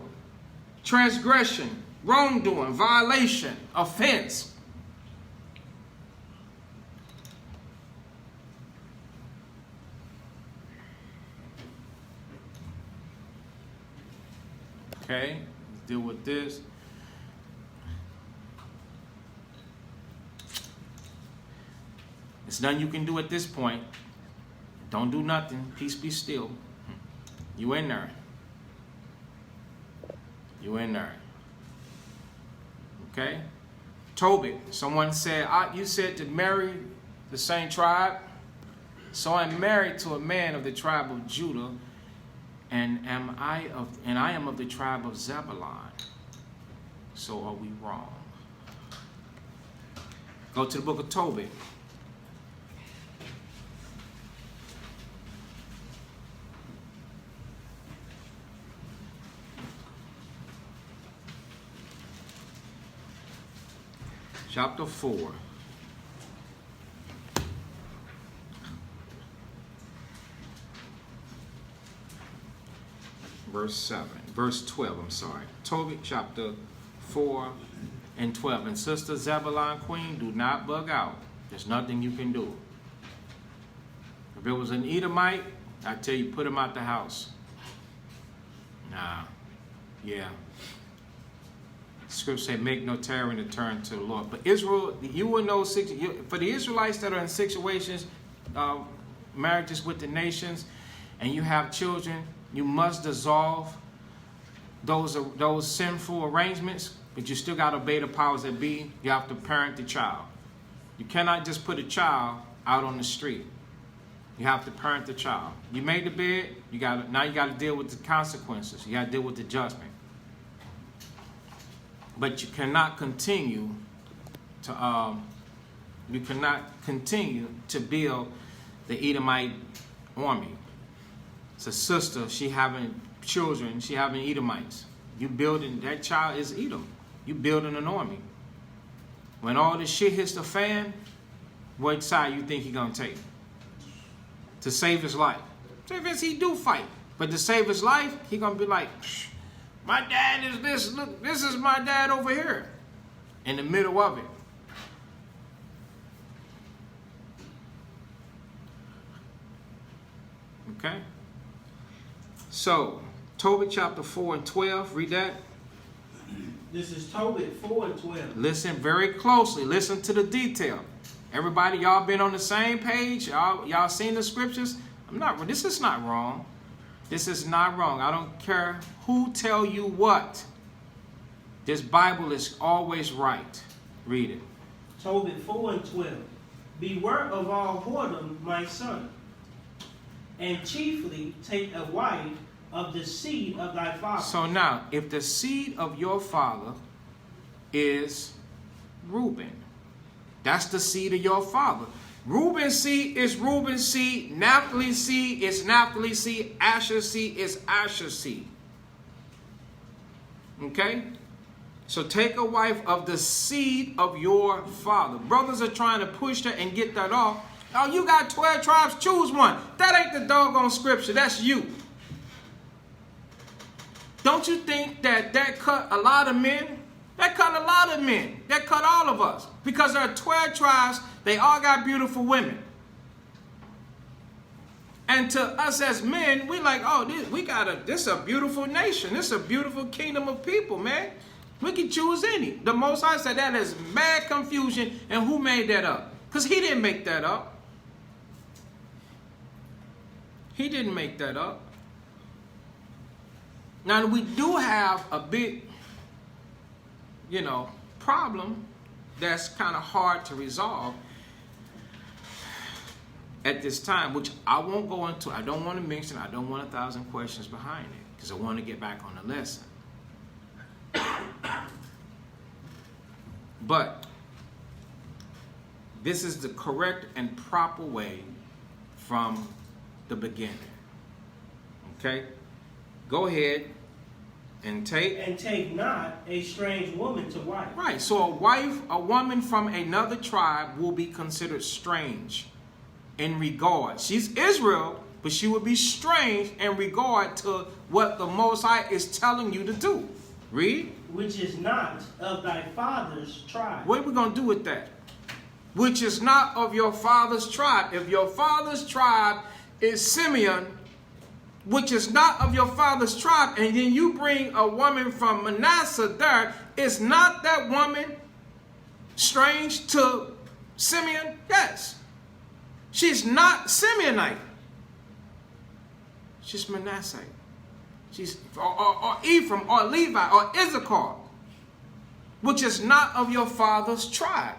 Transgression, wrongdoing, violation, offense. Okay, let's deal with this. There's nothing you can do at this point. Don't do nothing. Peace be still. You in there. You in there. Okay? Tobit. Someone said, you said to marry the same tribe. So I'm married to a man of the tribe of Judah, and I am of the tribe of Zebulon. So are we wrong? Go to the book of Tobit. Chapter 4. Verse 12, I'm sorry. Tobit chapter 4 and 12. And Sister Zebulon Queen, do not bug out. There's nothing you can do. If it was an Edomite, I tell you, put him out the house. Nah. Yeah. Scripture say, make no terror and turn to the Lord. But Israel, you will know, for the Israelites that are in situations, marriages with the nations, and you have children, you must dissolve those sinful arrangements, but you still got to obey the powers that be. You have to parent the child. You cannot just put a child out on the street. You have to parent the child. You made the bed, now you got to deal with the consequences. You got to deal with the judgment. But you cannot continue to build the Edomite army. It's a sister, she having children, she having Edomites. You building, that child is Edom. You building an army. When all this shit hits the fan, what side you think he gonna take? To save his life. So if he do fight, but to save his life, he gonna be like, my dad is this, look, this is my dad over here. In the middle of it. Okay? So, Tobit chapter 4 and 12. Read that. This is Tobit 4 and 12. Listen very closely. Listen to the detail. Everybody, y'all been on the same page? Y'all seen the scriptures? This is not wrong. This is not wrong. I don't care who tell you what. This Bible is always right. Read it. Tobit 4 and 12. Beware of all whoredom, my son, and chiefly take a wife of the seed of thy father. So now, if the seed of your father is Reuben, that's the seed of your father. Reuben's seed is Reuben's seed. Naphtali's seed is Naphtali's seed. Asher's seed is Asher's seed. Okay? So take a wife of the seed of your father. Brothers are trying to push that and get that off. Oh, you got 12 tribes, choose one. That ain't the doggone scripture. That's you. Don't you think that cut a lot of men? That cut a lot of men. That cut all of us. Because there are 12 tribes. They all got beautiful women. And to us as men, we like, oh, this is a beautiful nation. This is a beautiful kingdom of people, man. We can choose any. The Most High said that is mad confusion. And who made that up? Because he didn't make that up. He didn't make that up. Now, we do have a big, problem that's kind of hard to resolve at this time, which I won't go into. I don't want to mention. I don't want 1,000 questions behind it because I want to get back on the lesson. But this is the correct and proper way from the beginning. Okay? Go ahead and take not a strange woman to wife. Right. So a woman from another tribe will be considered strange in regard. She's Israel, but she will be strange in regard to what the Most High is telling you to do. Read. Which is not of thy father's tribe. What are we going to do with that? Which is not of your father's tribe. If your father's tribe is Simeon, which is not of your father's tribe, and then you bring a woman from Manasseh there, is not that woman strange to Simeon? Yes. She's not Simeonite. She's Manasseh. She's or Ephraim or Levi or Issachar, which is not of your father's tribe.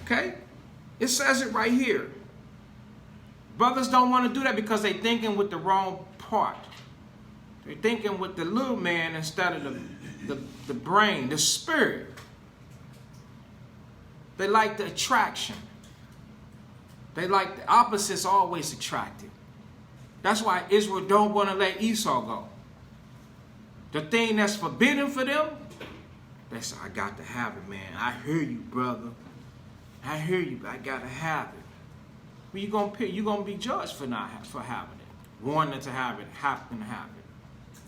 Okay? It says it right here. Brothers don't want to do that because they're thinking with the wrong part. They're thinking with the little man instead of the brain, the spirit. They like the attraction. They like the opposites always attractive. That's why Israel don't want to let Esau go. The thing that's forbidden for them, they say, I got to have it, man. I hear you, brother. I hear you, but I got to have it. Well, you're gonna be judged for having it. Wanting to have it, happen to have it.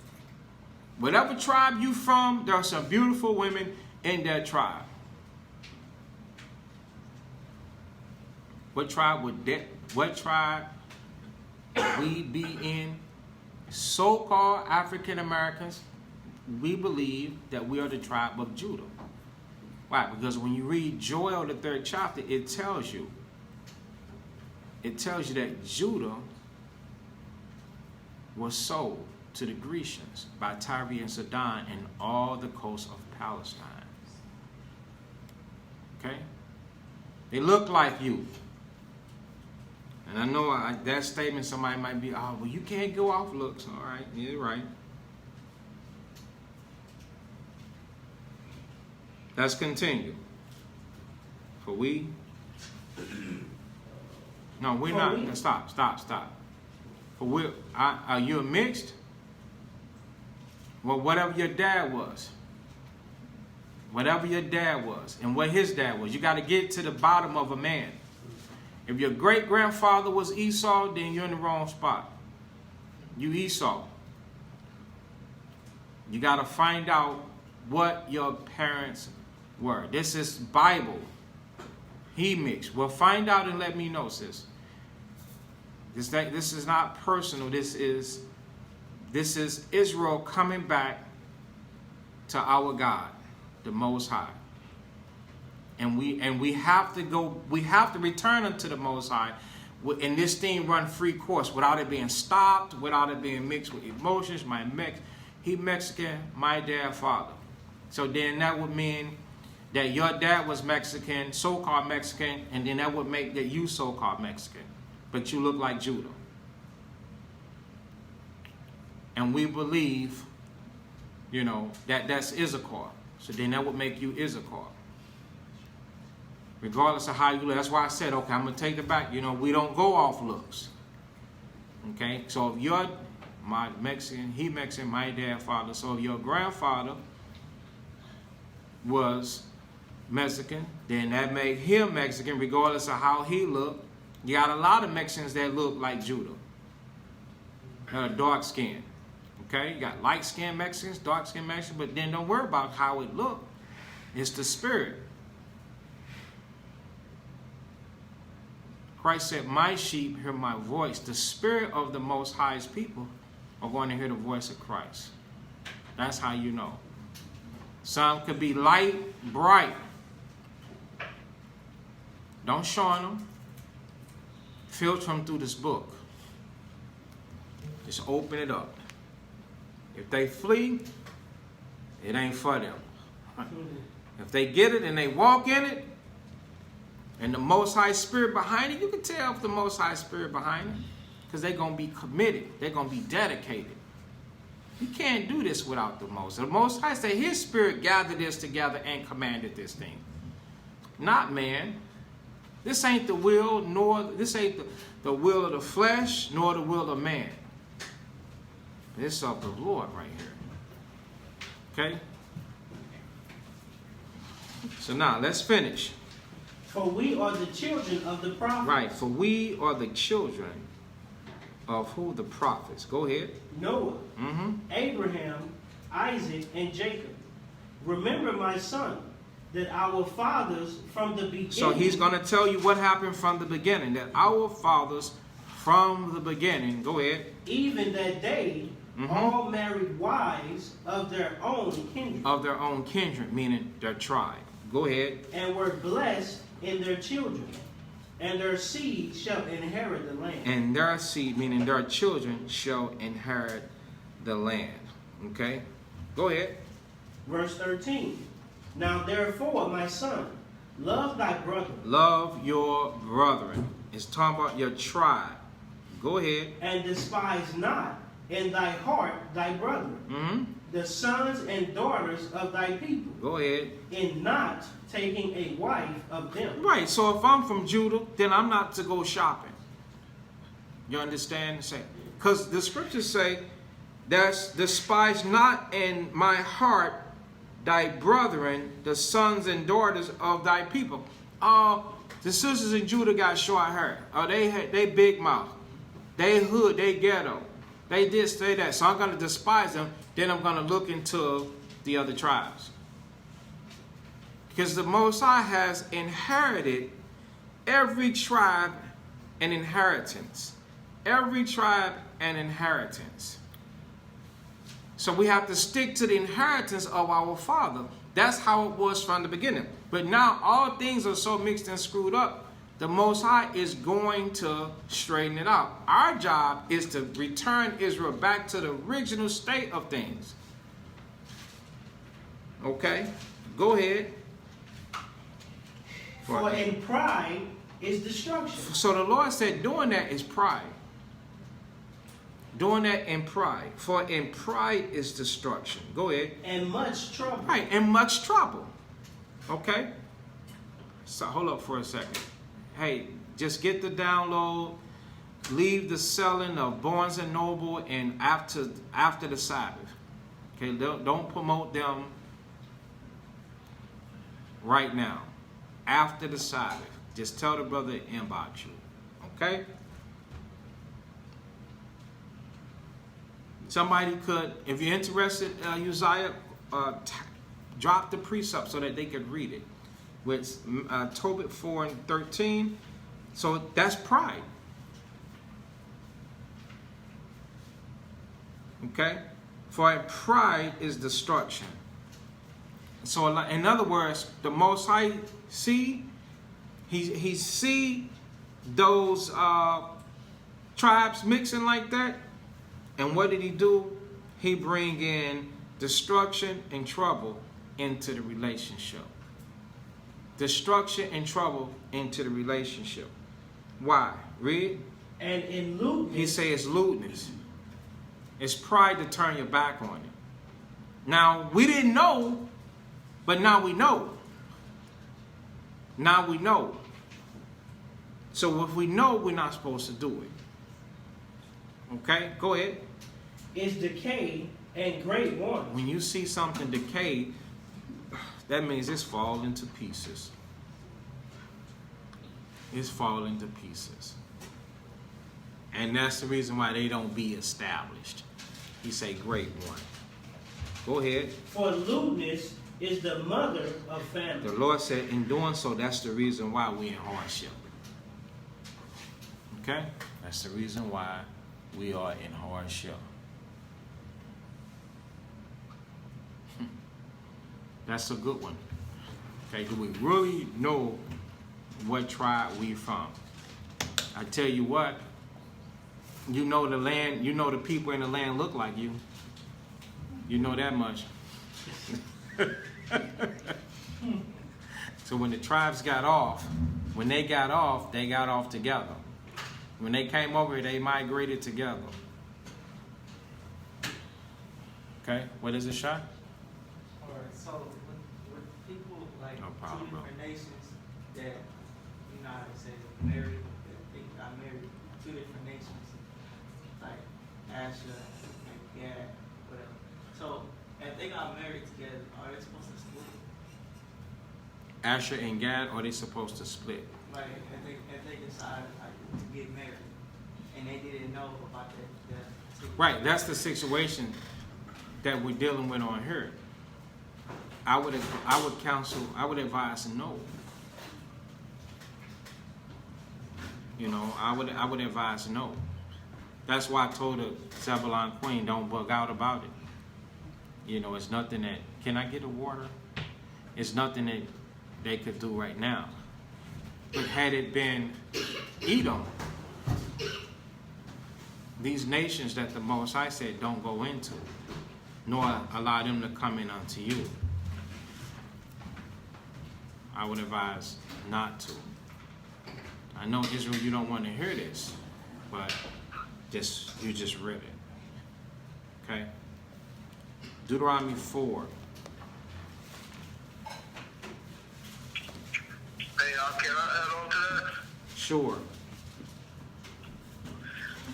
Whatever tribe you from, there are some beautiful women in that tribe. What tribe we be in? So-called African Americans, we believe that we are the tribe of Judah. Why? Because when you read Joel, the 3rd chapter, it tells you that Judah was sold to the Grecians by Tyre and Sidon and all the coast of Palestine. Okay? They look like you. And I know that statement, somebody might be, oh, well, you can't go off looks. All right, you're right. Let's continue. For we... No, we're not. Stop. For are you a mixed? Well, whatever your dad was. Whatever your dad was and what his dad was. You got to get to the bottom of a man. If your great-grandfather was Esau, then you're in the wrong spot. You Esau. You got to find out what your parents were. This is Bible. He mixed. Well, find out and let me know, sis. This is not personal. This is Israel coming back to our God, the Most High. And we have to return unto the Most High, and this thing run free course without it being stopped, without it being mixed with emotions. He Mexican, my dad father. So then that would mean that your dad was Mexican, so-called Mexican, and then that would make that you so-called Mexican, but you look like Judah. And we believe, that that's Issachar. So then that would make you Issachar. Regardless of how you look. That's why I said, okay, I'm going to take it back. We don't go off looks. Okay? So if you're my Mexican, he Mexican, my dad, father. So if your grandfather was Mexican, then that made him Mexican regardless of how he looked. You got a lot of Mexicans that look like Judah. Dark skin. Okay, you got light-skinned Mexicans, dark-skinned Mexicans, but then don't worry about how it looked. It's the spirit. Christ said, my sheep hear my voice. The spirit of the Most High's people are going to hear the voice of Christ. That's how you know. Some could be light, bright. Don't shorten them. Filter them through this book. Just open it up. If they flee, it ain't for them. If they get it and they walk in it, and the Most High Spirit behind it, you can tell if the Most High Spirit behind it, because they're going to be committed. They're going to be dedicated. You can't do this without the Most High. The Most High said His Spirit gathered this together and commanded this thing. Not man. This ain't the will, this ain't the will of the flesh, nor the will of man. This of the Lord right here. Okay? So now, let's finish. For we are the children of the prophets. Right, for we are the children of who? The prophets. Go ahead. Noah, Abraham, Isaac, and Jacob. Remember, my son, that our fathers from the beginning... So he's going to tell you what happened from the beginning. That our fathers from the beginning... Go ahead. Even that they all married wives of their own kindred. Of their own kindred, meaning their tribe. Go ahead. And were blessed in their children. And their seed shall inherit the land. And their seed, meaning their children, shall inherit the land. Okay? Go ahead. Verse 13. Now therefore, my son, love thy brother. Love your brethren. It's talking about your tribe. Go ahead. And despise not in thy heart thy brethren, the sons and daughters of thy people. Go ahead. In not taking a wife of them. Right. So if I'm from Judah, then I'm not to go shopping. You understand? Because the scriptures say, that's despise not in my heart thy brethren, the sons and daughters of thy people. The sisters in Judah got short hair. They big mouth. They hood, they ghetto. They did say that. So I'm going to despise them. Then I'm going to look into the other tribes. Because the Most High has inherited every tribe an inheritance. Every tribe an inheritance. So we have to stick to the inheritance of our Father. That's how it was from the beginning. But now all things are so mixed and screwed up. The Most High is going to straighten it out. Our job is to return Israel back to the original state of things. Okay? Go ahead. For in pride is destruction. So the Lord said doing that is pride. Doing that in pride. For in pride is destruction. Go ahead. And much trouble. Right, and much trouble. Okay? So hold up for a second. Hey, just get the download. Leave the selling of Barnes & Noble and after the Sabbath. Okay, don't promote them right now. After the Sabbath. Just tell the brother to inbox you. Okay? Somebody could, if you're interested, Uzziah, drop the precept so that they could read it. With Tobit 4 and 13. So that's pride. Okay? For pride is destruction. So in other words, the Most High see, he see those tribes mixing like that. And what did he do? He bring in destruction and trouble into the relationship. Destruction and trouble into the relationship. Why? Read. And in lewdness, He say it's lewdness. It's pride to turn your back on it. Now, we didn't know, but now we know. Now we know. So if we know, we're not supposed to do it. Okay? Go ahead. is decay and great want. When you see something decay, that means it's falling to pieces. It's falling to pieces. And that's the reason why they don't be established. He say great one. Go ahead. For lewdness is the mother of famine. The Lord said in doing so, that's the reason why we in hardship. Okay? That's the reason why we are in hardship. That's a good one. Okay, do we really know what tribe we from? I tell you what, you know the land, you know the people in the land look like you. You know that much. So when the tribes got off, they got off together. When they came over here, they migrated together. Okay, what is it, Shot? Alright, so with people like No problem, two bro. different nations that, you know how they say married, that they got married, two different nations, like Asher and Gad, whatever. So if they got married together, are they supposed to split? Asher and Gad, or are they supposed to split? Like if they decided like to get married and they didn't know about that Right, that's the situation that we're dealing with on here. I would advise no. You know, I would advise no. That's why I told the Zebulon Queen, don't bug out about it. You know, it's nothing that, can I get a water? It's nothing that they could do right now. But had it been Edom, these nations that the Most High said don't go into, nor allow them to come in unto you, I would advise not to. I know, Israel, you don't want to hear this, but you just read it. Okay? Deuteronomy 4. Hey, can I add on to that? Sure.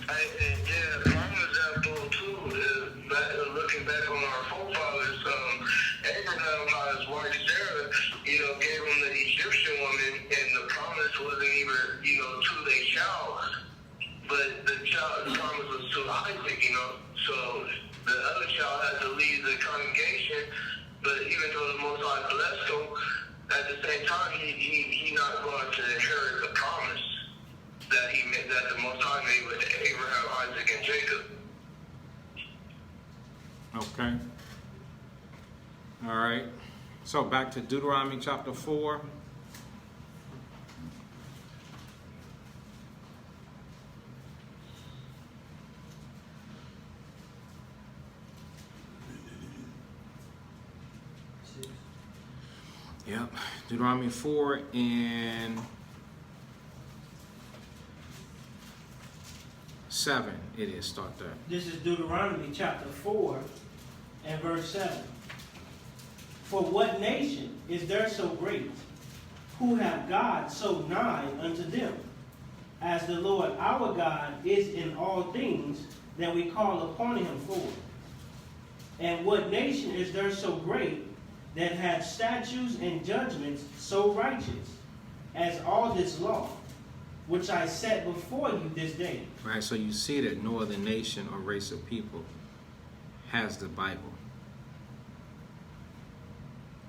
And yeah, my example too is looking back on our forefathers. Abraham, how his wife Sarah, gave him the Egyptian woman, and the promise wasn't even, to their child, but the promise was to Isaac, So the other child had to leave the congregation, but even though the Most High blessed him, at the same time he not going to inherit the promise that the Most High made with Abraham, Isaac, and Jacob. Okay. All right. So back to Deuteronomy chapter 4. Yep. Deuteronomy 4 and 7. It is. Start there. This is Deuteronomy chapter 4 and verse 7. For what nation is there so great, who have God so nigh unto them, as the Lord our God is in all things that we call upon him for? And what nation is there so great, that hath statutes and judgments so righteous, as all this law, which I set before you this day? Right, so you see that no other nation or race of people has the Bible.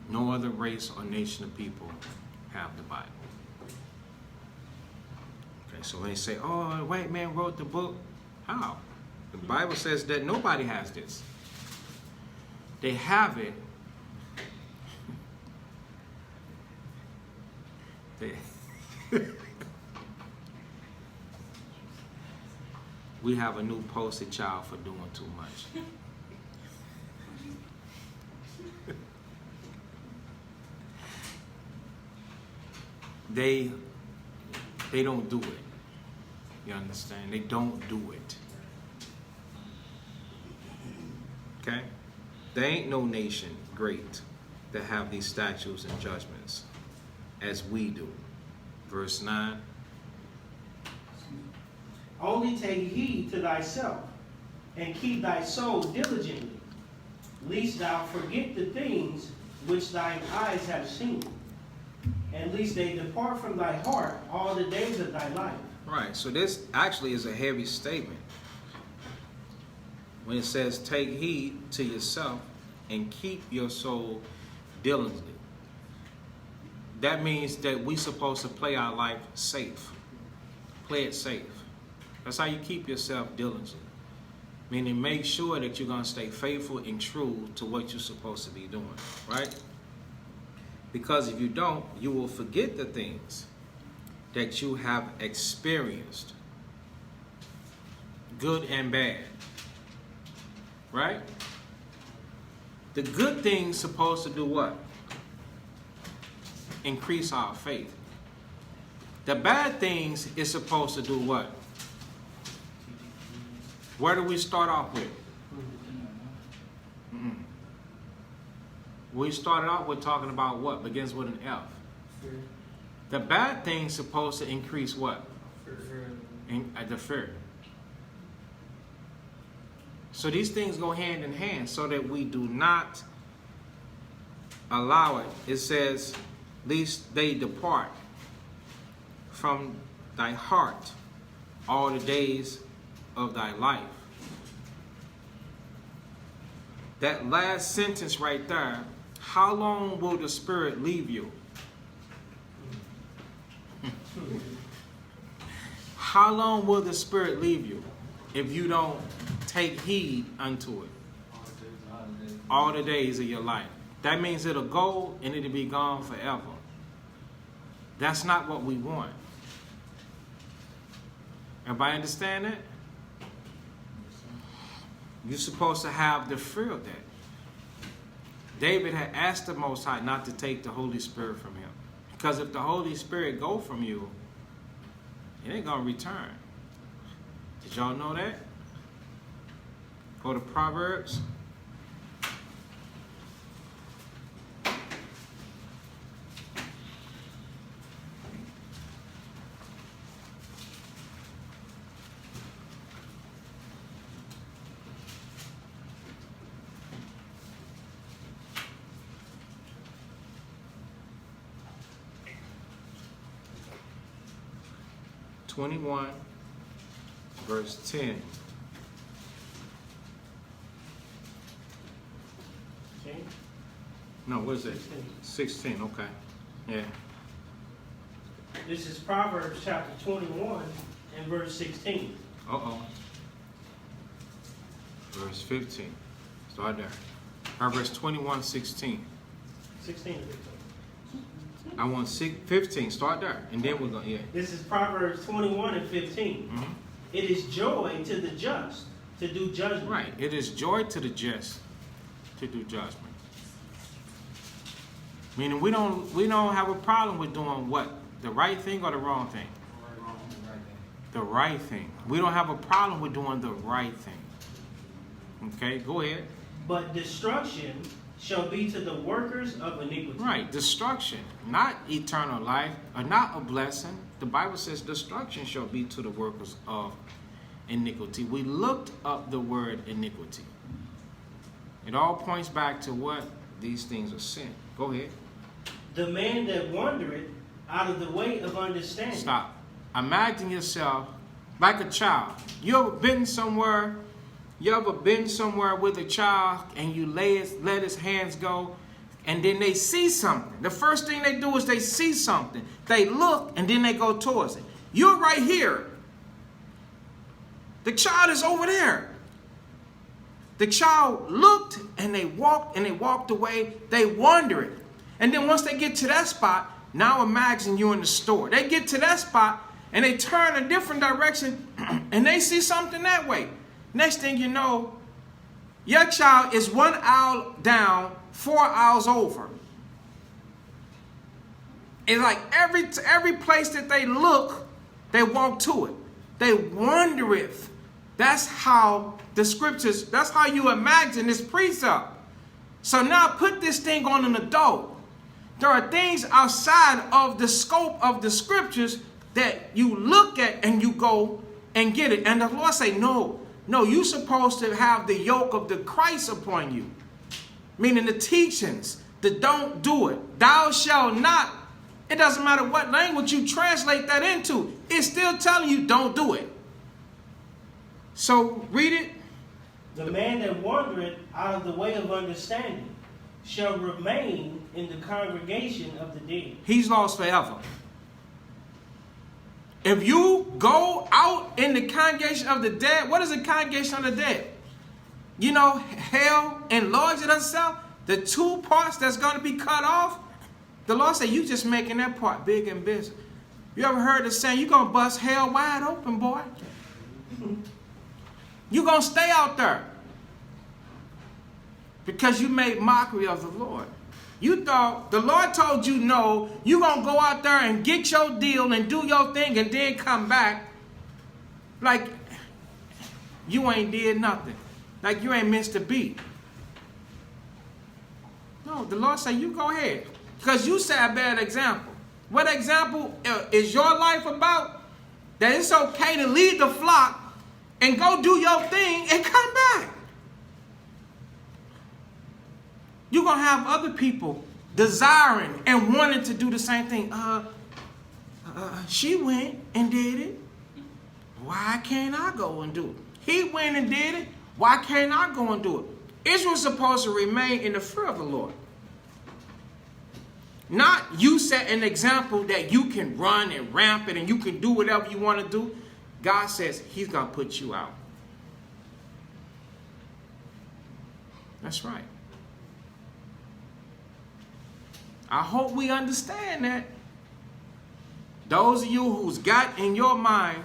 No other race or nation of people have the Bible. Okay, so they say, oh, a white man wrote the book. How? The Bible says that nobody has this. They have it. We have a new poster child for doing too much. They don't do it. You understand? They don't do it. Okay? There ain't no nation great that have these statutes and judgments as we do. Verse 9. Only take heed to thyself, and keep thy soul diligently, lest thou forget the things which thine eyes have seen, and lest they depart from thy heart all the days of thy life. Right, so this actually is a heavy statement. When it says, take heed to yourself and keep your soul diligently. That means that we're supposed to play our life safe. Play it safe. That's how you keep yourself diligent. Meaning make sure that you're going to stay faithful and true to what you're supposed to be doing. Right? Because if you don't, you will forget the things that you have experienced. Good and bad. Right? The good things supposed to do what? Increase our faith. The bad things is supposed to do what? Where do we start off with? We started out with talking about what? Begins with an F. Fear. The bad thing's supposed to increase what? Fear. The fear. So these things go hand in hand so that we do not allow it. It says, lest they depart from thy heart all the days of thy life. That last sentence right there, how long will the Spirit leave you? How long will the Spirit leave you if you don't take heed unto it? All the days of your life. That means it'll go and it'll be gone forever. That's not what we want. Everybody understand that? You're supposed to have the fear of that. David had asked the Most High not to take the Holy Spirit from him. Because if the Holy Spirit go from you, it ain't going to return. Did y'all know that? Go to Proverbs. Verse 10. No, what is it? 16, okay. Yeah. This is Proverbs chapter 21 and verse 16. Uh-oh. Verse 15. Start there. Proverbs 21, 16. 16 and 15. I want 15. Start there. And then we're going to, yeah. This is Proverbs 21 and 15. Mm-hmm. It is joy to the just to do judgment. Right. It is joy to the just to do judgment. Meaning we don't have a problem with doing what? The right thing or the wrong thing? The right thing. We don't have a problem with doing the right thing. Okay, go ahead. But destruction shall be to the workers of iniquity. Right, destruction, not eternal life, or not a blessing. The Bible says destruction shall be to the workers of iniquity. We looked up the word iniquity. It all points back to what? These things are sin. Go ahead. The man that wandereth out of the way of understanding. Stop. Imagine yourself like a child. You ever been somewhere with a child and you let his hands go and then they see something? The first thing they do is they see something. They look and then they go towards it. You're right here. The child is over there. The child looked and they walked away. They wondered. And then once they get to that spot, now imagine you in the store. They get to that spot and they turn a different direction and they see something that way. Next thing you know, your child is 1 aisle down, 4 aisles over. It's like every place that they look, they walk to it. They wondereth. That's how the scriptures, that's how you imagine this precept. So now put this thing on an adult. There are things outside of the scope of the scriptures that you look at and you go and get it. And the Lord say, no, you're supposed to have the yoke of the Christ upon you. Meaning the teachings, the don't do it. Thou shalt not. It doesn't matter what language you translate that into. It's still telling you don't do it. So read it. The man that wandereth out of the way of understanding shall remain in the congregation of the dead. He's lost forever. If you go out in the congregation of the dead, what is the congregation of the dead? You know, hell enlarged itself, the two parts that's going to be cut off. The Lord said, you just making that part big and busy. You ever heard the saying, you're going to bust hell wide open, boy? You're going to stay out there because you made mockery of the Lord. You thought the Lord told you no, you're going to go out there and get your deal and do your thing and then come back like you ain't did nothing. Like you ain't missed a beat. No, the Lord said, you go ahead. Because you set a bad example. What example is your life about? That it's okay to lead the flock and go do your thing and come back. You're going to have other people desiring and wanting to do the same thing. She went and did it. Why can't I go and do it? He went and did it. Why can't I go and do it? Israel's supposed to remain in the fear of the Lord. Not you set an example that you can run and ramp it and you can do whatever you want to do. God says he's going to put you out. That's right. I hope we understand that. Those of you who's got in your mind,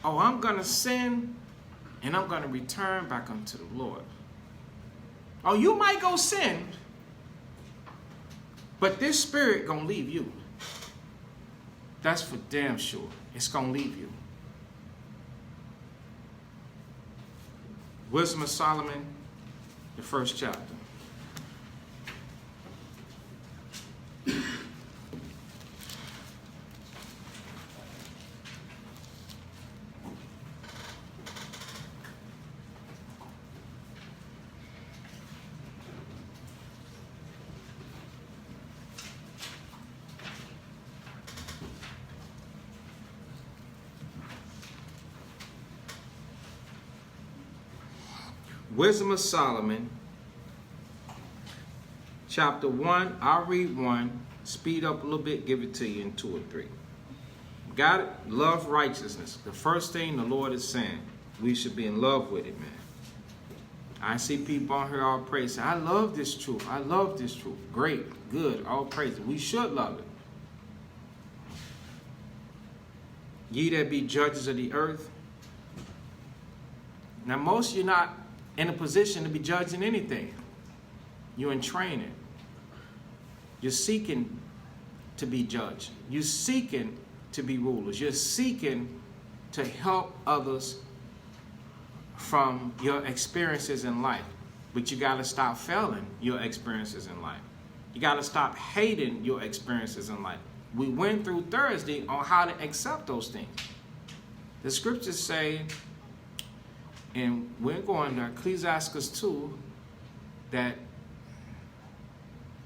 oh, I'm going to sin and I'm going to return back unto the Lord. Oh, you might go sin, but this spirit going to leave you. That's for damn sure. It's going to leave you. Wisdom of Solomon, the 1st chapter. Wisdom of Solomon, chapter 1. I'll read 1, speed up a little bit, give it to you in 2 or 3. Got it? Love righteousness. The first thing the Lord is saying, we should be in love with it, man. I see people on here all praising. I love this truth. I love this truth. Great, good, all praise. We should love it. Ye that be judges of the earth. Now, most of you not in a position to be judging anything. You're in training. You're seeking to be judged. You're seeking to be rulers. You're seeking to help others from your experiences in life. But you got to stop failing your experiences in life. You got to stop hating your experiences in life. We went through Thursday on how to accept those things. The scriptures say, and we're going to Ecclesiastes 2, that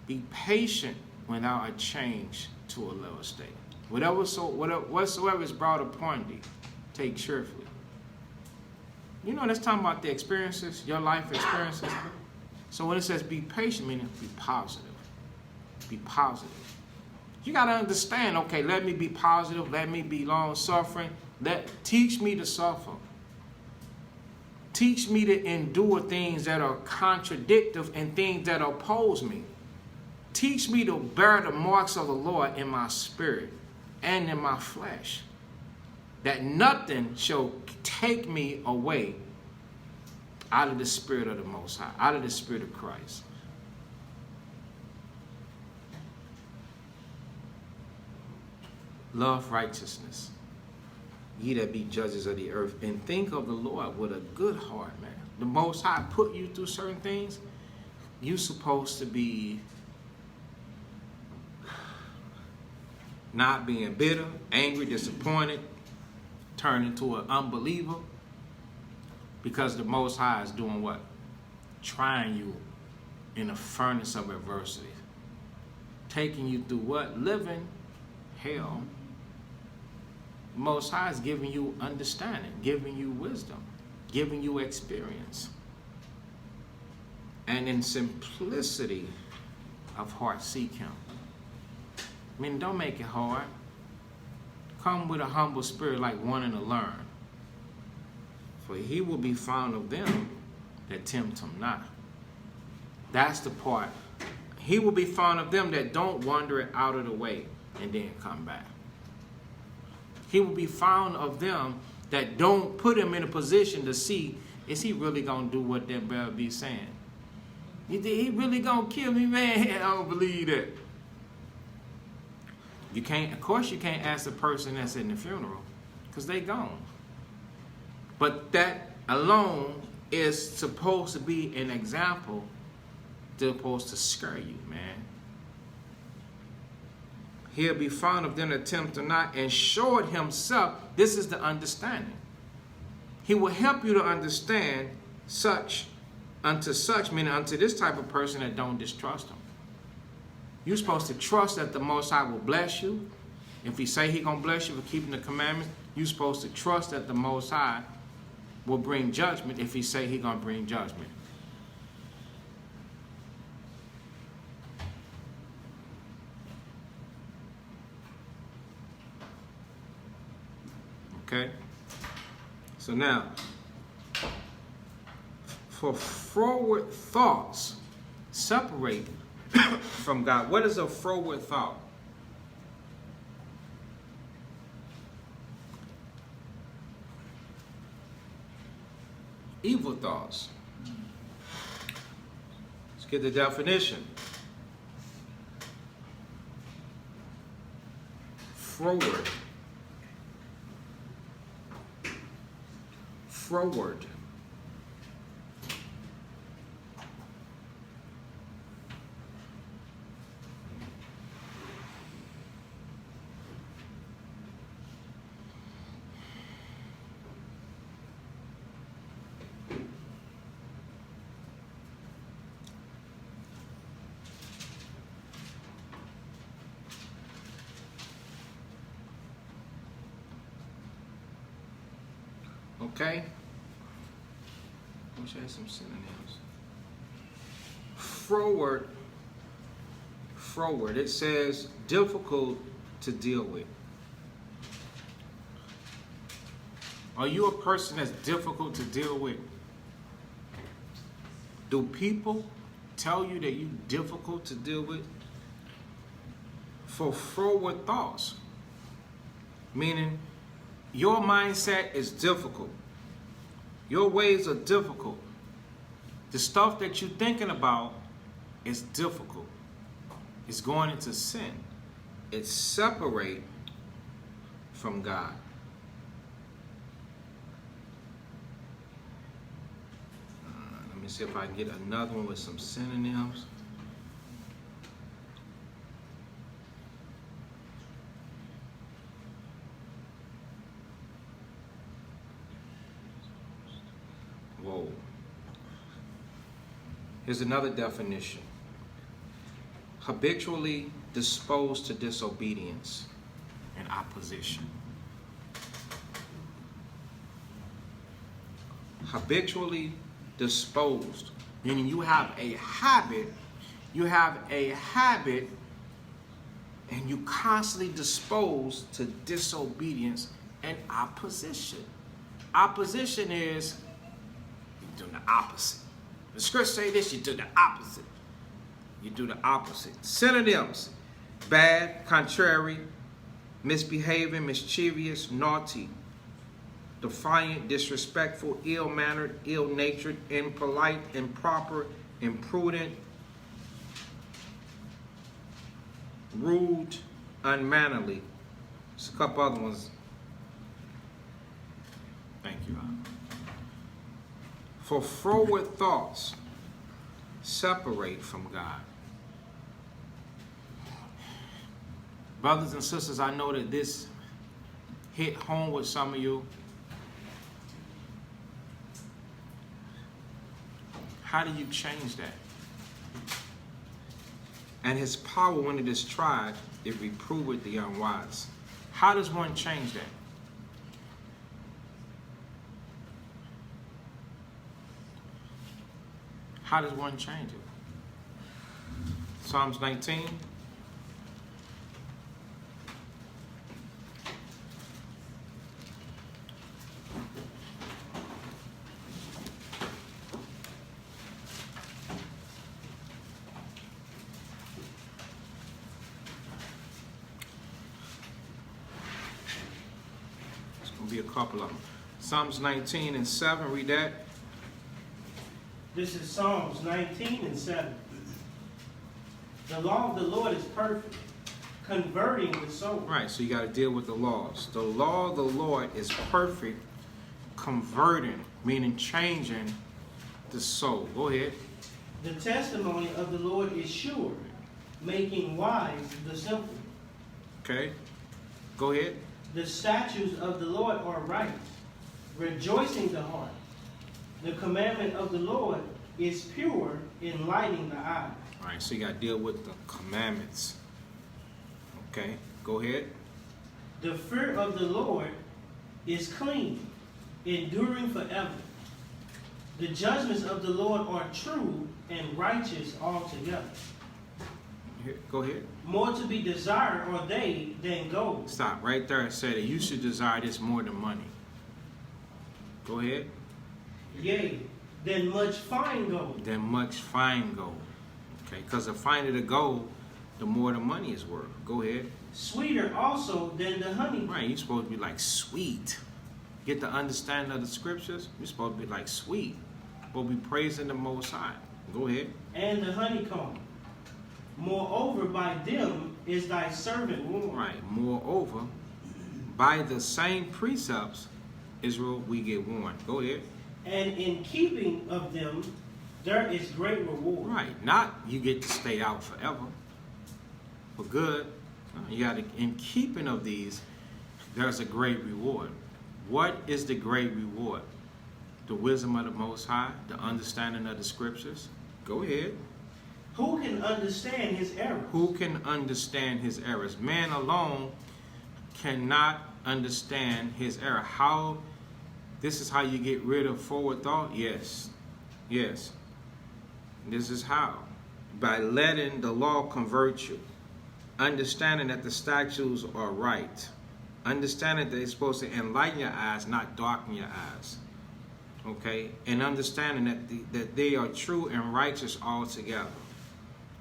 be patient without a change to a lower state. Whatsoever is brought upon thee, take cheerfully. You know, that's talking about the experiences, your life experiences. So when it says be patient, meaning be positive. Be positive. You got to understand, okay, let me be positive, let me be long-suffering, teach me to suffer. Teach me to endure things that are contradictory and things that oppose me. Teach me to bear the marks of the Lord in my spirit and in my flesh, that nothing shall take me away out of the Spirit of the Most High, out of the Spirit of Christ. Love righteousness, ye that be judges of the earth, and think of the Lord with a good heart, man. The Most High put you through certain things. You supposed to be not being bitter, angry, disappointed, turn into an unbeliever, because the Most High is doing what? Trying you in a furnace of adversity. Taking you through what? Living hell. The Most High is giving you understanding, giving you wisdom, giving you experience. And in simplicity of heart, seek Him. I mean, don't make it hard. Come with a humble spirit like wanting to learn. For He will be found of them that tempt Him not. That's the part. He will be found of them that don't wander out of the way and then come back. He will be found of them that don't put Him in a position to see, is He really going to do what that brother be saying? He really going to kill me, man? I don't believe that. You can't, of course you can't ask the person that's in the funeral, because they gone. But that alone is supposed to be an example, supposed to scare you, man. He'll be found of them that tempt Him not, and showed Himself. This is the understanding. He will help you to understand meaning unto this type of person that don't distrust Him. You're supposed to trust that the Most High will bless you. If He say He gonna bless you for keeping the commandments, you're supposed to trust that the Most High will bring judgment if He say He gonna bring judgment. Okay? So now, for forward thoughts, separate from God. What is a forward thought? Evil thoughts. Let's get the definition. Forward. Forward. Okay? I wish I had some synonyms. Forward. It says difficult to deal with. Are you a person that's difficult to deal with? Do people tell you that you're difficult to deal with? For forward thoughts, meaning your mindset is difficult. Your ways are difficult. The stuff that you're thinking about is difficult. It's going into sin. It's separate from God. Let me see if I can get another one with some synonyms. Whoa. Here's another definition. Habitually disposed to disobedience and opposition. Habitually disposed, meaning you have a habit, and you constantly disposed to disobedience and opposition. Opposition is You're doing the opposite. The scripture say this, you do the opposite. You do the opposite. Synonyms: bad, contrary, misbehaving, mischievous, naughty, defiant, disrespectful, ill-mannered, ill-natured, impolite, improper, imprudent, rude, unmannerly. There's a couple other ones. Thank you. For forward thoughts separate from God. Brothers and sisters, I know that this hit home with some of you. How do you change that? And his power, when it is tried, it reproveth the unwise. How does one change that? How does one change it? Psalms 19. It's going to be a couple of them. Psalms 19 and 7, read that. This is Psalms 19 and 7. The law of the Lord is perfect, converting the soul. Right, so you got to deal with the laws. The law of the Lord is perfect, converting, meaning changing the soul. Go ahead. The testimony of the Lord is sure, making wise the simple. Okay, go ahead. The statutes of the Lord are right, rejoicing the heart. The commandment of the Lord is pure, enlightening the eye. All right, so you got to deal with the commandments. Okay, go ahead. The fear of the Lord is clean, enduring forever. The judgments of the Lord are true and righteous altogether. Here, go ahead. More to be desired are they than gold. Stop right there and say that you should desire this more than money. Go ahead. Yea, than much fine gold. Than much fine gold. Okay, because the finer the gold, the more the money is worth. Go ahead. Sweeter also than the honey. Right, you're supposed to be like sweet. Get the understanding of the scriptures. You're supposed to be like sweet. You're supposed to be praising the Most High. Go ahead. And the honeycomb. Moreover, by them is thy servant warned. Right, moreover, by the same precepts, Israel, we get warned. Go ahead. And in keeping of them, there is great reward. Right, not you get to stay out forever. For good, you got to, in keeping of these, there's a great reward. What is the great reward? The wisdom of the Most High, the understanding of the scriptures. Go ahead. Who can understand his errors? Who can understand his errors? Man alone cannot understand his error. How? This is how you get rid of forward thought? Yes. Yes. This is how. By letting the law convert you. Understanding that the statutes are right. Understanding that they're supposed to enlighten your eyes, not darken your eyes. Okay? And understanding that they are true and righteous altogether.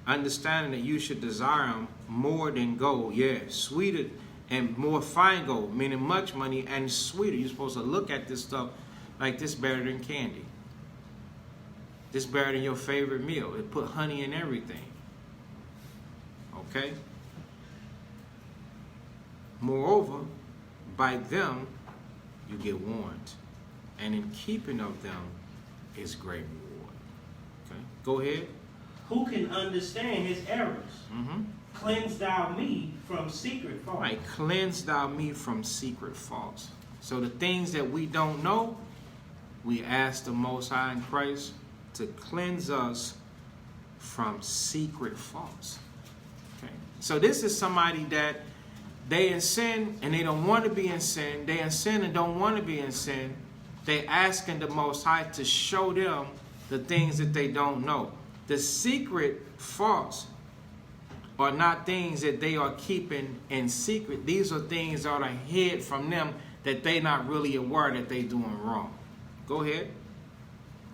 Understanding that you should desire them more than gold. Yeah, sweeter and more fine gold, meaning much money and sweeter. You're supposed to look at this stuff like this better than candy. This better than your favorite meal. It put honey in everything. Okay? Moreover, by them you get warned. And in keeping of them is great reward. Okay? Go ahead. Who can understand his errors? Mm-hmm. Cleanse thou me from secret faults. Right, cleanse thou me from secret faults. So the things that we don't know, we ask the Most High in Christ to cleanse us from secret faults. Okay. So this is somebody that they in sin and they don't want to be in sin. They in sin and don't want to be in sin. They asking the Most High to show them the things that they don't know. The secret faults are not things that they are keeping in secret. These are things that are hid from them that they're not really aware that they're doing wrong. Go ahead.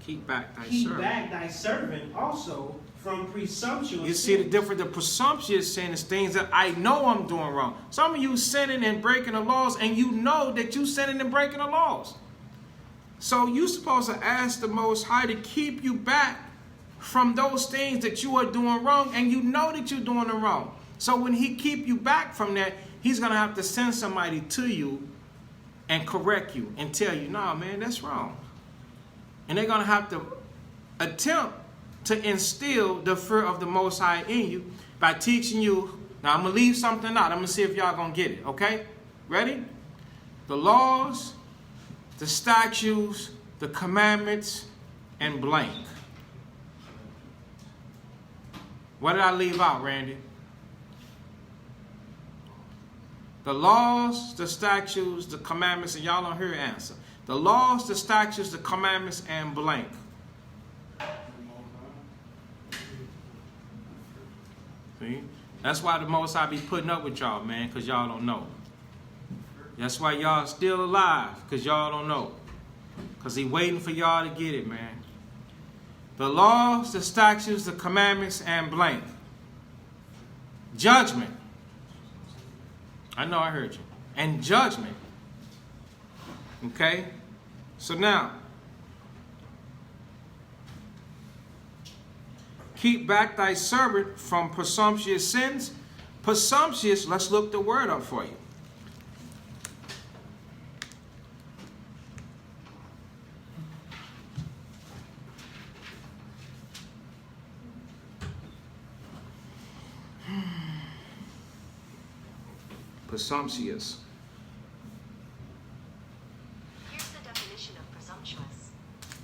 Keep back thy Keep servant. back thy servant also from presumptuous You see the sins. difference? The presumptuous sin is things that I know I'm doing wrong. Some of you sinning and breaking the laws, and you know that you sinning and breaking the laws. So you're supposed to ask the Most High to keep you back from those things that you are doing wrong, and you know that you're doing them wrong. So when he keep you back from that, he's going to have to send somebody to you and correct you and tell you, nah, man, that's wrong. And they're going to have to attempt to instill the fear of the Most High in you by teaching you. Now, I'm going to leave something out. I'm going to see if y'all going to get it, okay? Ready? The laws, the statutes, the commandments, and blank. What did I leave out, Randy? The laws, the statutes, the commandments, and y'all don't hear the answer. The laws, the statutes, the commandments, and blank. See? That's why the Most High be putting up with y'all, man, because y'all don't know. That's why y'all still alive, because y'all don't know. Because he waiting for y'all to get it, man. The laws, the statutes, the commandments, and blank. Judgment. I know I heard you. And judgment. Okay? So now, keep back thy servant from presumptuous sins. Presumptuous, let's look the word up for you. Presumptuous. Here's the definition of presumptuous.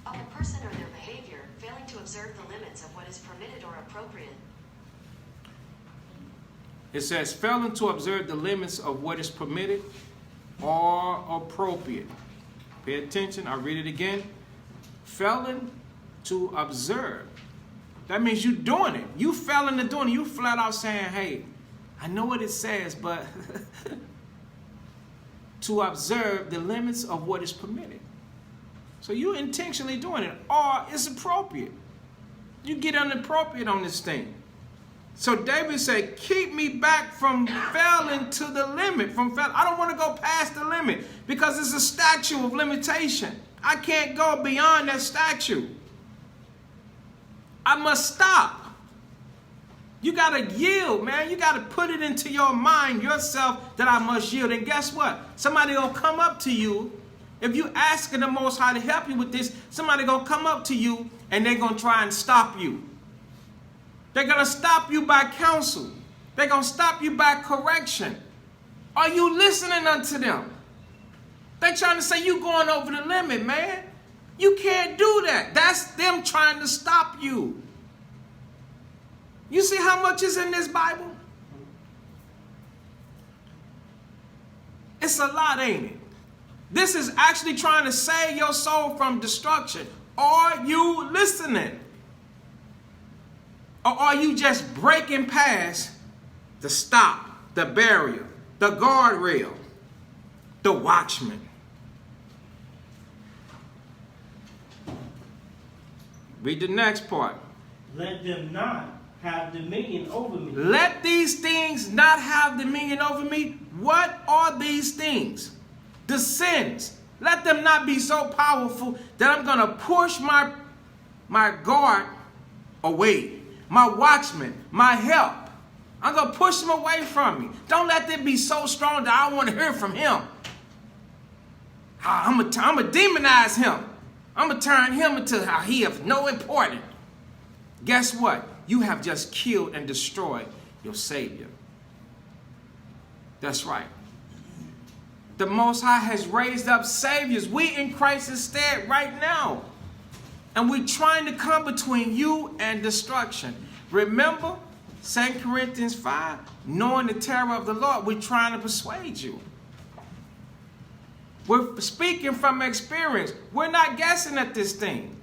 Of a person or their behavior failing to observe the limits of what is permitted or appropriate. It says, failing to observe the limits of what is permitted or appropriate. Pay attention, I'll read it again. Failing to observe. That means you're doing it. You failing to doing it. You flat out saying, hey, I know what it says, but to observe the limits of what is permitted. So you intentionally doing it, or it's appropriate. You get inappropriate on this thing. So David said, keep me back from failing to the limit. I don't want to go past the limit because it's a statute of limitation. I can't go beyond that statute. I must stop. You got to yield, man. You got to put it into your mind, yourself, that I must yield. And guess what? Somebody going to come up to you. If you asking the Most High to help you with this, somebody going to come up to you and they're going to try and stop you. They're going to stop you by counsel. They're going to stop you by correction. Are you listening unto them? They're trying to say you going over the limit, man. You can't do that. That's them trying to stop you. You see how much is in this Bible? It's a lot, ain't it? This is actually trying to save your soul from destruction. Are you listening? Or are you just breaking past the stop, the barrier, the guardrail, the watchman? Read the next part. Let them not have dominion over me. Let these things not have dominion over me. What are these things? The sins. Let them not be so powerful that I'm going to push my guard away. My watchman, my help. I'm going to push him away from me. Don't let them be so strong that I want to hear from him. I'm going to demonize him. I'm going to turn him into how he is no important. Guess what? You have just killed and destroyed your Savior. That's right. The Most High has raised up Saviors. We in Christ's stead right now. And we're trying to come between you and destruction. Remember 2 Corinthians 5? Knowing the terror of the Lord, we're trying to persuade you. We're speaking from experience. We're not guessing at this thing.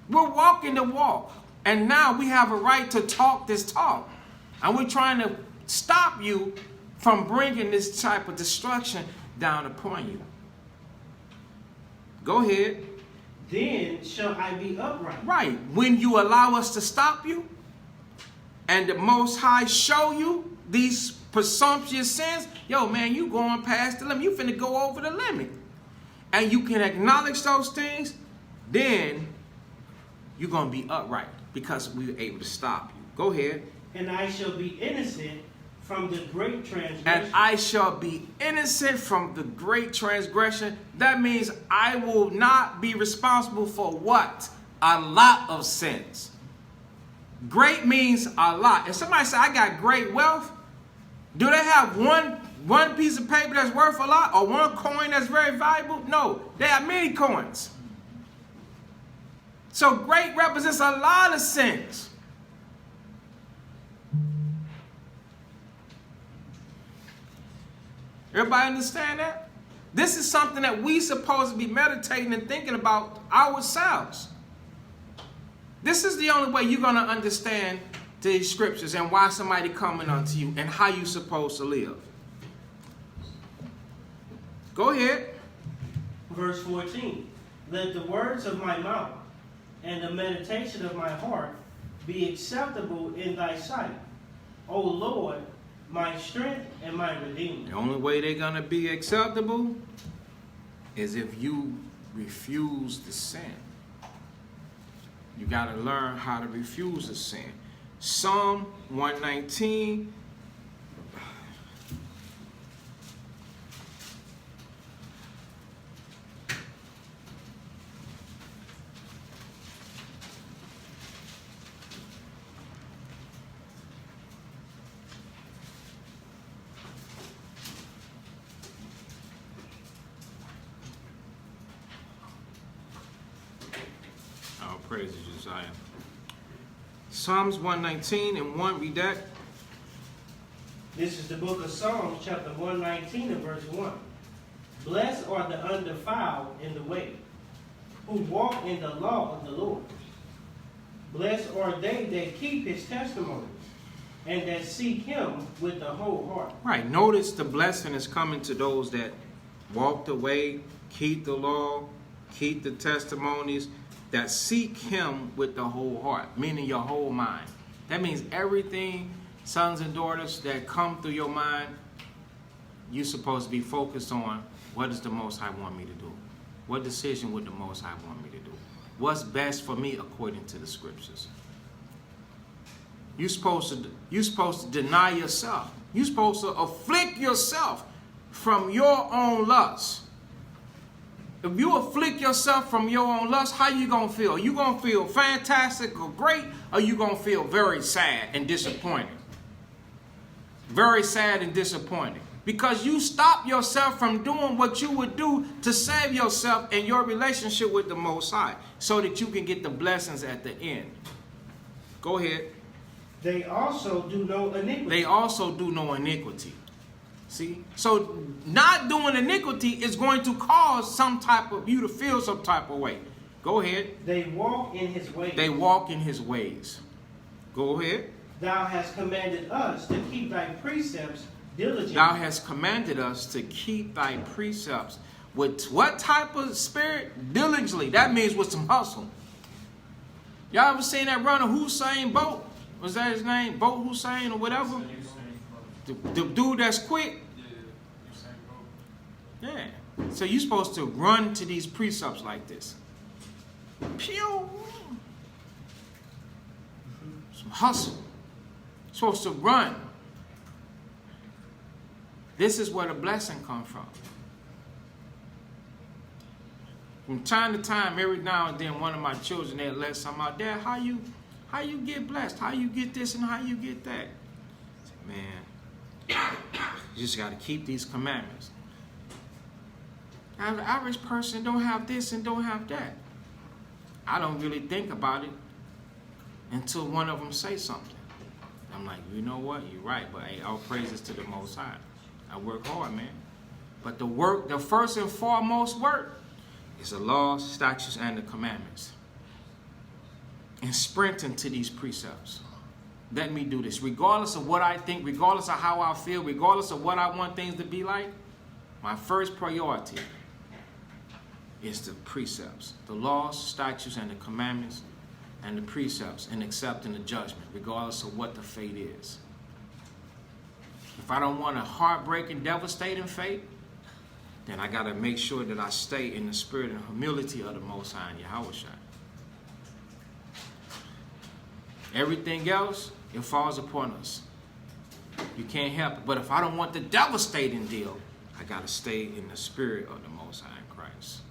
We're walking the walk. And now we have a right to talk this talk. And we're trying to stop you from bringing this type of destruction down upon you. Go ahead. then shall I be upright. Right. When you allow us to stop you, and the Most High show you these presumptuous sins, yo, man, you going past the limit. You finna go over the limit. And you can acknowledge those things, then you're going to be upright because we were able to stop you. Go ahead. And I shall be innocent from the great transgression. And I shall be innocent from the great transgression. That means I will not be responsible for what? A lot of sins. Great means a lot. If somebody say, I got great wealth, do they have one piece of paper that's worth a lot or one coin that's very valuable? No, they have many coins. So great represents a lot of sins. Everybody understand that? This is something that we supposed to be meditating and thinking about ourselves. This is the only way you're going to understand these scriptures and why somebody coming unto you and how you supposed to live. Go ahead. Verse 14. Let the words of my mouth and the meditation of my heart be acceptable in thy sight, O Lord, my strength and my redeemer. The only way they're going to be acceptable is if you refuse to sin. You got to learn how to refuse to sin. Psalm 119. Praise you, Josiah. Psalms 119 and 1, read that. This is the book of Psalms, chapter 119 and verse 1. Blessed are the undefiled in the way, who walk in the law of the Lord. Blessed are they that keep his testimonies, and that seek him with the whole heart. Right. Notice the blessing is coming to those that walk the way, keep the law, keep the testimonies, that seek him with the whole heart, meaning your whole mind. That means everything, sons and daughters, that come through your mind, you're supposed to be focused on what does the Most High want me to do? What decision would the Most High want me to do? What's best for me according to the scriptures? You're supposed to deny yourself. You're supposed to afflict yourself from your own lust. If you afflict yourself from your own lust, how you going to feel? You going to feel fantastic or great, or you going to feel very sad and disappointed? Very sad and disappointed. Because you stop yourself from doing what you would do to save yourself and your relationship with the Most High so that you can get the blessings at the end. Go ahead. They also do no iniquity. They also do no iniquity. See? So not doing iniquity is going to cause some type of you to feel some type of way. Go ahead. They walk in his ways. They walk in his ways. Go ahead. Thou hast commanded us to keep thy precepts diligently. Thou hast commanded us to keep thy precepts. With what type of spirit? Diligently. That means with some hustle. Y'all ever seen that runner Hussein Bolt? Was that his name? Bolt Hussein or whatever? The dude that's quick? Yeah. So you're supposed to run to these precepts like this. Pew! Some hustle. You're supposed to run. This is where the blessing comes from. From time to time, every now and then, one of my children, they'll let something out. Dad, how you get blessed? How you get this and how you get that? I said, man, you just got to keep these commandments. Now, the average person don't have this and don't have that. I don't really think about it until one of them say something. I'm like, you know what? You're right, but hey, all praises to the Most High. I work hard, man. But the first and foremost work is the laws, statutes, and the commandments. And sprinting to these precepts. Let me do this. Regardless of what I think, regardless of how I feel, regardless of what I want things to be like, my first priority is the precepts, the laws, statutes, and the commandments, and the precepts, and accepting the judgment, regardless of what the fate is. If I don't want a heartbreaking, devastating fate, then I got to make sure that I stay in the spirit and humility of the Most High and Yahushua. Everything else, it falls upon us. You can't help it. But if I don't want the devastating deal, I got to stay in the spirit of the Most High in Christ.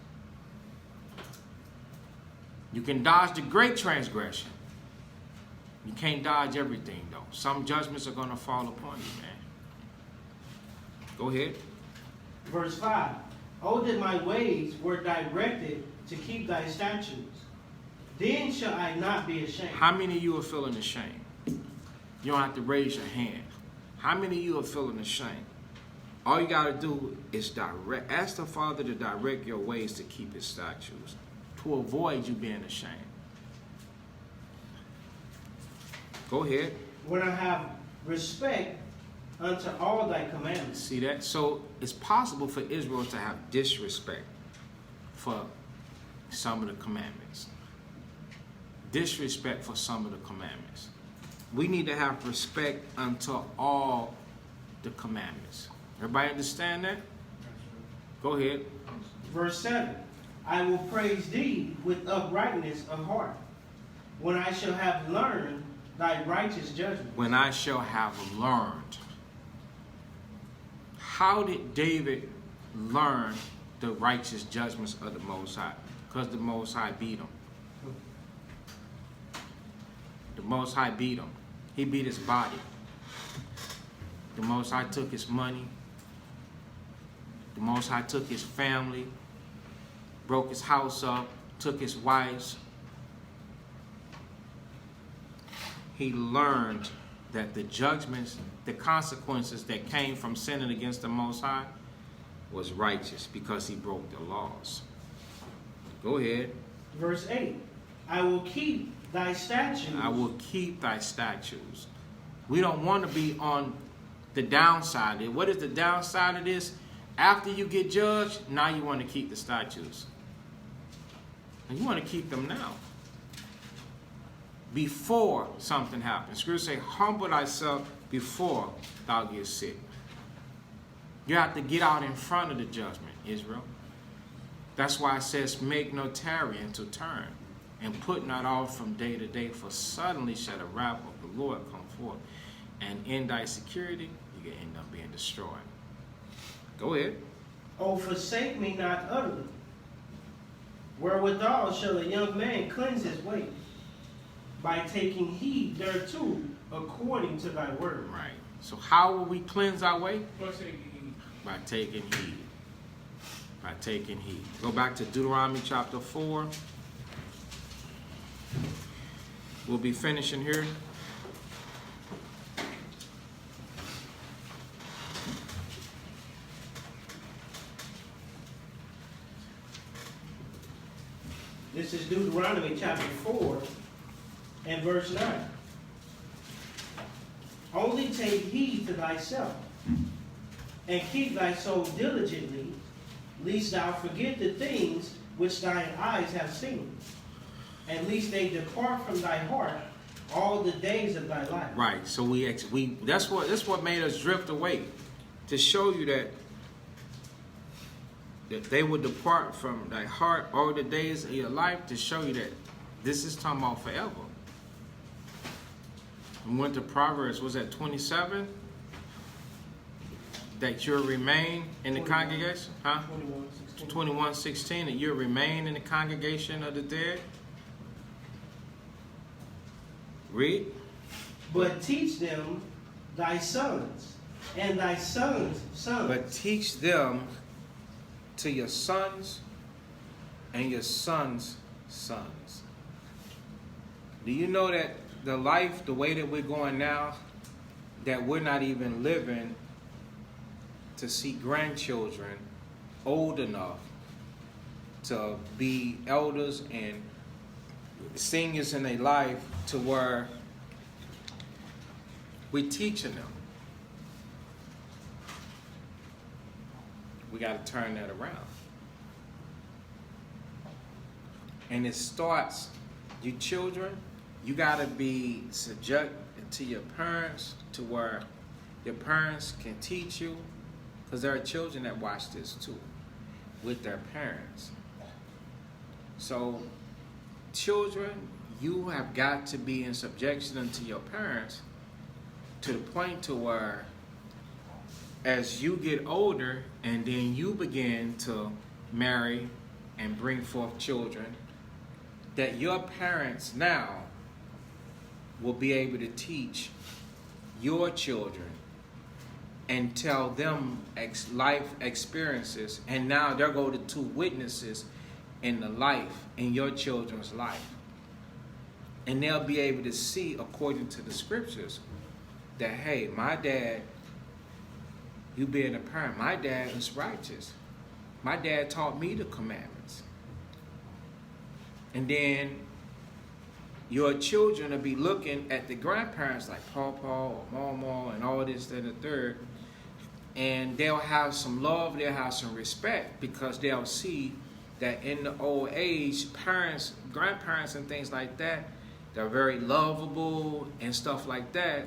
You can dodge the great transgression. You can't dodge everything, though. Some judgments are going to fall upon you, man. Go ahead. Verse 5. Oh, that my ways were directed to keep thy statutes. Then shall I not be ashamed. How many of you are feeling ashamed? You don't have to raise your hand. How many of you are feeling ashamed? All you got to do is ask the Father to direct your ways to keep his statutes, to avoid you being ashamed. Go ahead. When I have respect unto all thy commandments. See that? So it's possible for Israel to have disrespect for some of the commandments. Disrespect for some of the commandments. We need to have respect unto all the commandments. Everybody understand that? Go ahead. Verse 7. I will praise thee with uprightness of heart, when I shall have learned thy righteous judgment. When I shall have learned. How did David learn the righteous judgments of the Most High? Because the Most High beat him. The Most High beat him. He beat his body. The Most High took his money. The Most High took his family, broke his house up, took his wives. He learned that the judgments, the consequences that came from sinning against the Most High was righteous because he broke the laws. Go ahead. Verse 8. I will keep thy statutes. I will keep thy statutes. We don't want to be on the downside. What is the downside of this? After you get judged, now you want to keep the statutes. And you want to keep them now. Before something happens. Scripture say, humble thyself before thou get sick. You have to get out in front of the judgment, Israel. That's why it says, make no tarrying to turn, and put not off from day to day, for suddenly shall the wrath of the Lord come forth, and in thy security, you can end up being destroyed. Go ahead. Oh, forsake me not utterly. Wherewithal shall a young man cleanse his way, by taking heed thereto according to thy word. Right. So how will we cleanse our way? By taking heed. By taking heed. Go back to Deuteronomy chapter 4. We'll be finishing here. This is Deuteronomy chapter 4 and verse 9. Only take heed to thyself, and keep thy soul diligently, lest thou forget the things which thine eyes have seen, and lest they depart from thy heart all the days of thy life. Right. So that's what made us drift away, to show you that they would depart from thy heart all the days of your life, to show you that this is talking about forever. We went to Proverbs, was that 27? That you'll remain in the congregation? Huh? 21:16, that you'll remain in the congregation of the dead. Read. But teach them thy sons, and thy sons' sons. But teach them to your sons and your sons' sons. Do you know that the life, the way that we're going now, that we're not even living to see grandchildren old enough to be elders and seniors in their life, to where we're teaching them. We got to turn that around. And it starts, you children, you gotta be subject to your parents to where your parents can teach you, because there are children that watch this too, with their parents. So, children, you have got to be in subjection unto your parents to the point to where as you get older and then you begin to marry and bring forth children, that your parents now will be able to teach your children and tell them life experiences, and now they'll go to two witnesses in the life, in your children's life. And they'll be able to see, according to the scriptures, that, hey, my dad, you being a parent, my dad was righteous. My dad taught me the commandments. And then your children will be looking at the grandparents like Pawpaw or Mama and all this, that, and the third, and they'll have some love, they'll have some respect, because they'll see that in the old age, parents, grandparents and things like that, they're very lovable and stuff like that,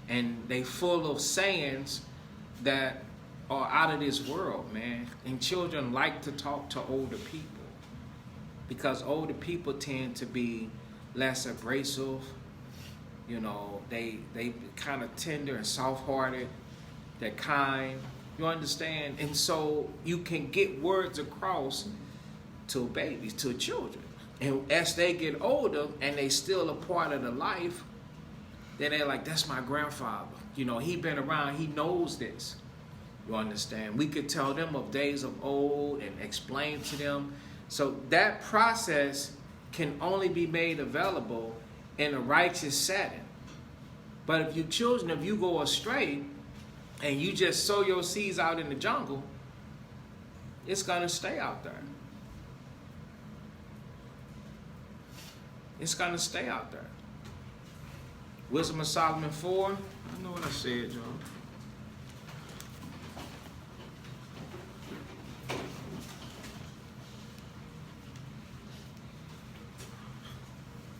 and they full of sayings that are out of this world, man. And children like to talk to older people because older people tend to be less abrasive. You know, they kind of tender and soft-hearted. They're kind. You understand? And so you can get words across to babies, to children. And as they get older and they still a part of the life, then they're like, that's my grandfather. You know, he been around, he knows this. You understand? We could tell them of days of old and explain to them. So that process can only be made available in a righteous setting. But if you children, if you go astray and you just sow your seeds out in the jungle, it's going to stay out there. It's going to stay out there. Wisdom of Solomon 4. I know what I said, y'all.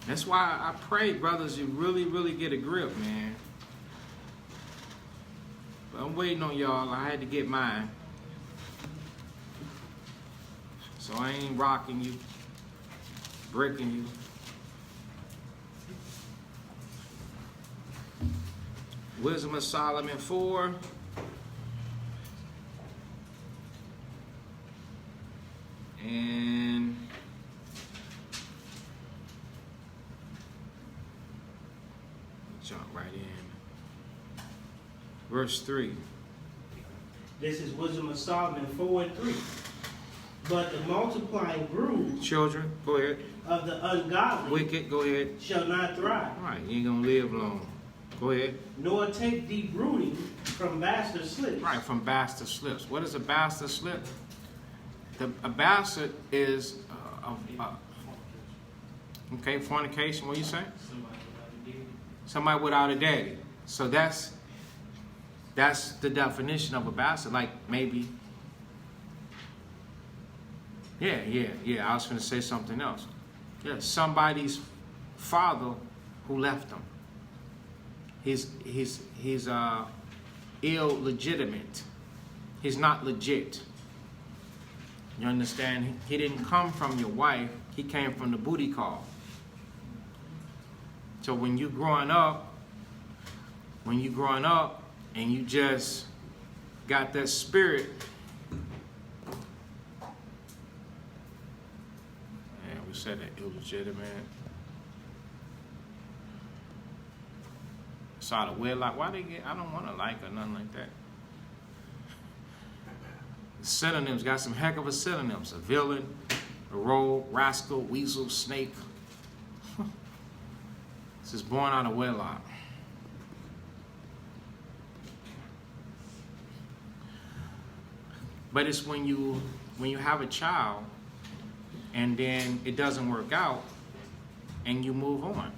That's why I pray, brothers, you really, really get a grip, man. But I'm waiting on y'all. I had to get mine. So I ain't rocking you, breaking you. Wisdom of Solomon 4. And jump right in. Verse 3. This is Wisdom of Solomon 4 and 3. But the multiplying brood Children, go ahead. of the ungodly Wicked, go ahead. shall not thrive, All right, you ain't gonna live long. Go ahead. nor take deep rooting from bastard slips. Right, from bastard slips. What is a bastard slip? A bastard is, okay, fornication, what do you say? Somebody without a daddy. So that's the definition of a bastard. Like maybe, yeah, I was going to say something else. Yeah, somebody's father who left them. He's illegitimate. He's not legit. You understand? He didn't come from your wife. He came from the booty call. So when you growing up and you just got that spirit, and we said that illegitimate. It's out of wedlock. Why they get? I don't want to like or nothing like that. Synonyms got some heck of a synonyms: a villain, a rogue, rascal, weasel, snake. This is born out of wedlock. But it's when you have a child and then it doesn't work out and you move on.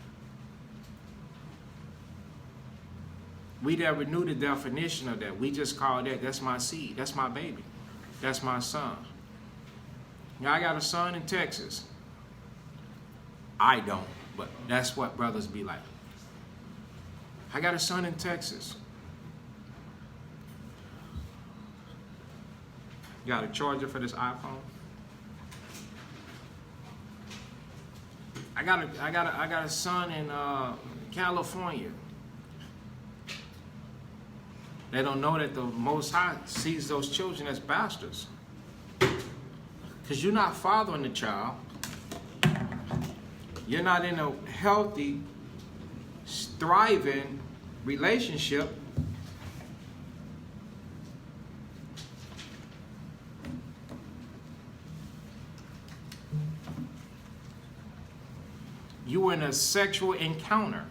We never knew the definition of that. We just called that's my seed, that's my baby, that's my son. Now I got a son in Texas. I don't, but that's what brothers be like. I got a son in Texas. Got a charger for this iPhone? I got a son in California. They don't know that the Most High sees those children as bastards. Because you're not fathering the child. You're not in a healthy, thriving relationship. You were in a sexual encounter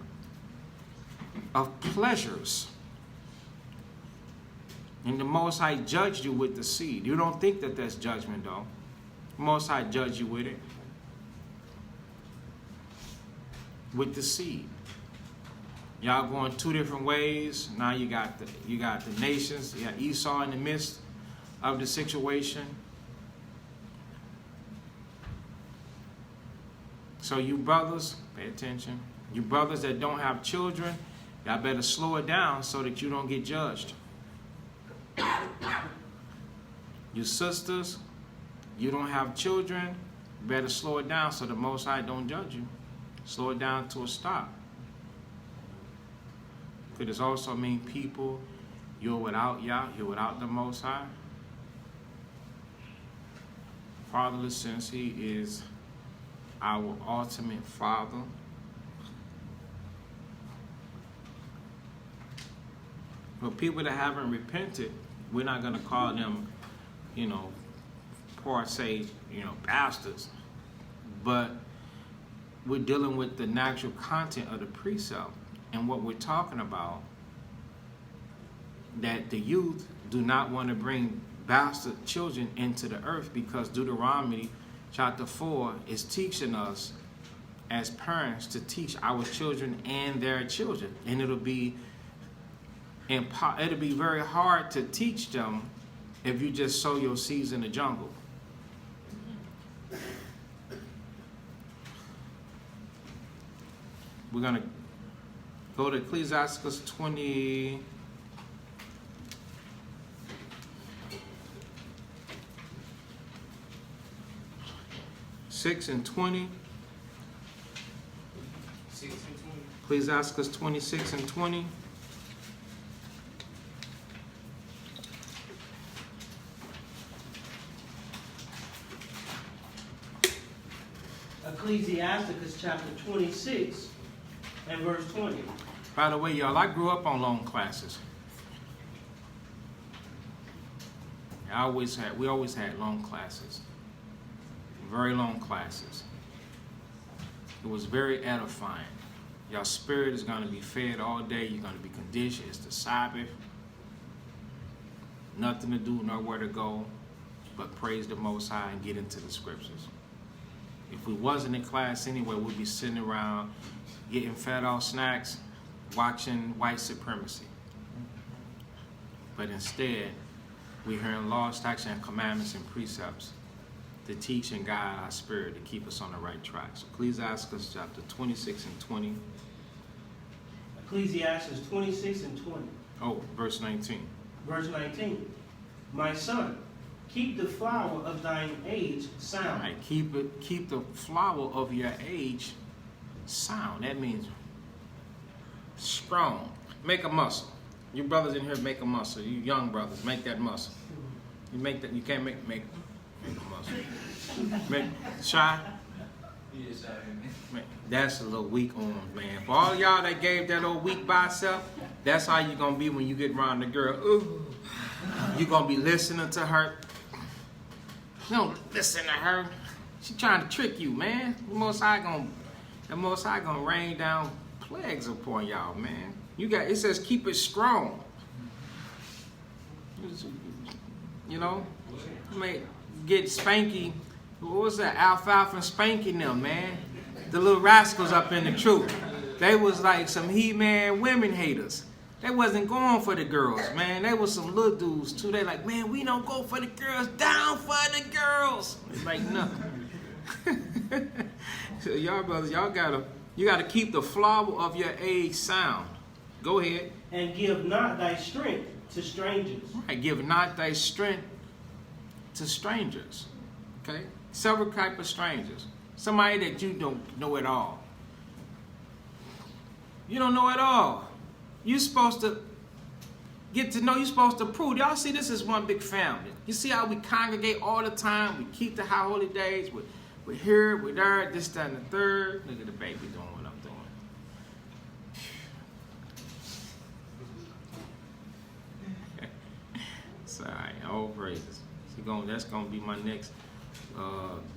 of pleasures. And the Most High judged you with the seed. You don't think that that's judgment, though. The Most High judged you with it. With the seed. Y'all going two different ways. Now you got the nations. You got Esau in the midst of the situation. So you brothers, pay attention. You brothers that don't have children, y'all better slow it down so that you don't get judged. You sisters, you don't have children, you better slow it down so the Most High don't judge you. Slow it down to a stop. Could this also mean people, you're without Yah, you're without the Most High? Fatherless, since He is our ultimate Father. For people that haven't repented, we're not going to call them, per se, bastards. But we're dealing with the natural content of the precept. And what we're talking about, that the youth do not want to bring bastard children into the earth, because Deuteronomy chapter 4 is teaching us as parents to teach our children and their children. And it'll be very hard to teach them if you just sow your seeds in the jungle. We're going to go to Ecclesiastes 20. (6 and 20). 6 and 20. Ecclesiastes 26 and 20. Ecclesiasticus chapter 26 and verse 20. By the way, y'all, I grew up on long classes. We always had long classes. Very long classes. It was very edifying. Your spirit is going to be fed all day. You're going to be conditioned. It's the Sabbath. Nothing to do, nowhere to go, but praise the Most High and get into the scriptures. If we wasn't in class anyway, we'd be sitting around getting fed off snacks, watching white supremacy. But instead, we're hearing laws, statutes, and commandments and precepts to teach and guide our spirit to keep us on the right track. So Ecclesiastes chapter 26 and 20. Ecclesiastes 26 and 20. Oh, verse 19. Verse 19. My son, keep the flower of thine age sound. All right, keep the flower of your age sound. That means strong. Make a muscle. You brothers in here, make a muscle. You young brothers, make that muscle. You make that. You can't make a muscle. Make shy. That's a little weak arm, man. For all y'all that gave that old weak bicep, that's how you gonna be when you get around the girl. Ooh, you gonna be listening to her. You don't listen to her. She trying to trick you, man. The Most High gonna rain down plagues upon y'all, man. It says keep it strong. May get Spanky. What was that? Alfalfa and Spanky them, man. The little rascals up in the truth. They was like some He-Man women haters. They wasn't going for the girls, man. They was some little dudes too. They like, man, we don't go for the girls, down for the girls. It's like nothing. So y'all brothers, you gotta keep the flower of your age sound. Go ahead. And give not thy strength to strangers. Right, give not thy strength to strangers. Okay? Several type of strangers. Somebody that you don't know at all. You don't know at all. You're supposed to get to know, you're supposed to prove. Y'all see this is one big family. You see how we congregate all the time? We keep the high holy days. We're here, we're there, this, that, and the third. Look at the baby doing what I'm doing. It's all right. All praises. That's going to be my next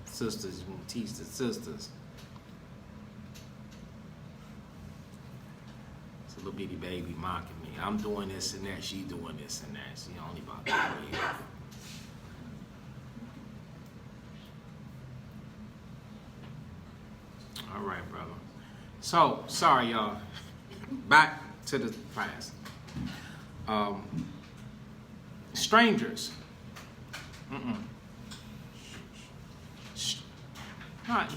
sisters. You're going to teach the sisters. It's a little bitty baby mocking me. I'm doing this and that. She doing this and that. She only about 3 years. All right, brother. So, sorry, y'all. Back to the class. Strangers.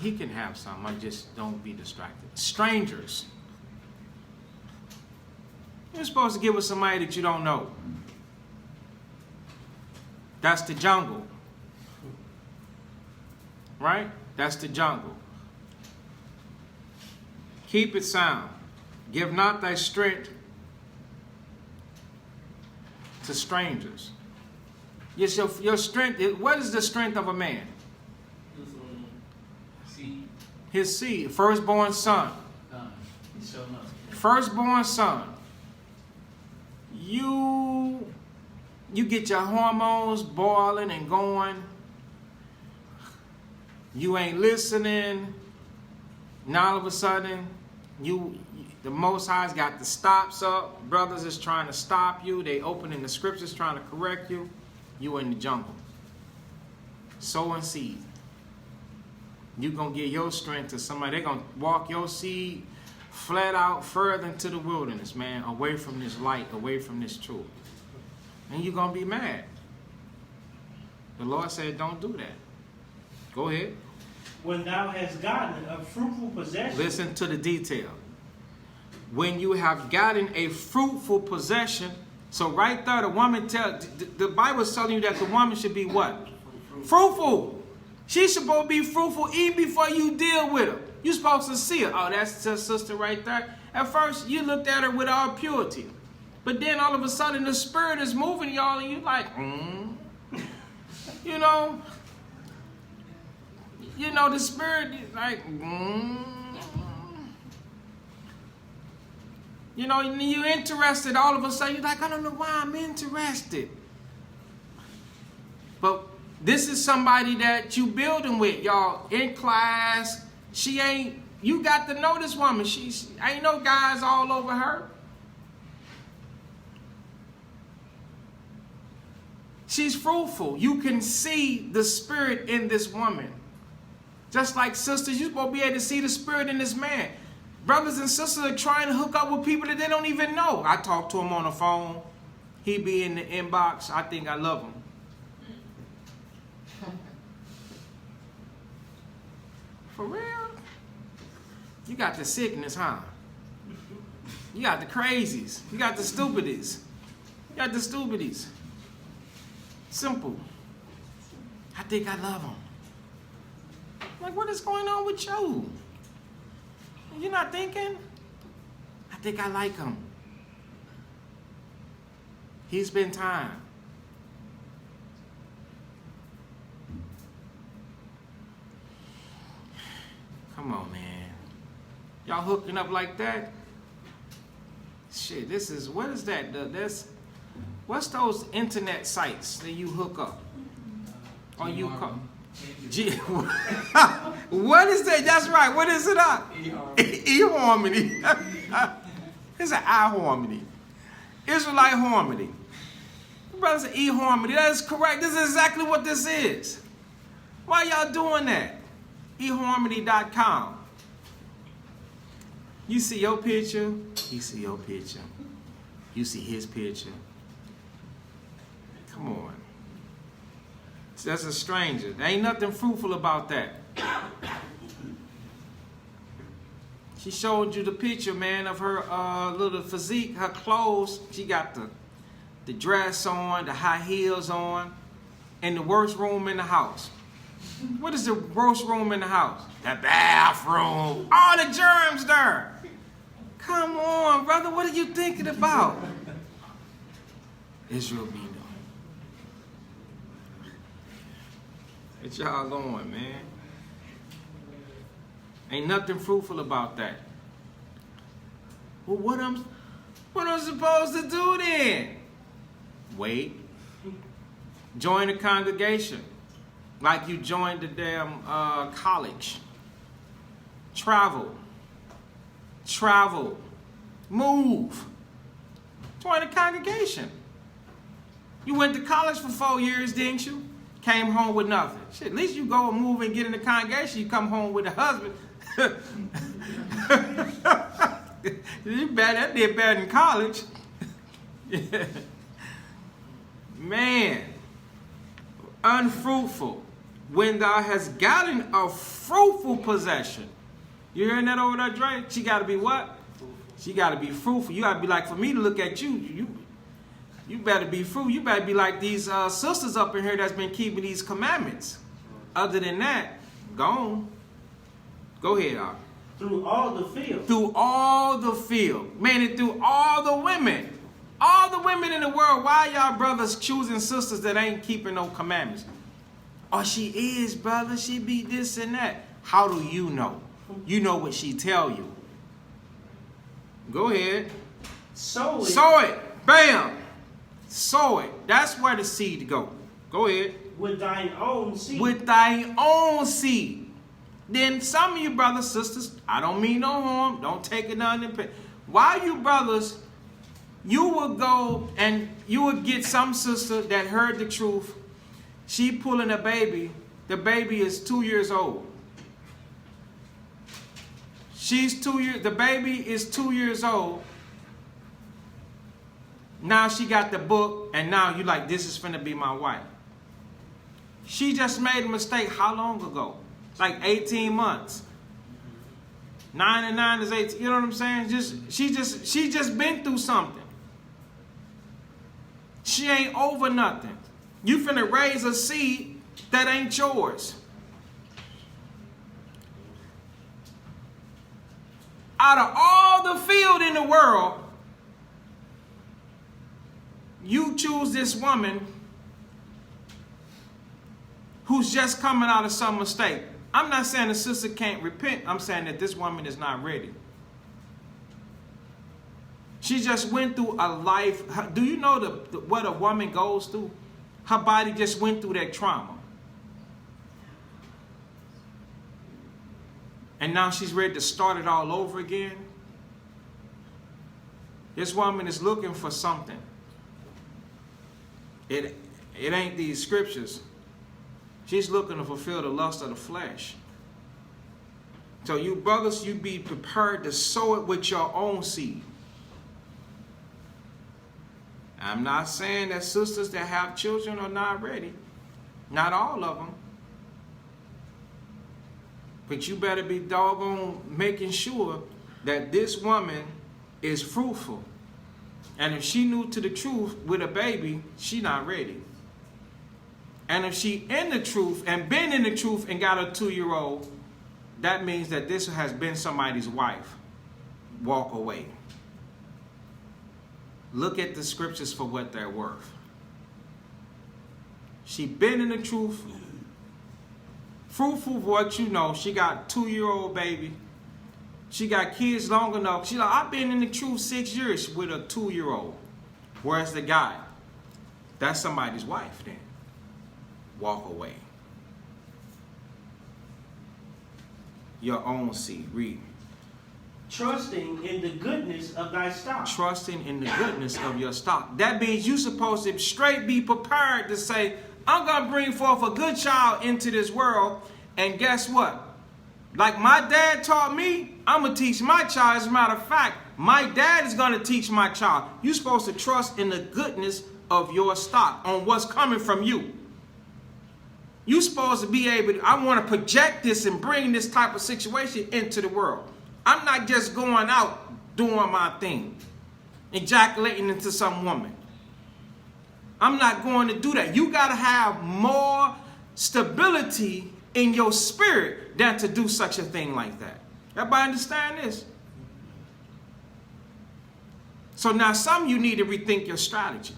He can have some. I just don't be distracted. Strangers. You're supposed to get with somebody that you don't know. That's the jungle. Right? That's the jungle. Keep it sound. Give not thy strength to strangers. Yes, your strength. What is the strength of a man? Seed. His seed, firstborn son. He's showing up. Firstborn son. You get your hormones boiling and going. You ain't listening. Now all of a sudden, the Most High's got the stops up. Brothers is trying to stop you. They opening the scriptures trying to correct you. You in the jungle. Sowing seed. You gonna give your strength to somebody. They gonna walk your seed flat out further into the wilderness, man. Away from this light, away from this truth. And you're gonna be mad. The Lord said, don't do that. Go ahead. When thou hast gotten a fruitful possession. Listen to the detail. When you have gotten a fruitful possession, so right there, the Bible is telling you that the woman should be what? Fruitful. She's supposed to be fruitful even before you deal with her. You're supposed to see her. Oh, that's her sister right there. At first, you looked at her with all purity. But then all of a sudden, the spirit is moving y'all, and you're like, You know, the spirit is like, You know, you're interested. All of a sudden, you're like, I don't know why I'm interested. But this is somebody that you building with, y'all, in class. She ain't, you got to know this woman. She ain't no guys all over her. She's fruitful. You can see the spirit in this woman. Just like sisters, you're supposed to be able to see the spirit in this man. Brothers and sisters are trying to hook up with people that they don't even know. I talk to him on the phone. He be in the inbox. I think I love him. For real? You got the sickness, huh? You got the crazies. You got the stupidies. You got the stupidies. Simple. I think I love him. Like, what is going on with you? You're not thinking? I think I like him. He's been time. Come on, man. Y'all hooking up like that? Shit, what is that? What's those internet sites that you hook up? Or you call? What is that? That's right. What is it up? eHarmony. It's an iHarmony. Israelite harmony. Brother said eHarmony. That is correct. This is exactly what this is. Why y'all doing that? eHarmony.com. You see your picture. He see your picture. You see his picture. Come on. That's a stranger. There ain't nothing fruitful about that. She showed you the picture, man, of her little physique, her clothes. She got the dress on, the high heels on, in the worst room in the house. What is the worst room in the house? The bathroom. All the germs there. Come on, brother. What are you thinking about? Israel Bino. What y'all going, man? Ain't nothing fruitful about that. Well, what I'm supposed to do then? Wait. Join the congregation. Like you joined the damn college. Travel. Move. Join the congregation. You went to college for 4 years, didn't you? Came home with nothing. Shit, at least you go and move and get in the congregation. You come home with a husband. That did better than college. Man, unfruitful when thou hast gotten a fruitful possession. You hearing that over there, Dre? She got to be what? She got to be fruitful. You got to be like, for me to look at you better be fruitful. You better be like these sisters up in here that's been keeping these commandments. Other than that, gone. Go ahead, Ari. Through all the field. Through all the field. Meaning through all the women. All the women in the world. Why y'all brothers choosing sisters that ain't keeping no commandments? Oh, she is, brother. She be this and that. How do you know? You know what she tell you. Go ahead. Sow it. Sow it. Bam. Sow it. That's where the seed go. Go ahead. With thine own seed. With thine own seed. Then some of you brothers, sisters, I don't mean no harm. Don't take it on the. Why you brothers, you would go and you would get some sister that heard the truth. She pulling a baby. The baby is 2 years old. She's 2 years. The baby is 2 years old. Now she got the book, and now you like, this is finna be my wife. She just made a mistake how long ago? Like 18 months. 9 and 9 is 18. You know what I'm saying? She just been through something. She ain't over nothing. You finna raise a seed that ain't yours. Out of all the field in the world, you choose this woman who's just coming out of some mistake. I'm not saying the sister can't repent. I'm saying that this woman is not ready. She just went through a life. Do you know what a woman goes through? Her body just went through that trauma. And now she's ready to start it all over again. This woman is looking for something. It ain't these scriptures. She's looking to fulfill the lust of the flesh. So you brothers, you be prepared to sow it with your own seed. I'm not saying that sisters that have children are not ready. Not all of them. But you better be doggone making sure that this woman is fruitful. And if she new to the truth with a baby, she not ready. And if she in the truth and been in the truth and got a 2-year-old, that means that this has been somebody's wife. Walk away. Look at the scriptures for what they're worth. She been in the truth. Fruitful for what you know. She got a 2-year-old baby. She got kids long enough. She like, I've been in the truth 6 years with a 2-year-old. Where's the guy? That's somebody's wife then. Walk away. Your own seed. Read. Trusting in the goodness of thy stock. Trusting in the goodness of your stock. That means you're supposed to straight be prepared to say, I'm going to bring forth a good child into this world. And guess what? Like my dad taught me, I'm going to teach my child. As a matter of fact, my dad is going to teach my child. You're supposed to trust in the goodness of your stock, on what's coming from you. You're supposed to be able to, I want to project this and bring this type of situation into the world. I'm not just going out doing my thing, ejaculating into some woman. I'm not going to do that. You got to have more stability in your spirit than to do such a thing like that. Everybody understand this? So now some of you need to rethink your strategy.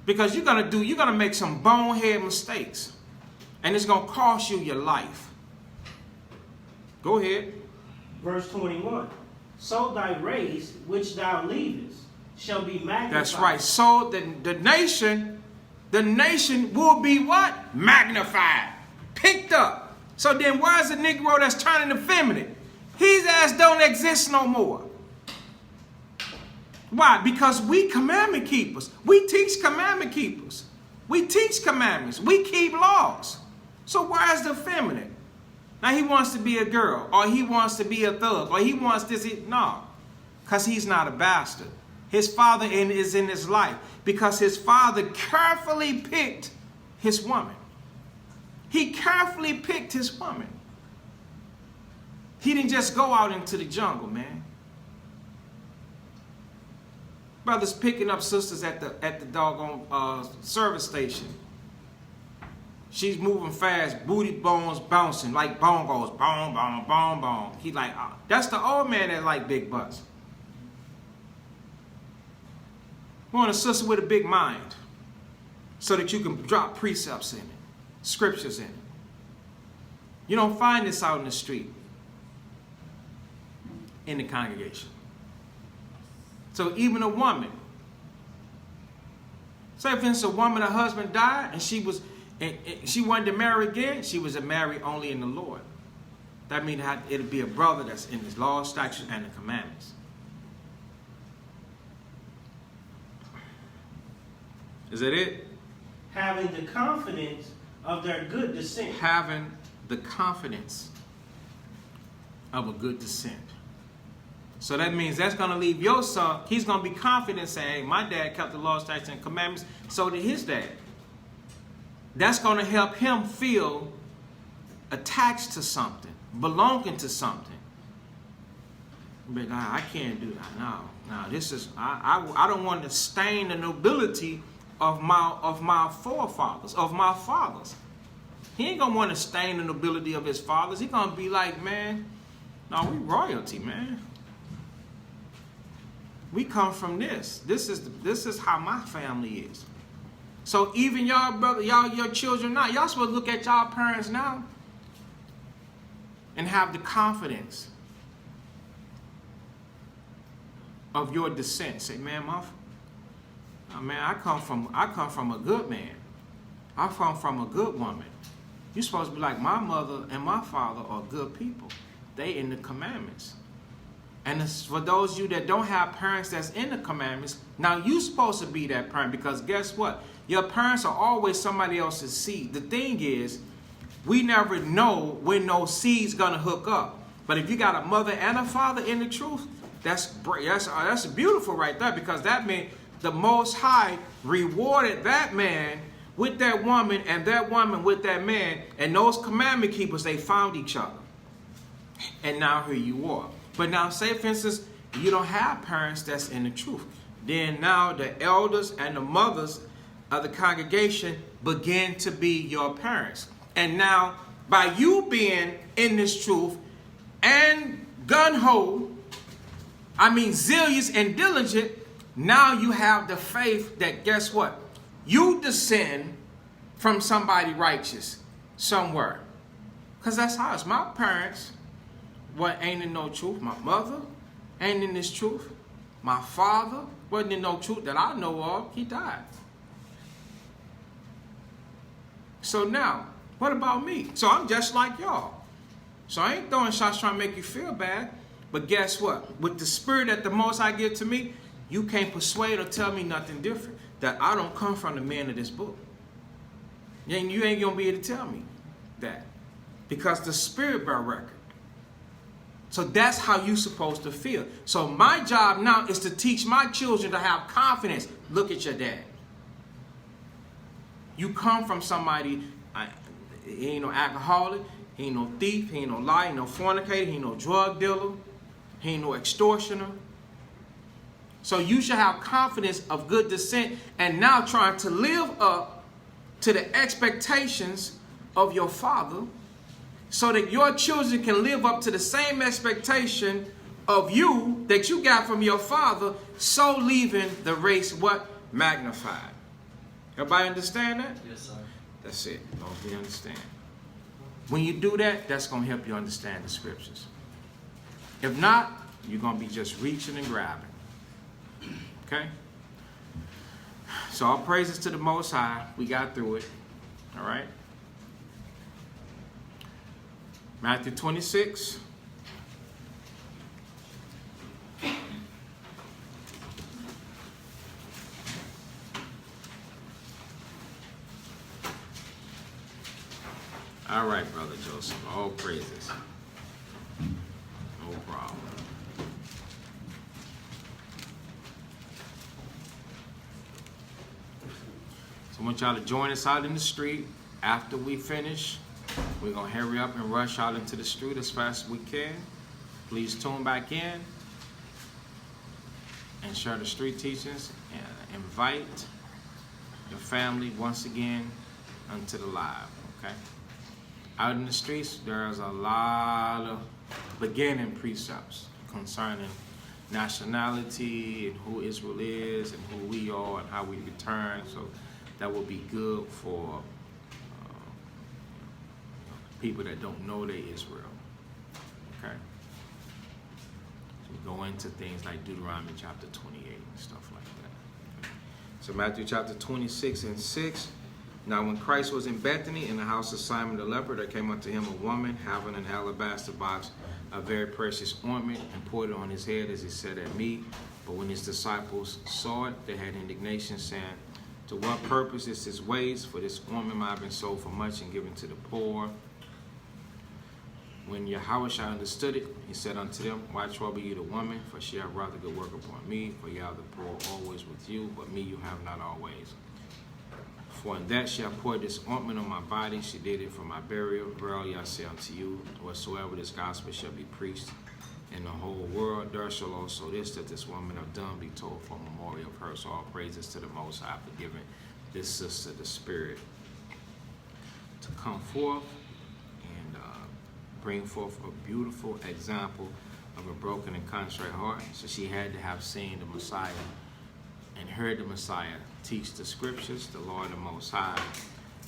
Because you're gonna make some bonehead mistakes. And it's gonna cost you your life. Go ahead. Verse 21. So thy race which thou leavest shall be magnified. That's right. So the nation will be what? Magnified. Picked up. So then where's the Negro that's turning effeminate? His ass don't exist no more. Why? Because we commandment keepers. We teach commandment keepers. We teach commandments. We keep laws. So where's the feminine? Now he wants to be a girl, or he wants to be a thug, or he wants this. No, because he's not a bastard. His father is in his life because his father carefully picked his woman. He carefully picked his woman. He didn't just go out into the jungle, man. Brothers picking up sisters at the doggone service station. She's moving fast, booty bones bouncing like bongos, bong, bong, bong, bong. He like, oh, that's the old man that like big butts. Want a sister with a big mind so that you can drop precepts in it, scriptures in it. You don't find this out in the street, in the congregation. So even a woman, say if it's a woman, her husband died and she wanted to marry again, she was a marry only in the Lord. That means it'll be a brother that's in his law, statutes, and the commandments. Is that it? Having the confidence of their good descent. Having the confidence of a good descent. So that means that's going to leave your son, he's going to be confident saying, hey, my dad kept the law, statutes, and commandments, so did his dad. That's going to help him feel attached to something, belonging to something. But nah, I can't do that. No, this is, I don't want to stain the nobility of my forefathers, of my fathers. He ain't going to want to stain the nobility of his fathers. He's going to be like, man, no, we royalty, man. We come from this. This is how my family is. So even y'all, brother, your children now, y'all supposed to look at y'all parents now and have the confidence of your descent. Say, man, I come from a good man. I come from a good woman. You're supposed to be like, my mother and my father are good people. They in the commandments. And it's for those of you that don't have parents that's in the commandments, now you're supposed to be that parent, because guess what? Your parents are always somebody else's seed. The thing is, we never know when those seeds gonna hook up. But if you got a mother and a father in the truth, that's beautiful right there, because that means the Most High rewarded that man with that woman and that woman with that man, and those commandment keepers, they found each other. And now here you are. But now say, for instance, you don't have parents that's in the truth. Then now the elders and the mothers of the congregation begin to be your parents. And now by you being in this truth and gung-ho, zealous and diligent, now you have the faith that, guess what? You descend from somebody righteous somewhere. Because that's how it's. My parents ain't in no truth. My mother ain't in this truth. My father wasn't in no truth that I know of. He died. So now, what about me? So I'm just like y'all. So I ain't throwing shots trying to make you feel bad. But guess what? With the spirit that the Most High give to me, you can't persuade or tell me nothing different. That I don't come from the men of this book. And you ain't going to be able to tell me that. Because the spirit bear record. So that's how you supposed to feel. So my job now is to teach my children to have confidence. Look at your dad. You come from somebody, he ain't no alcoholic, He ain't no thief. He ain't no liar. He ain't no fornicator. He ain't no drug dealer. He ain't no extortioner. So you should have confidence of good descent and now trying to live up to the expectations of your father so that your children can live up to the same expectation of you that you got from your father, so leaving the race what? Magnified. Everybody understand that? Yes, sir. That's it. Don't you understand? When you do that, that's going to help you understand the scriptures. If not, you're going to be just reaching and grabbing. Okay? So all praises to the Most High. We got through it. All right? Matthew 26. All right, Brother Joseph. All praises. No problem. So I want y'all to join us out in the street. After we finish, we're going to hurry up and rush out into the street as fast as we can. Please tune back in and share the street teachings and invite your family once again unto the live, okay? Out in the streets, there's a lot of beginning precepts concerning nationality and who Israel is and who we are and how we return. So that will be good for people that don't know they're Israel. Okay? So we go into things like Deuteronomy chapter 28 and stuff like that. Okay? So Matthew chapter 26 and 6. Now when Christ was in Bethany in the house of Simon the leper, there came unto him a woman having an alabaster box of very precious ointment, and poured it on his head as he sat at meat. But when his disciples saw it, they had indignation, saying, to what purpose is this waste? For this ointment might have been sold for much and given to the poor. When Yahushua understood it, he said unto them, why trouble you the woman? For she hath wrought a good work upon me. For ye have the poor always with you, but me you have not always. For in that she hath poured this ointment on my body, she did it for my burial. Verily I say unto you, whatsoever this gospel shall be preached in the whole world, there shall also this that this woman have done be told for a memorial of her. So all praises to the Most High for giving this sister the spirit to come forth and bring forth a beautiful example of a broken and contrite heart. So she had to have seen the Messiah and heard the Messiah teach the scriptures, the Lord the Most High.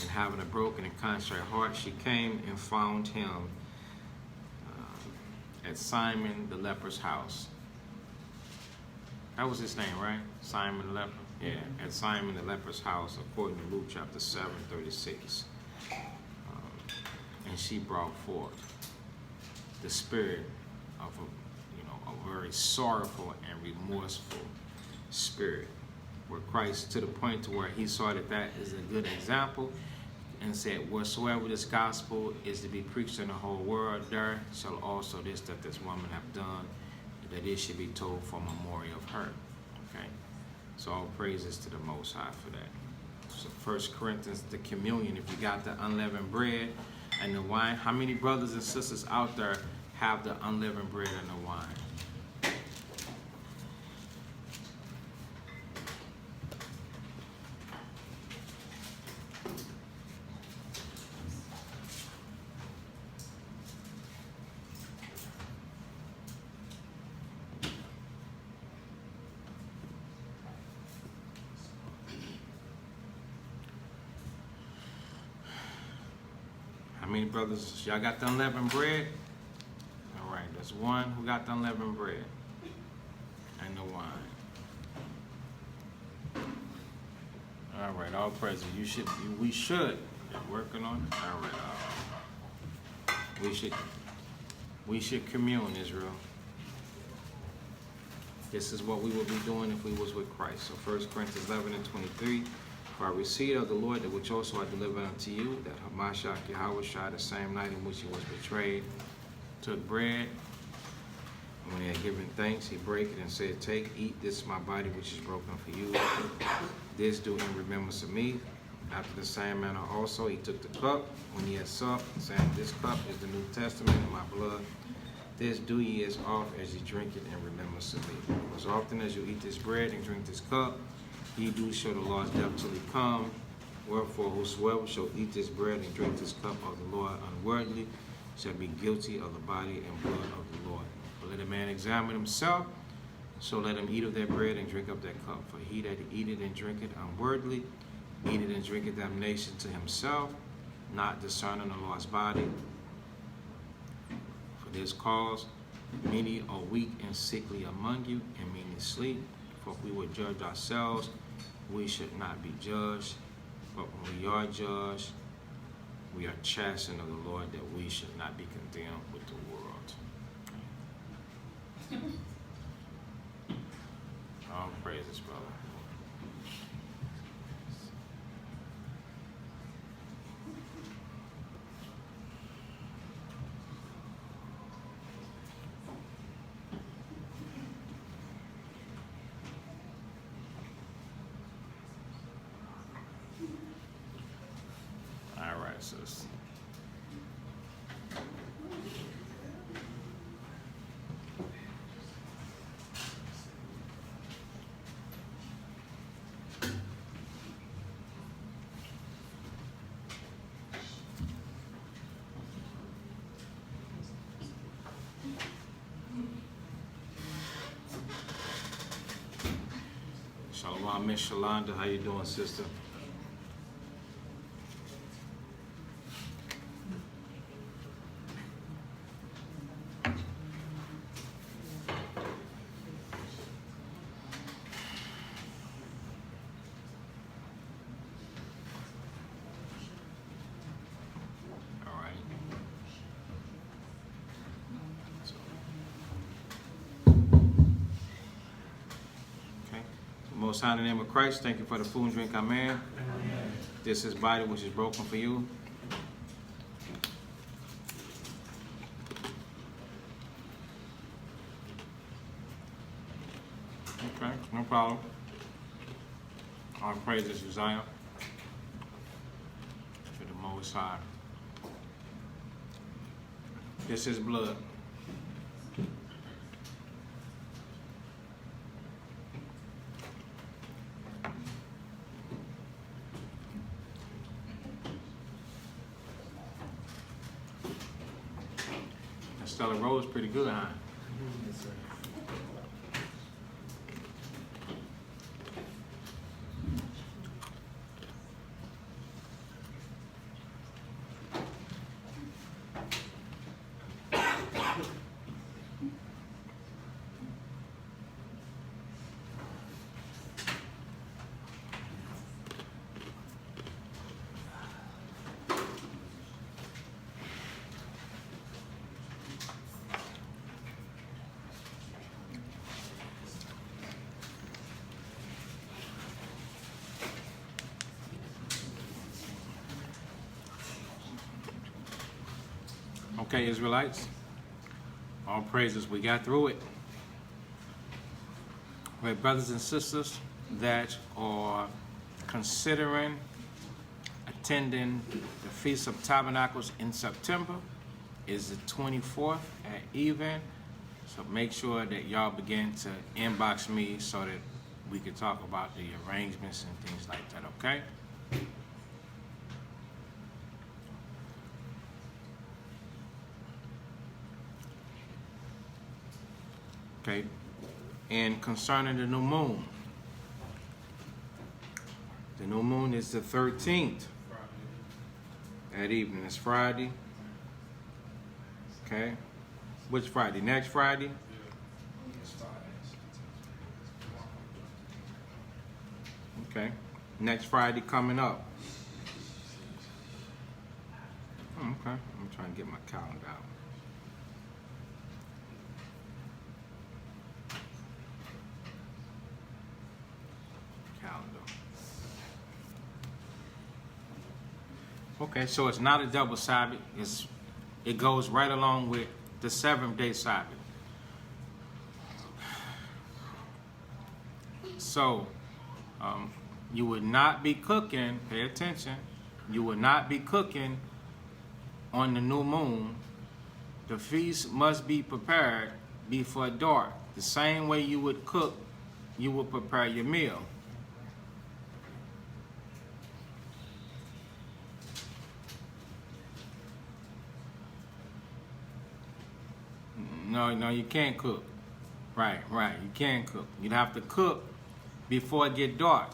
And having a broken and contrite heart, she came and found him at Simon the leper's house. That was his name, right? Simon the leper? Yeah, at Simon the leper's house, according to Luke chapter 7:36. And she brought forth the spirit of a very sorrowful and remorseful spirit, where Christ, to the point to where he saw that that is a good example, and said, whatsoever this gospel is to be preached in the whole world, there shall also this that this woman have done, that it should be told for memorial of her. Okay? So all praises to the Most High for that. So 1 Corinthians, the communion, if you got the unleavened bread and the wine, how many brothers and sisters out there have the unleavened bread and the wine? How many brothers? Y'all got the unleavened bread? All right, there's one who got the unleavened bread and the wine. All right, all praises. We should. They're working on it. All right. We should commune, Israel. This is what we would be doing if we was with Christ. So 1 Corinthians 11:23. For I received of the Lord that which also I delivered unto you, that Hamashiach Yahushua, the same night in which he was betrayed, took bread, and when he had given thanks, he brake it and said, take, eat, this is my body which is broken for you. This do in remembrance of me. After the same manner also he took the cup when he had supped, saying, This cup is the New Testament in my blood. This do ye as oft as ye drink it in remembrance of me. For as often as you eat this bread and drink this cup, ye do show the Lord's death till he come. Wherefore whosoever shall eat this bread and drink this cup of the Lord unworthily shall be guilty of the body and blood of the Lord. But let a man examine himself, so let him eat of that bread and drink of that cup. For he that eateth and drinketh unworthily, eateth and drinketh damnation to himself, not discerning the Lord's body. For this cause many are weak and sickly among you, and many sleep. For if we would judge ourselves, we should not be judged. But when we are judged, we are chastened of the Lord, that we should not be condemned with the world. All praises, brother. All right, sis. Shalom, Miss Shalonda. How you doing, sister? All right. Okay. Most high in the name of Christ, thank you for the food and drink, amen. This is body which is broken for you. Okay, no problem. All praises to Zion, to the Most High. This is blood. That Stella Roll is pretty good, huh? Okay, Israelites, all praises, we got through it. We have brothers and sisters that are considering attending the Feast of Tabernacles in September. Is the 24th at even. So make sure that y'all begin to inbox me so that we can talk about the arrangements and things like that, okay? Okay, and concerning the new moon is the 13th at evening. It's Friday. Okay, which Friday? Next Friday? Okay, next Friday coming up. Okay, I'm trying to get my calendar out. Okay, so it's not a double Sabbath. It goes right along with the 7th-day Sabbath. So, you would not be cooking, pay attention, you would not be cooking on the new moon. The feast must be prepared before dark. The same way you would cook, you would prepare your meal. No, you can't cook. Right, you can't cook. You'd have to cook before it get dark.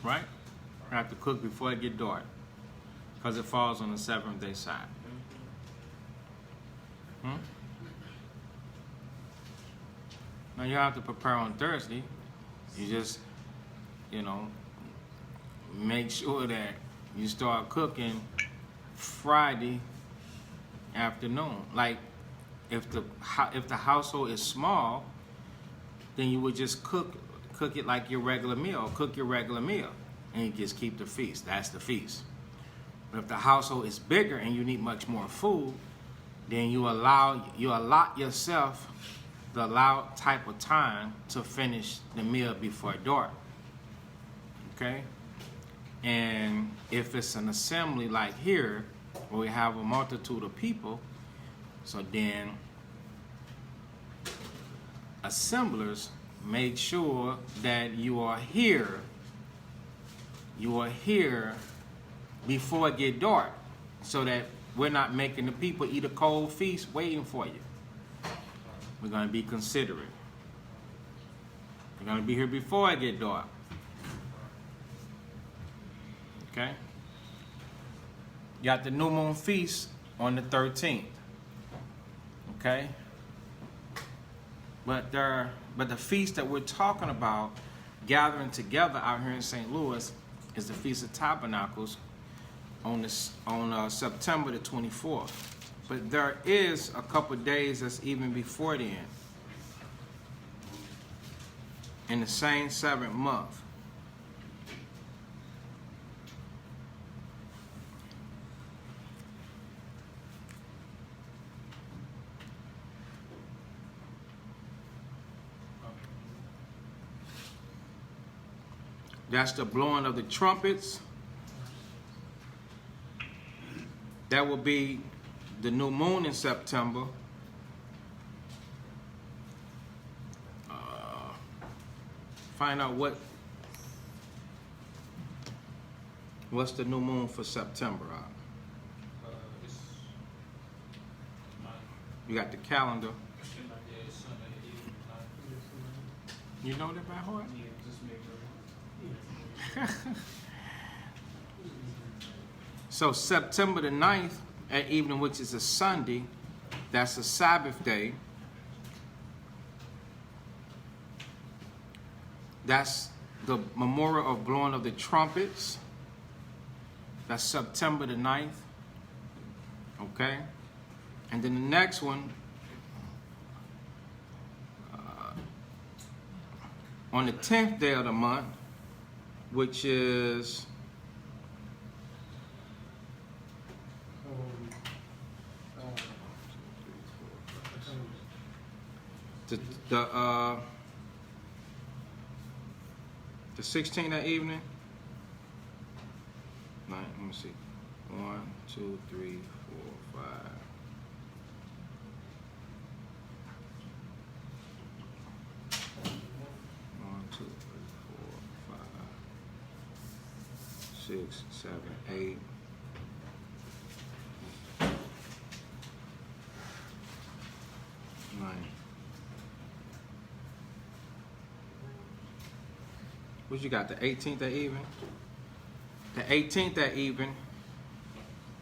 Right? You have to cook before it get dark, because it falls on the 7th day side. Now you have to prepare on Thursday. You just, make sure that you start cooking Friday afternoon. Like, if the household is small, then you would just cook it like your regular meal. Cook your regular meal, and you just keep the feast. That's the feast. But if the household is bigger and you need much more food, then you allot yourself the allowed type of time to finish the meal before dark. Okay? And if it's an assembly like here, where we have a multitude of people, so then assemblers make sure that you are here before it get dark, so that we're not making the people eat a cold feast waiting for you. We're going to be considerate. We're going to be here before it get dark. Okay? You got the new moon feast on the 13th. Okay? But the feast that we're talking about, gathering together out here in St. Louis, is the Feast of Tabernacles on September the 24th. But there is a couple days that's even before then, in the same 7th month. That's the blowing of the trumpets. That will be the new moon in September. Find out what's the new moon for September. It's You got the calendar. yeah, it's Sunday evening. You know that by heart? Yeah, just make sure. So September the 9th at evening, which is a Sunday, that's a Sabbath day. That's the memorial of blowing of the trumpets. That's September the 9th. Okay? And then the next one, on the 10th day of the month, which is the 16th that evening. Let me see. 1, 2, 3, 4, 5. One, 2, 3, 4, 5, 6, 7, 8. What you got, the 18th that evening? The 18th that evening,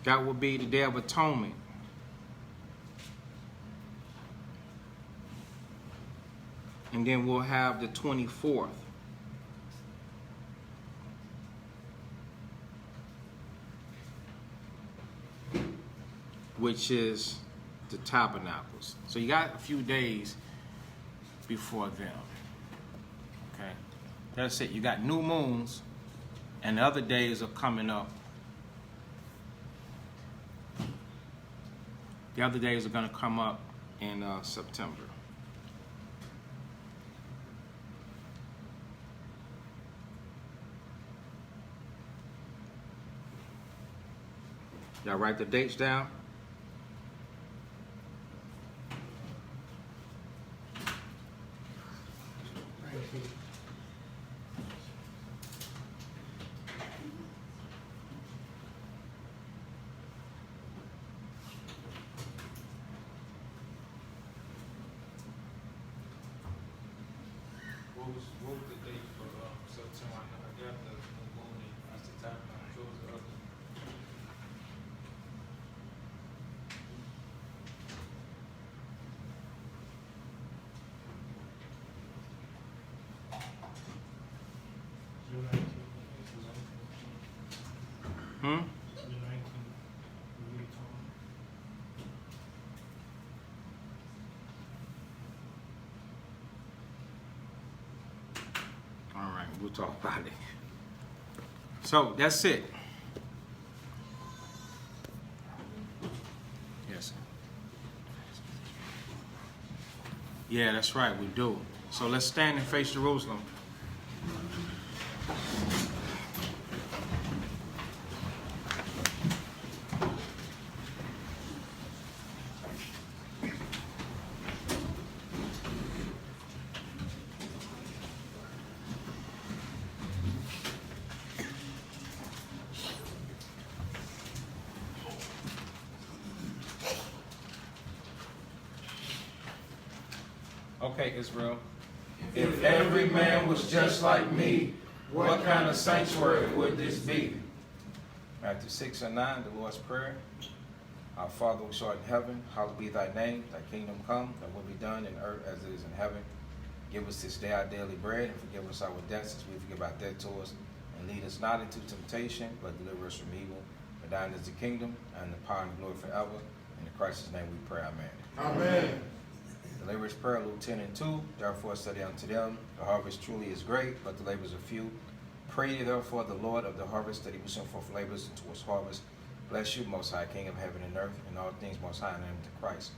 that will be the Day of Atonement. And then we'll have the 24th. Which is the Tabernacles. So you got a few days before them. Okay? That's it. You got new moons, and the other days are coming up. The other days are going to come up in September. Y'all write the dates down. What was the date for September? I got the moon as the time. What was the other? June 19th. Hmm? June 19th. Louis Vuitton. All right, we'll talk about it. So that's it. Yes. Yeah, that's right, we do. So let's stand and face Jerusalem. Okay, Israel. If every man was just like me, what kind of sanctuary would this be? Matthew 6 and 9, the Lord's Prayer. Our Father which art in heaven, hallowed be thy name. Thy kingdom come, thy will be done in earth as it is in heaven. Give us this day our daily bread, and forgive us our debts as we forgive our debtors. And lead us not into temptation, but deliver us from evil. For thine is the kingdom, and the power and the glory forever. In Christ's name we pray, amen. Amen. The laborers' prayer, Luke 10 and 2. Therefore say unto them, the harvest truly is great, but the laborers are few. Pray ye therefore the Lord of the harvest, that he will send forth laborers into his harvest. Bless you, Most High, King of heaven and earth, and all things Most High in the name of Christ.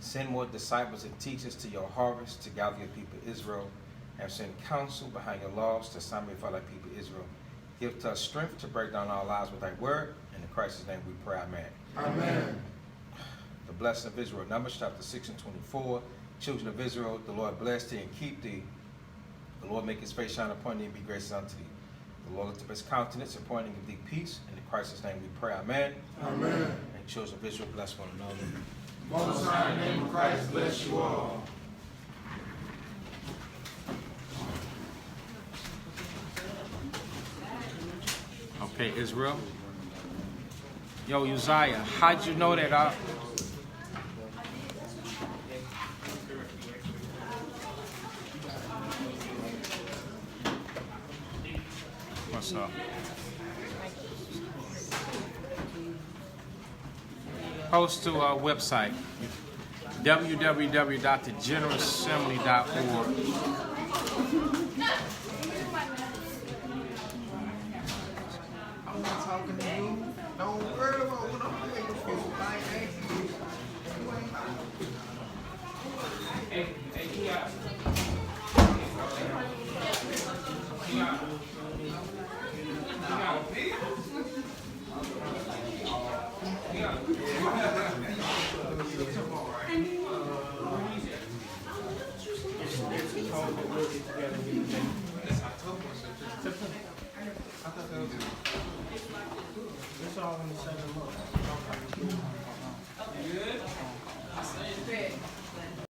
Send more disciples and teachers to your harvest, to gather your people Israel, and send counsel behind your laws, to establish for thy people Israel. Give to us strength to break down our lives with thy word. In Christ's name we pray, amen. Amen. The blessing of Israel. Numbers chapter 6 and 24. Children of Israel, the Lord bless thee and keep thee. The Lord make his face shine upon thee and be gracious unto thee. The Lord lift up his countenance upon thee and give thee peace. In Christ's name we pray, amen. Amen. And children of Israel, bless one another. Most High in the name of Christ, bless you all. Okay, Israel. Yo, Uzziah, how'd you know that? What's up? Post to our website, www.thegeneralassembly.org. I'm not talking to you. Don't worry about what I'm thinking for. I ain't asking you. You ain't Hey,